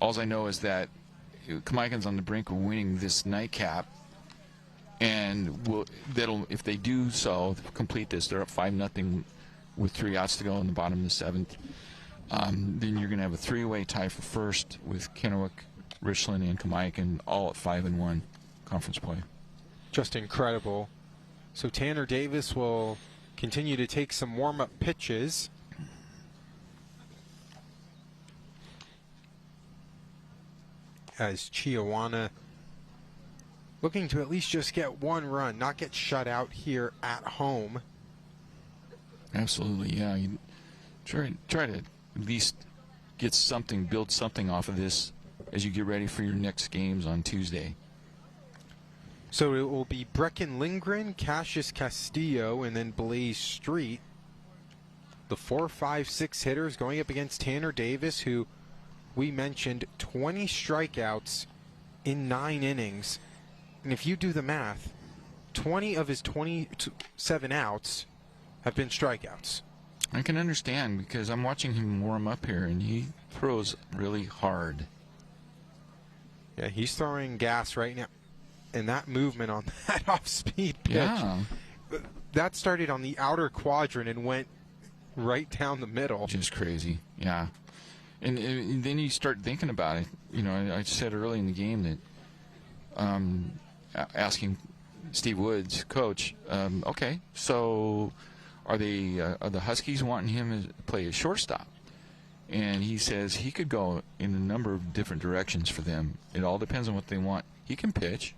All I know is that Kamaiakin's on the brink of winning this nightcap, and if they do so, complete this, they're up 5-0 with 3 outs to go in the bottom of the 7th. Then you're going to have a 3-way tie for first with Kennewick, Richland, and Kamaiakin all at 5-1 conference play. Just incredible. So Tanner Davis will continue to take some warm-up pitches. As Chiawana looking to at least just get 1 run, not get shut out here at home. Absolutely, yeah. You try to at least get something, build something off of this as you get ready for your next games on Tuesday. So it will be Brecken Lindgren, Cassius Castillo, and then Blaze Street. The 4, 5, 6 hitters going up against Tanner Davis, who we mentioned 20 strikeouts in 9 innings. And if you do the math, 20 of his 27 outs have been strikeouts. I can understand, because I'm watching him warm up here, and he throws really hard. Yeah, he's throwing gas right now. And that movement on that off-speed pitch, that started on the outer quadrant and went right down the middle. Just crazy, yeah. And then you start thinking about it. You know, I said early in the game that asking Steve Woods, coach, okay, so are the Huskies wanting him to play a shortstop? And he says he could go in a number of different directions for them. It all depends on what they want. He can pitch.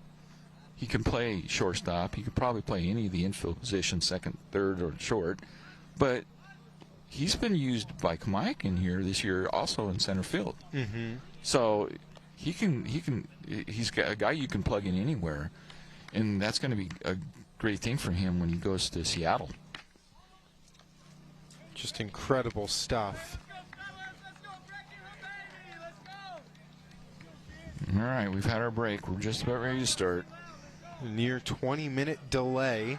He can play shortstop. He could probably play any of the infield positions, second, third, or short. But he's been used by Kamaiakin here this year also in center field. So he's a guy you can plug in anywhere. And that's going to be a great thing for him when he goes to Seattle. Just incredible stuff. All right, we've had our break. We're just about ready to start. Near 20-minute delay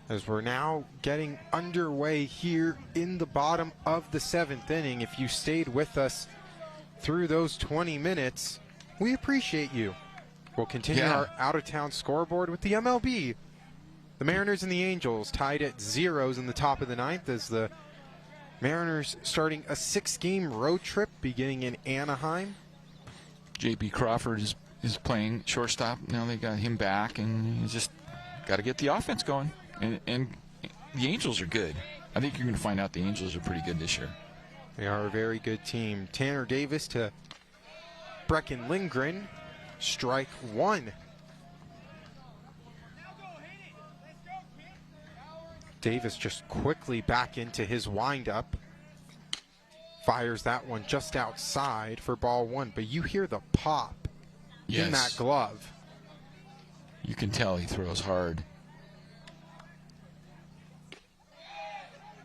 as we're now getting underway here in the bottom of the 7th inning. If you stayed with us through those 20 minutes, we appreciate you. We'll continue our out-of-town scoreboard with the MLB. The Mariners and the Angels tied at zeros in the top of the 9th as the Mariners starting a 6-game road trip beginning in Anaheim. J.B. Crawford is playing shortstop. Now they got him back, and you just got to get the offense going. And the Angels are good. I think you're going to find out the Angels are pretty good this year. They are a very good team. Tanner Davis to Brecken Lindgren. Strike one. Davis just quickly back into his windup. Fires that one just outside for ball one. But you hear the pop in that glove. You can tell he throws hard.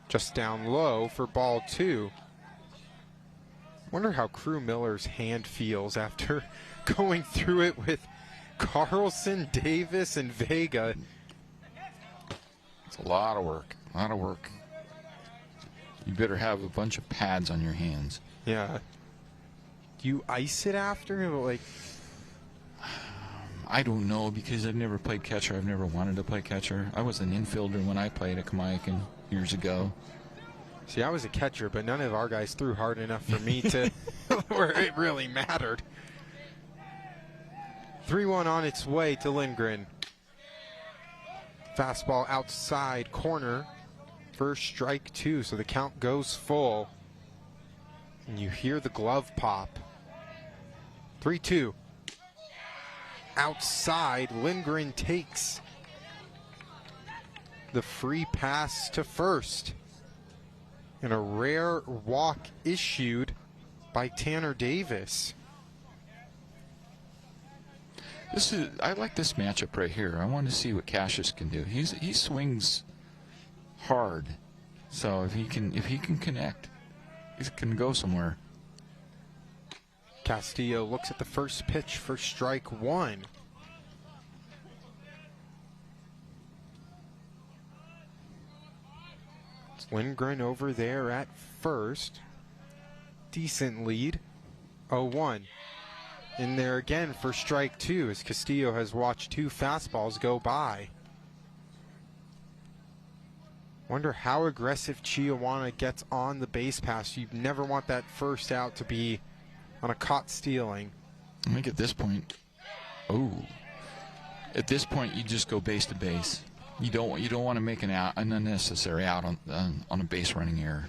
Just down low for ball two. Wonder how Crew Miller's hand feels after going through it with Carlson, Davis, and Vega. It's a lot of work. A lot of work. You better have a bunch of pads on your hands. Yeah. Do you ice it after? Like, I don't know, because I've never played catcher. I've never wanted to play catcher. I was an infielder when I played at Kamaiakin years ago. See, I was a catcher, but none of our guys threw hard enough for me to where it really mattered. 3-1 on its way to Lindgren. Fastball outside corner. First strike two, so the count goes full. And you hear the glove pop. 3-2. Outside, Lindgren takes the free pass to first. And a rare walk issued by Tanner Davis. I like this matchup right here. I want to see what Cassius can do. He swings hard, so if he can connect, he can go somewhere. Castillo looks at the first pitch for strike one. It's Lindgren over there at first. Decent lead. 0-1. In there again for strike two as Castillo has watched two fastballs go by. Wonder how aggressive Chiawana gets on the base pass. You never want that first out to be on a caught stealing. I think at this point, at this point you just go base to base. You don't want to make an unnecessary out on a base running error.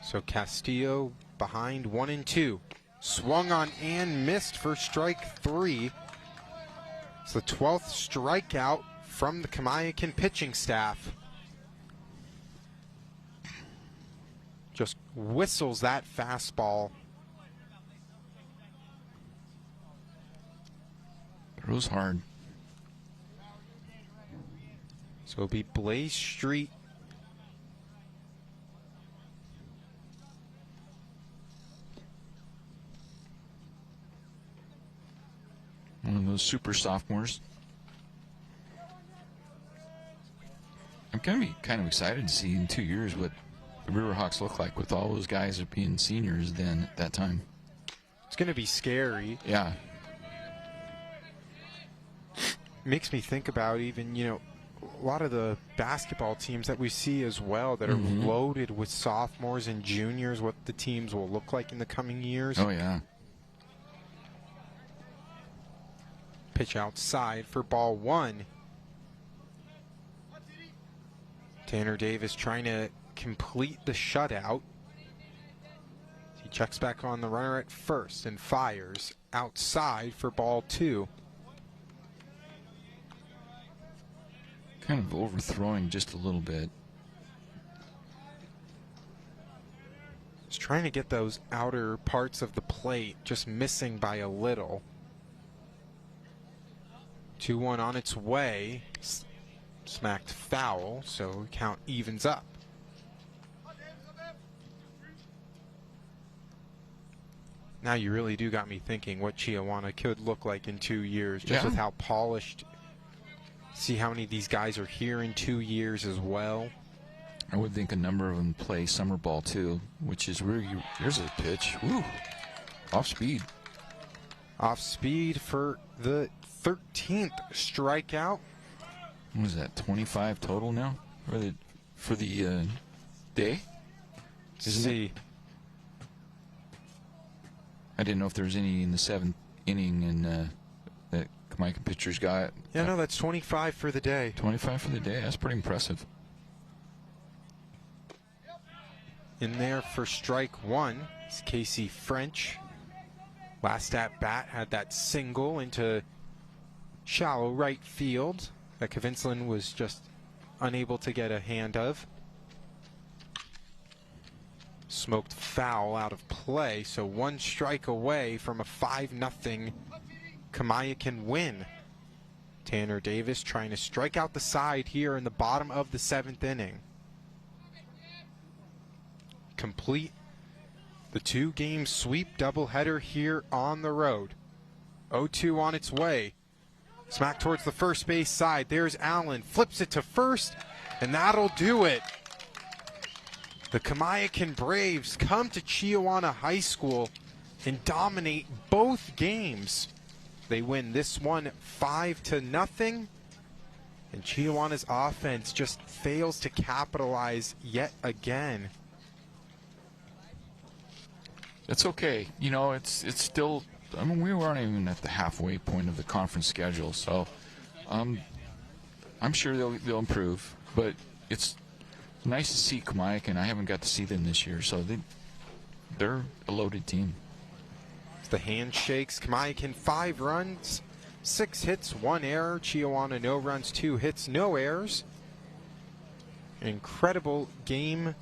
So Castillo behind 1-2. Swung on and missed for strike three. It's the 12th strikeout from the Kamaiakin pitching staff. Just whistles that fastball. Throws hard. So it'll be Blaze Street. One of those super sophomores. I'm going to be kind of excited to see in 2 years what the Riverhawks look like with all those guys being seniors then at that time. It's going to be scary. Yeah. Makes me think about even, a lot of the basketball teams that we see as well that are loaded with sophomores and juniors, what the teams will look like in the coming years. Oh, yeah. Pitch outside for ball one. Tanner Davis trying to complete the shutout. He checks back on the runner at first and fires outside for ball two. Kind of overthrowing just a little bit. trying to get those outer parts of the plate, just missing by a little. 2-1 on its way. Smacked foul, so count evens up. Now you really do got me thinking what Chiawana could look like in 2 years, just with how polished. See how many of these guys are here in 2 years as well. I would think a number of them play summer ball too, which is where you. Here's a pitch. Woo! Off speed. Off speed for the 13th strikeout. What is that? 25 total now for the day. See. I didn't know if there was any in the 7th inning and that Kamaiakin pitchers got. Yeah, no, that's 25 for the day. 25 for the day. That's pretty impressive. In there for strike one is Casey French. Last at bat had that single into shallow right field that Kavinsland was just unable to get a hand of. Smoked foul out of play, so 1 strike away from a 5-0 Kamaiakin win. Tanner Davis trying to strike out the side here in the bottom of the 7th inning. Complete the 2-game sweep doubleheader here on the road. 0-2 on its way. Smack towards the first base side. There's Allen. Flips it to first, and that'll do it. The Kamaiakin Braves come to Chiawana High School and dominate both games. They win this one 5-0, and Chiawana's offense just fails to capitalize yet again. It's okay. You know, it's still. I mean, we weren't even at the halfway point of the conference schedule, so I'm sure they'll improve. But it's nice to see Kamaiakin. I haven't got to see them this year, so they're a loaded team. The handshakes. Kamaiakin 5 runs, 6 hits, 1 error. Chiawana no runs, 2 hits, no errors. Incredible game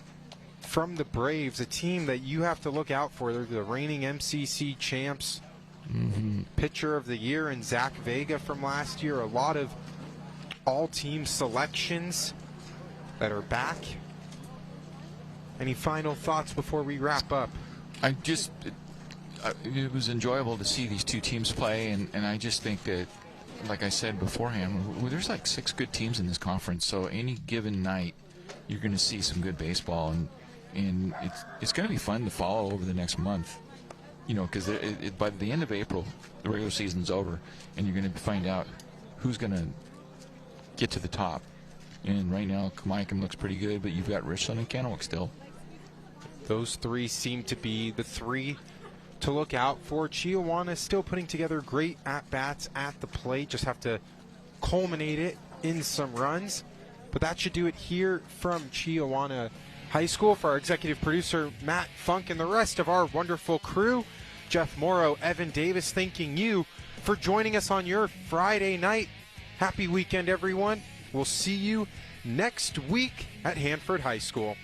from the Braves, a team that you have to look out for. They're the reigning MCC champs. Pitcher of the year in Zach Vega from last year. A lot of all-team selections that are back. Any final thoughts before we wrap up? It was enjoyable to see these two teams play, and I just think that, like I said beforehand, there's like 6 good teams in this conference, so any given night you're going to see some good baseball, and it's going to be fun to follow over the next month. You know, because by the end of April, the regular season's over, and you're going to find out who's going to get to the top. And right now, Kamaiakin looks pretty good, but you've got Richland and Kennewick still. Those 3 seem to be the 3 to look out for. Chiawana still putting together great at-bats at the plate. Just have to culminate it in some runs. But that should do it here from Chiawana High School. For our executive producer, Matt Funk, and the rest of our wonderful crew, Jeff Morrow, Evan Davis, thanking you for joining us on your Friday night. Happy weekend, everyone. We'll see you next week at Hanford High School.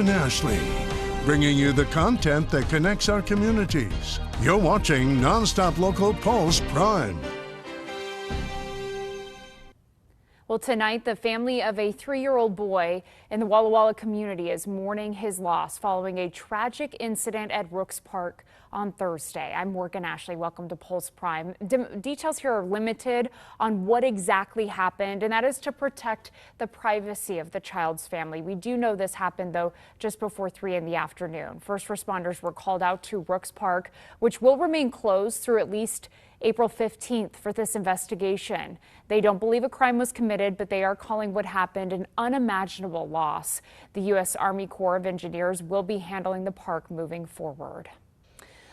and Ashley, bringing you the content that connects our communities. You're watching Nonstop Local Pulse Prime. Well, tonight, the family of a 3-year-old boy in the Walla Walla community is mourning his loss following a tragic incident at Rooks Park on Thursday. I'm Morgan Ashley. Welcome to Pulse Prime. Details here are limited on what exactly happened, and that is to protect the privacy of the child's family. We do know this happened, though, just before 3 in the afternoon. First responders were called out to Rooks Park, which will remain closed through at least April 15th for this investigation. They don't believe a crime was committed, but they are calling what happened an unimaginable loss. The U.S. Army Corps of Engineers will be handling the park moving forward.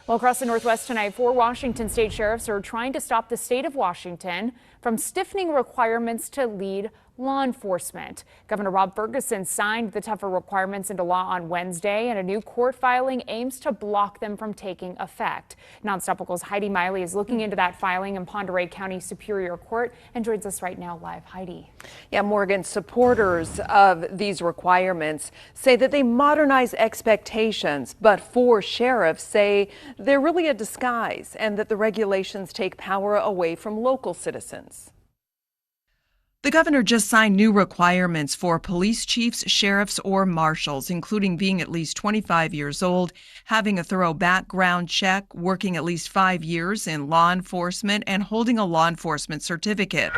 Well, across the Northwest tonight, 4 Washington state sheriffs are trying to stop the state of Washington from stiffening requirements to lead law enforcement. Governor Rob Ferguson signed the tougher requirements into law on Wednesday, and a new court filing aims to block them from taking effect. Nonstop Local's Heidi Miley is looking into that filing in Pend Oreille County Superior Court and joins us right now live. Heidi. Yeah, Morgan, supporters of these requirements say that they modernize expectations, but 4 sheriffs say they're really a disguise and that the regulations take power away from local citizens. The governor just signed new requirements for police chiefs, sheriffs, or marshals, including being at least 25 years old, having a thorough background check, working at least 5 years in law enforcement, and holding a law enforcement certificate.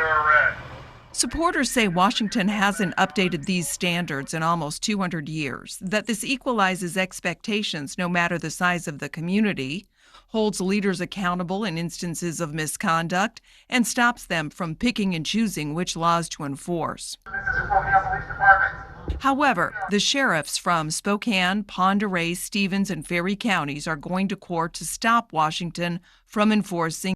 Supporters say Washington hasn't updated these standards in almost 200 years, that this equalizes expectations no matter the size of the community, holds leaders accountable in instances of misconduct, and stops them from picking and choosing which laws to enforce. However, the sheriffs from Spokane, Pend Oreille, Stevens, and Ferry counties are going to court to stop Washington from enforcing